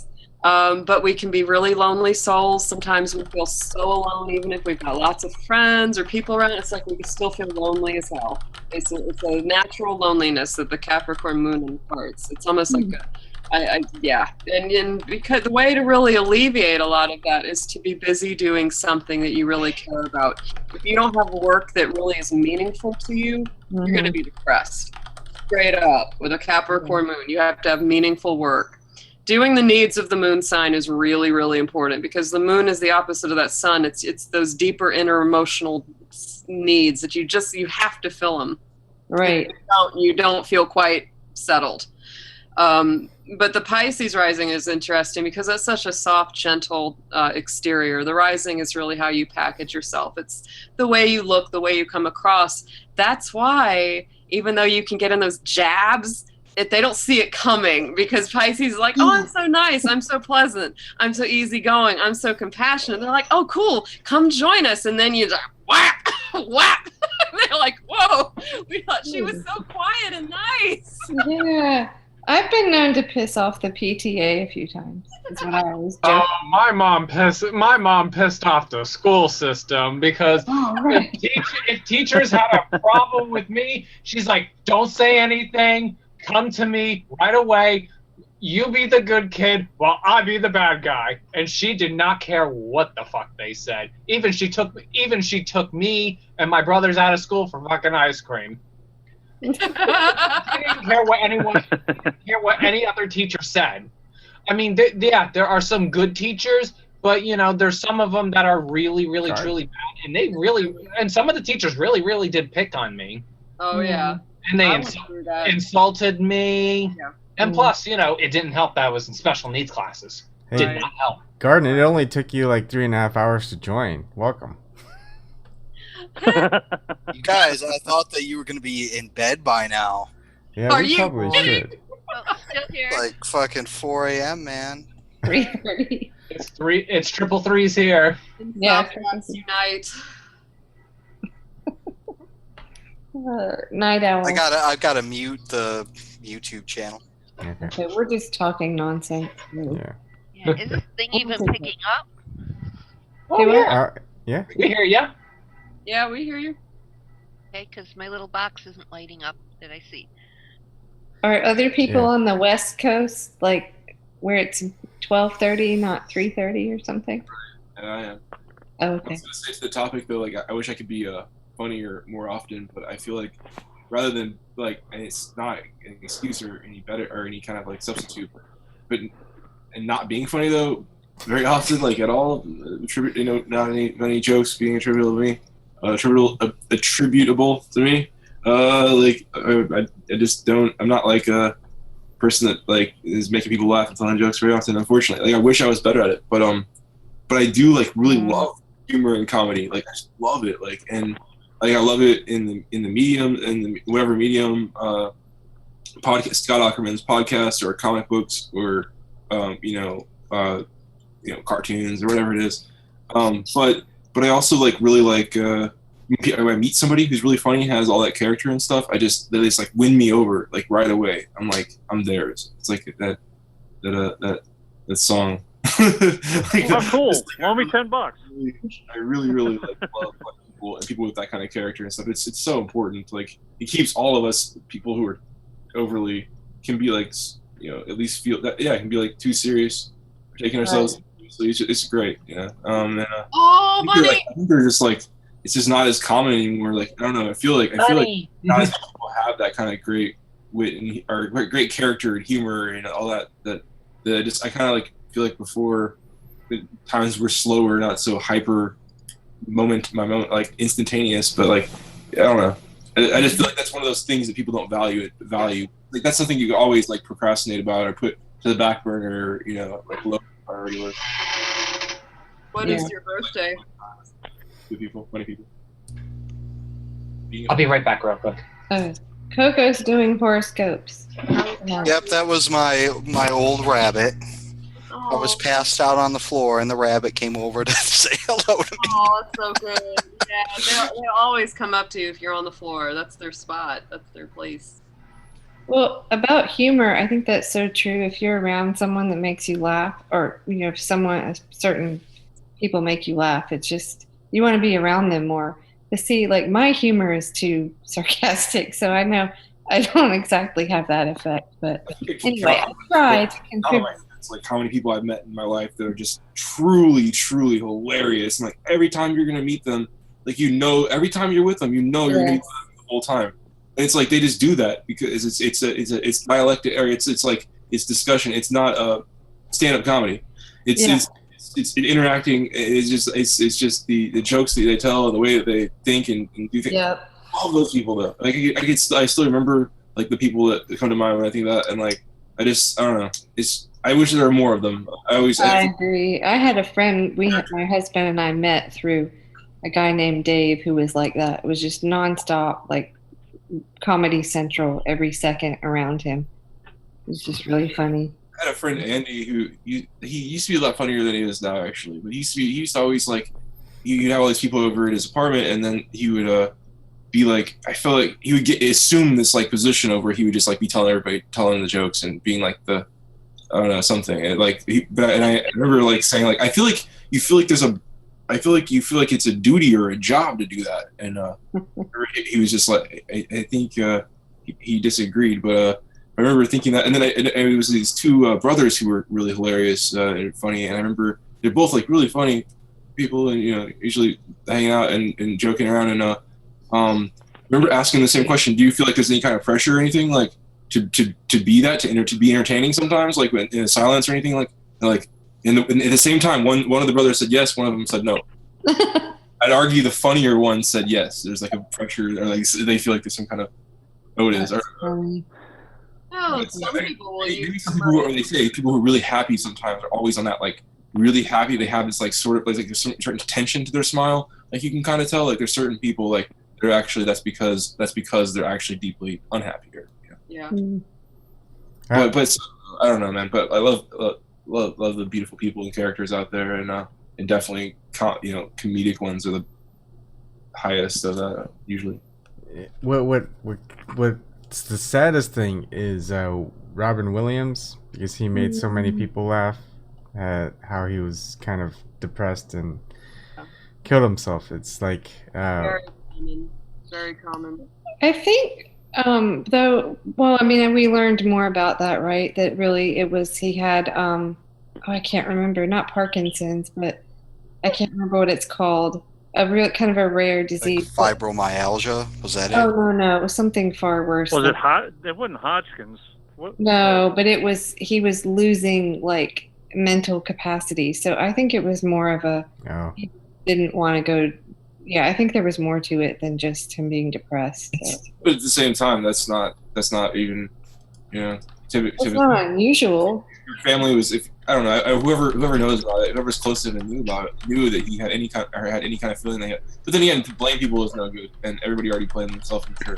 But we can be really lonely souls. Sometimes we feel so alone, even if we've got lots of friends or people around. It's like we can still feel lonely as hell. It's a natural loneliness that the Capricorn moon imparts. It's almost like yeah. And because the way to really alleviate a lot of that is to be busy doing something that you really care about. If you don't have work that really is meaningful to you, you're going to be depressed. Straight up. With a Capricorn moon, you have to have meaningful work. Doing the needs of the moon sign is really, really important, because the moon is the opposite of that sun. It's those deeper inner emotional needs that you have to fill them. Right. You don't feel quite settled. But the Pisces rising is interesting because that's such a soft, gentle exterior. The rising is really how you package yourself. It's the way you look, the way you come across. That's why, even though you can get in those jabs, they don't see it coming, because Pisces is like, oh, I'm so nice, I'm so pleasant, I'm so easygoing, I'm so compassionate. They're like, oh, cool, come join us. And then you just whap, whap. They're like, whoa, we thought she was so quiet and nice. Yeah. I've been known to piss off the PTA a few times. That's what I always do. My mom pissed off the school system because if teachers had a problem with me, she's like, don't say anything. Come to me right away. You be the good kid while I be the bad guy. And she did not care what the fuck they said. Even she took me and my brothers out of school for fucking ice cream. I didn't care what any other teacher said. I mean, there are some good teachers, but there's some of them that are really, really, truly bad, and some of the teachers really, really did pick on me. Oh yeah. And they insulted me. Yeah. And plus, it didn't help that I was in special needs classes. Hey, did not help. Garden, it only took you like 3.5 hours to join. Welcome. You guys, I thought that you were going to be in bed by now. Yeah, we probably should. Still here. Like fucking 4 a.m., man. 3:30. It's triple threes here. Yeah. Unite. Night owl. I've got to mute the YouTube channel. Okay, we're just talking nonsense. Yeah. Is this thing even picking up? Oh, yeah. Yeah. We hear ya. Yeah, we hear you. Okay, because my little box isn't lighting up that I see. Are other people on the West Coast, like where it's 12:30, not 3:30 or something? And I am. Oh, I okay. was going to say to the topic though, like I wish I could be funnier more often, but I feel like rather than like, and it's not an excuse or any better or any kind of like substitute, but and not being funny though, very often, like at all, not any jokes being attributable to me, attributable to me. I just don't. I'm not like a person that like is making people laugh and telling jokes very often. Unfortunately, like I wish I was better at it, but I do like really love humor and comedy. Like I just love it. Like and like I love it in the medium whatever medium, podcast, Scott Ackerman's podcast or comic books or cartoons or whatever it is. But I also like really like when I meet somebody who's really funny, has all that character and stuff. They just like win me over like right away. I'm like I'm theirs. It's like that song. Like, well, cool. Loan me $10. I really like love people and people with that kind of character and stuff. It's so important. Like it keeps all of us people who are overly can be like at least feel that can be like too serious, for taking ourselves seriously. It's great. Bunny. I think they're just like it's just not as common anymore. Like I don't know. I feel like not as people have that kind of great wit and or great character and humor and all that I kind of like feel like before times were slower, not so hyper moment like instantaneous, but like I don't know. I just feel like that's one of those things that people don't value. Like that's something you always like procrastinate about or put to the back burner, like low priority list. What is your birthday? Good people, funny people. I'll be right back real quick. Coco's doing horoscopes. Yep, that was my old rabbit. I was passed out on the floor, and the rabbit came over to say hello to me. Oh, that's so good. Yeah, they always come up to you if you're on the floor. That's their spot. That's their place. Well, about humor, I think that's so true. If you're around someone that makes you laugh, or certain people make you laugh, it's just you want to be around them more. But see, like my humor is too sarcastic, so I know I don't exactly have that effect. But anyway, I try to contribute. It's like how many people I've met in my life that are just truly, truly hilarious. And like every time you're gonna meet them, like every time you're with them, you're gonna meet them the whole time. And it's like they just do that because it's dialectic or it's like it's discussion. It's not a stand-up comedy. It's interacting. It's just the jokes that they tell, the way that they think and do things. Yep. All those people though, like I still remember like the people that come to mind when I think of that, and like I don't know. I wish there were more of them. I agree. I had a friend. My husband and I met through a guy named Dave who was like that. It was just nonstop, like Comedy Central every second around him. It was just really funny. I had a friend Andy who he used to be a lot funnier than he is now actually. But he used to always like you'd have all these people over at his apartment, and then he would be like, I feel like he would assume this like position over. He would just like be telling the jokes and being like the I don't know something. And like I remember like saying like I feel like you feel like it's a duty or a job to do that. And he was just like I think he disagreed, but I remember thinking that. And then it was these two brothers who were really hilarious and funny. And I remember they're both like really funny people, and usually hanging out and joking around. And I remember asking the same question: do you feel like there's any kind of pressure or anything like to be that to be entertaining sometimes, like in a silence or anything like at the same time? One of the brothers said yes, one of them said no. I'd argue the funnier one said yes. There's like a pressure, or like they feel like there's some kind of it is. Some people will use they say people who are really happy sometimes are always on that like really happy. They have this like sort of like there's some certain tension to their smile. Like you can kind of tell like there's certain people like they're actually that's because they're actually deeply unhappy. Yeah. But I don't know, man. But I love the beautiful people and characters out there, and definitely comedic ones are the highest of that usually. What's the saddest thing is Robin Williams, because he made so many people laugh at how he was kind of depressed and killed himself. It's like very common. I think though, well, I mean, we learned more about that, right? That really he had I can't remember, not Parkinson's, but I can't remember what it's called. a real kind of a rare disease. Fibromyalgia, was that Oh it? no, it was something far worse. Was it hot? It wasn't Hodgkin's. What? No, but he was losing like mental capacity. So I think it was more of a he didn't want to go. Yeah, I think there was more to it than just him being depressed. So. But at the same time, that's not even, you know, It's not unusual. Your family was, if I don't know, whoever knows about it, whoever's close to him knew that he had any kind of feeling that he had. But then again, to blame people is no good, and everybody already blamed themselves, I'm sure.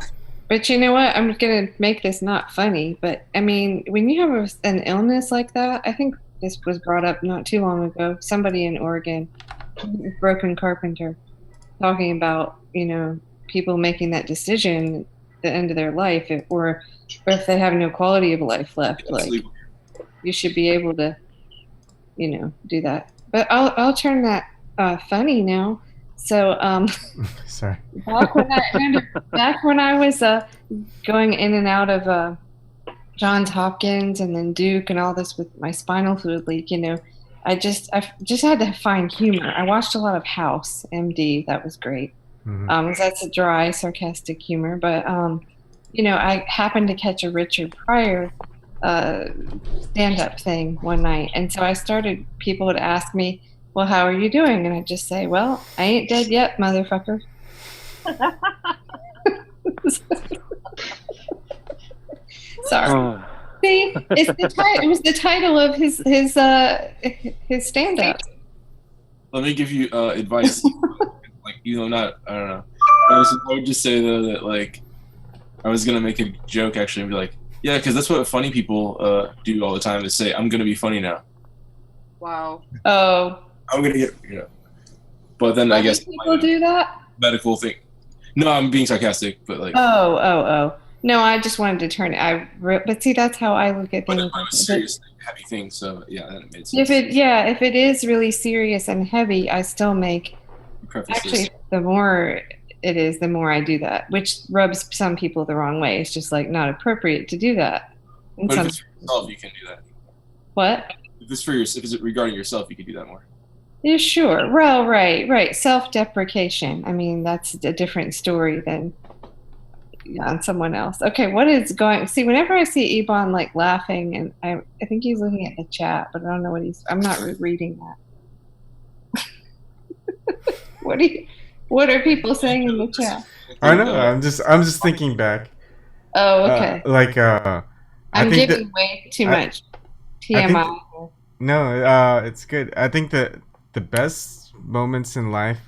But you know what? I'm gonna make this not funny, but I mean, when you have an illness like that, I think this was brought up not too long ago. Somebody in Oregon, broken carpenter, talking about people making that decision at the end of their life, or if they have no quality of life left, like you should be able to, do that. But I'll turn that funny now. So sorry. Back when I was going in and out of Johns Hopkins and then Duke and all this with my spinal fluid leak, I just had to find humor. I watched a lot of House MD. That was great. Mm-hmm. That's a dry, sarcastic humor, but I happened to catch a Richard Pryor stand-up thing one night, and so people would ask me, well, how are you doing? And I'd just say, well, I ain't dead yet, motherfucker. Sorry. See, it was the title of his stand-up. Let me give you advice. I don't know. I would just say though that I was gonna make a joke actually and be like, yeah, because that's what funny people do all the time is say, I'm gonna be funny now. Wow. Oh. I'm gonna get But then I guess people do that. Medical thing. No, I'm being sarcastic, but Oh. No, I just wanted to turn it. But see, that's how I look at things. But it was serious, heavy thing. So yeah, that made sense. If it is really serious and heavy, I still make. Actually, the more it is, the more I do that, which rubs some people the wrong way. It's just not appropriate to do that. But if it's for yourself, you can do that. What? If it's regarding yourself, you can do that more. Yeah, sure. Well, right. Self-deprecation. I mean, that's a different story than on someone else. Okay, what is going? See, whenever I see Ebon laughing, and I think he's looking at the chat, but I don't know what I'm not reading that. What are people saying in the chat? I know. I'm just thinking back. Oh, okay. I'm giving way too much TMI. No, it's good. I think that the best moments in life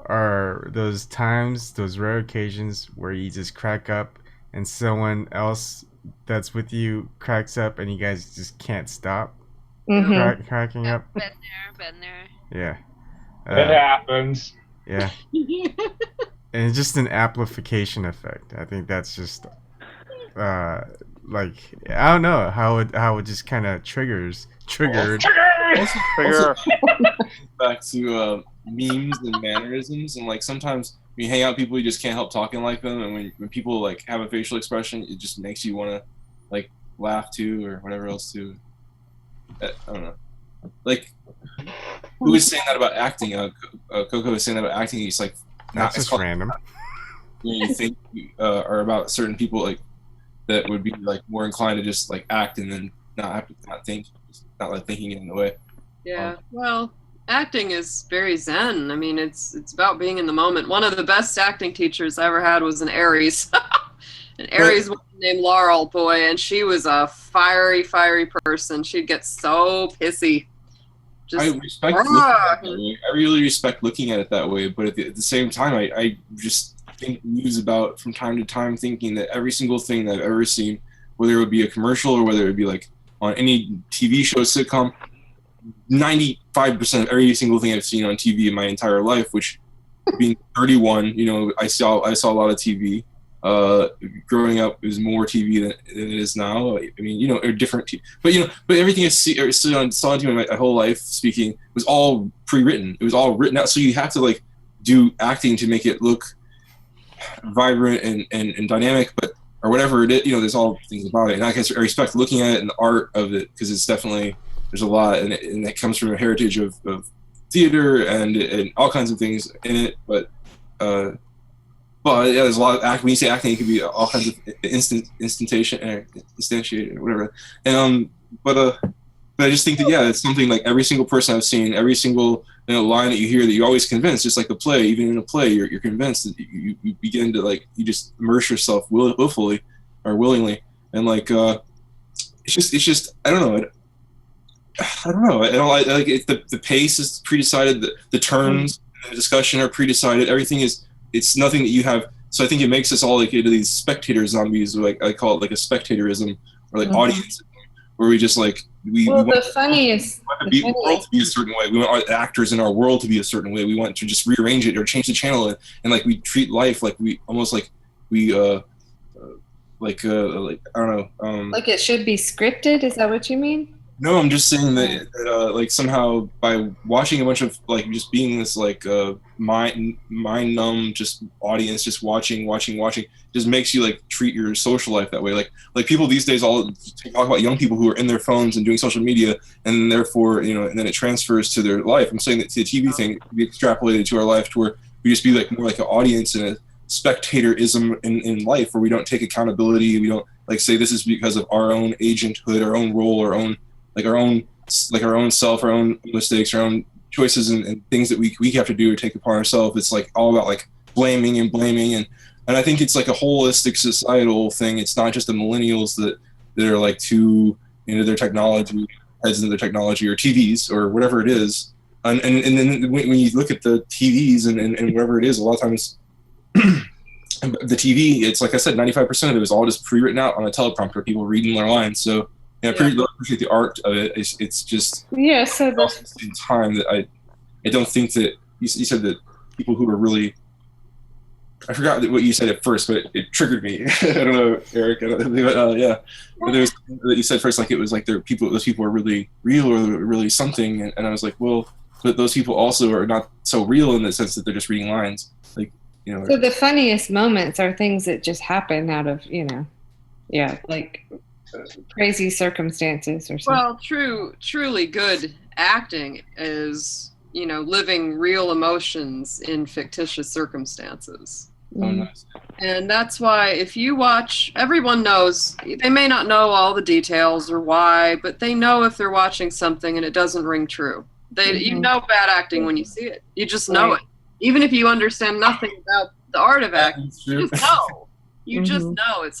are those times, those rare occasions where you just crack up and someone else that's with you cracks up and you guys just can't stop cracking up. Been there. Yeah. It happens. Yeah. And it's just an amplification effect. I think that's just I don't know how it just kind of triggered. Also, back to memes and mannerisms, and sometimes when you hang out with people, you just can't help talking like them, and when people have a facial expression, it just makes you want to laugh too or whatever else too. I don't know. Who was saying that about acting? Coco was saying that about acting. He's that's just random. You think or about certain people that would be more inclined to just act and then not think, not thinking it in the way. Yeah. Well, acting is very zen. I mean, it's about being in the moment. One of the best acting teachers I ever had was an Aries. An Aries woman named Laurel, boy, and she was a fiery person. She'd get so pissy. I really respect looking at it that way, but at the same time, I just think news about from time to time, thinking that every single thing that I've ever seen, whether it would be a commercial or whether it would be on any TV show, sitcom, 95% of every single thing I've seen on TV in my entire life, which being 31, I saw a lot of TV. Growing up, it was more TV than it is now. I mean, or different TV. But everything I saw on TV my whole life speaking was all pre-written. It was all written out. So you have to do acting to make it look vibrant and dynamic, or whatever it is. There's all things about it. And I guess I respect looking at it and the art of it because it's definitely there's a lot, and it comes from a heritage of theater and all kinds of things in it, but yeah, there's a lot of acting. When you say acting, it could be all kinds of instantiated or whatever. And but I just think that it's something like every single person I've seen, every single line that you hear that you're always convinced. Just like a play, even in a play, you're convinced that you begin to you just immerse yourself willfully or willingly, and it's just I don't know. I don't know. I like it, the pace is pre-decided. The turns in the discussion are pre-decided. Everything is. It's nothing that you have. So I think it makes us all into these spectator zombies. Like I call it a spectatorism or audience, where we just we want the funniest. The world to be a certain way. We want our actors in our world to be a certain way. We want to just rearrange it or change the channel, and we treat life we almost we I don't know. Like it should be scripted. Is that what you mean? No, I'm just saying that somehow by watching a bunch of just being this mind numb just audience, just watching, just makes you treat your social life that way. Like people these days all talk about young people who are in their phones and doing social media, and therefore and then it transfers to their life. I'm saying that the TV thing can be extrapolated to our life, to where we just be more like an audience and a spectatorism in life, where we don't take accountability. We don't say this is because of our own agenthood, our own role, our own our own self, our own mistakes, our own choices, and things that we have to do or take upon ourselves. It's all about blaming, and I think it's a holistic societal thing. It's not just the millennials that are too into their technology, heads into their technology, or TVs or whatever it is. And then when you look at the TVs and whatever it is, a lot of times the TV, it's like I said, 95% of it is all just pre-written out on a teleprompter, people reading their lines. So I appreciate the art of it. It's just so in time that I don't think that you said that people who are really, I forgot what you said at first, but it triggered me. I don't know, Eric. But there was that you said first, it was those people are really real or really something, and I was like, well, but those people also are not so real in the sense that they're just reading lines, So the funniest moments are things that just happen out of crazy circumstances or something. Well, truly good acting is, living real emotions in fictitious circumstances. Oh, nice. And that's why if you watch, everyone knows, they may not know all the details or why, but they know if they're watching something and it doesn't ring true. You know bad acting when you see it. You just know it. Even if you understand nothing about the art of acting, you just know. You just know. It's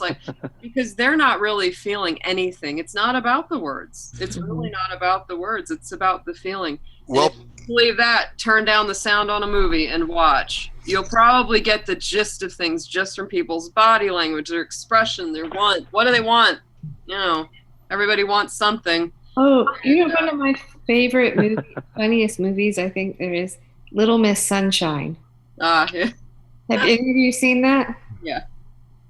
because they're not really feeling anything. It's not about the words. It's really not about the words. It's about the feeling. Well, if you believe that, turn down the sound on a movie and watch. You'll probably get the gist of things just from people's body language, their expression, their want. What do they want? Everybody wants something. Oh, one of my favorite funniest movies, I think there is Little Miss Sunshine. Yeah. Have any of you seen that? Yeah.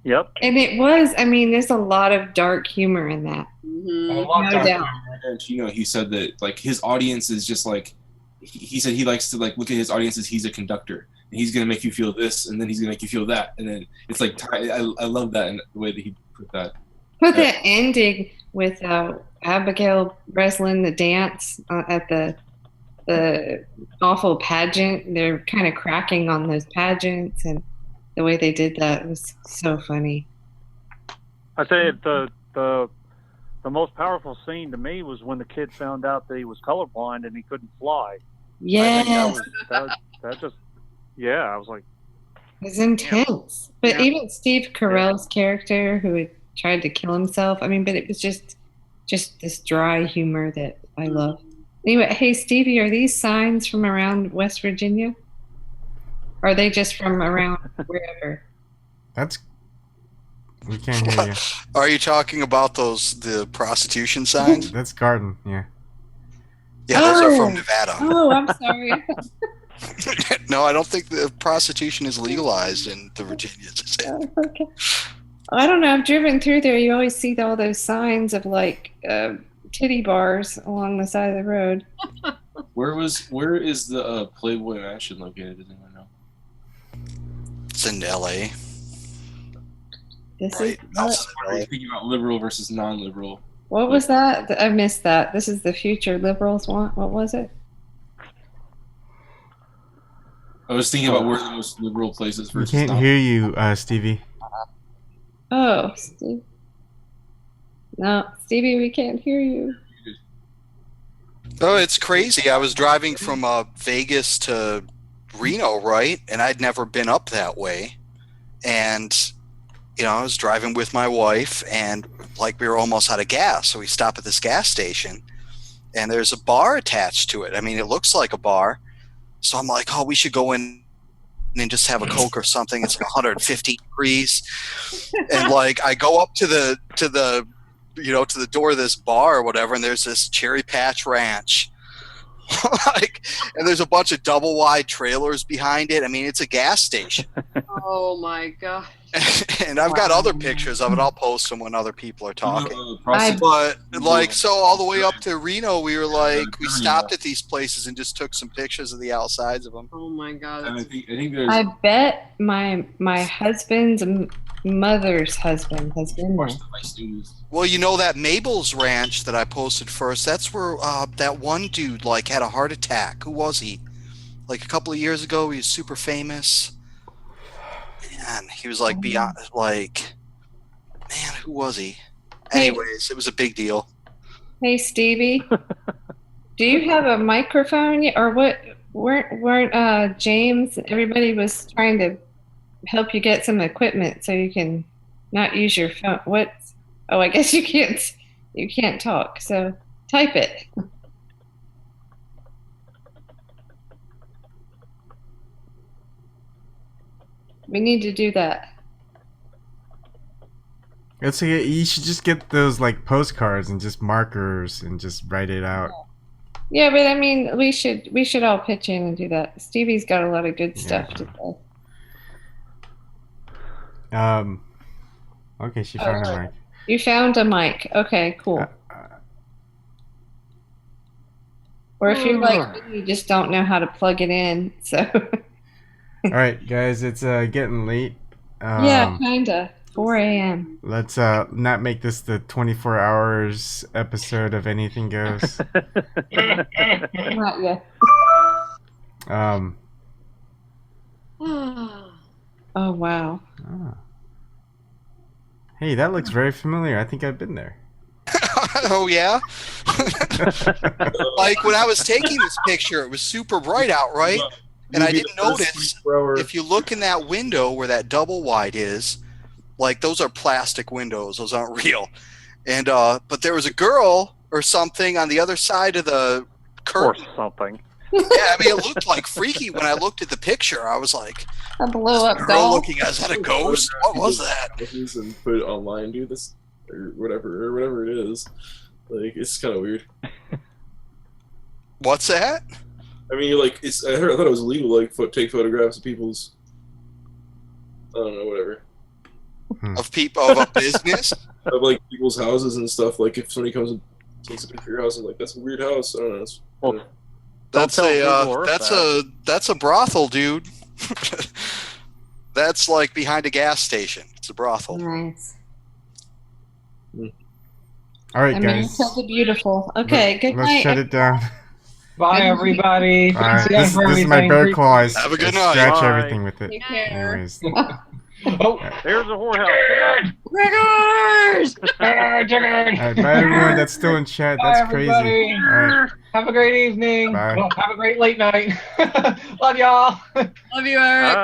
Yep. And it was, there's a lot of dark humor in that. Mm-hmm. No doubt. He said that his audience is just he said he likes to look at his audience as he's a conductor, and he's gonna make you feel this, and then he's gonna make you feel that, and then it's I love that and the way that he put that. Put that ending with Abigail Breslin, the dance at the awful pageant. They're kind of cracking on those pageants, and the way they did that was so funny. I say the most powerful scene to me was when the kid found out that he was colorblind and he couldn't fly. Yes. That just I was like, it was intense. But even Steve Carell's character, who had tried to kill himself, but it was just this dry humor that I love. Anyway, hey Stevie, are these signs from around West Virginia? Or are they just from around wherever? We can't hear you. Are you talking about the prostitution signs? That's Garden, yeah. Yeah, those are from Nevada. Oh, I'm sorry. No, I don't think the prostitution is legalized in the Virginia. Okay. I don't know. I've driven through there. You always see all those signs of titty bars along the side of the road. Where is the Playboy Mansion located? Does anyone know? It's in L.A. This right. is thinking about liberal versus non-liberal. What was that? I missed that. This is the future liberals want. What was it? I was thinking about where the most liberal places We versus can't not. hear you, Stevie. Oh, Steve. No, Stevie, we can't hear you. Oh, it's crazy. I was driving from Vegas to Reno, right? And I'd never been up that way. And, you know, I was driving with my wife, and like we were almost out of gas. So we stop at this gas station, and there's a bar attached to it. I mean, it looks like a bar. So I'm like, oh, we should go in and just have a Coke or something. It's 150 degrees. And like, I go up to the door of this bar or whatever, and there's this Cherry Patch Ranch. Like, and there's a bunch of double wide trailers behind it. I mean, it's a gas station. Oh my god. And I've got other pictures of it. I'll post them when other people are talking. I- But like, so all the way up to Reno, we were like, we stopped at these places and just took some pictures of the outsides of them. Oh my god. And I think there's. I bet my husband's mother's husband has been there. Well, you know that Mabel's Ranch that I posted first. That's where that one dude like had a heart attack. Who was he? Like a couple of years ago, he was super famous. Man, he was like beyond like. Man, who was he? Anyways, it was a big deal. Hey, Stevie, do you have a microphone yet, or what? Weren't James? Everybody was trying to help you get some equipment so you can not use your phone. What? Oh, I guess you can't. You can't talk. So type it. We need to do that. Let's say you should just get those like postcards and just markers and just write it out. Yeah, but I mean, we should all pitch in and do that. Stevie's got a lot of good stuff to say. Okay, she found a mic. You found a mic. Okay, cool. Or if you're like me, you just don't know how to plug it in. So. All right, guys, it's getting late. Yeah, kinda. 4 a.m. Let's not make this the 24 hours episode of Anything Goes. Not yet. Oh wow. Oh. Hey, that looks very familiar. I think I've been there. Oh yeah. Like when I was taking this picture, it was super bright out, right? And I didn't notice, if you look in that window where that double wide is, like those are plastic windows, those aren't real. And but there was a girl or something on the other side of the curtain. Or something. Yeah, I mean, it looked like freaky when I looked at the picture. I was like, a blow up girl doll. looking, is that a ghost? What was that? And put it online, do this or whatever it is. Like, it's kind of weird. What's that? I mean, like, I thought it was illegal, like, take photographs of people's. I don't know, whatever. Of people, of a business? Of, like, people's houses and stuff. Like, if somebody comes and takes a picture of your house, and like, that's a weird house. I don't know. That's a brothel, dude. That's like behind a gas station. It's a brothel. Nice. All right, guys. America's beautiful. Okay, good night. Let's shut it down. Bye, everybody. All right, Thanks this again for is my everything. bear claw. I Have a good I night. scratch Bye. everything with it. Take care. Anyways. Oh, there's a whorehouse. Riggers! All right, bye everyone that's still in chat. That's Bye, crazy. everybody. All right. Have a great evening. Bye. Well, have a great late night. Love y'all. Love you, Eric.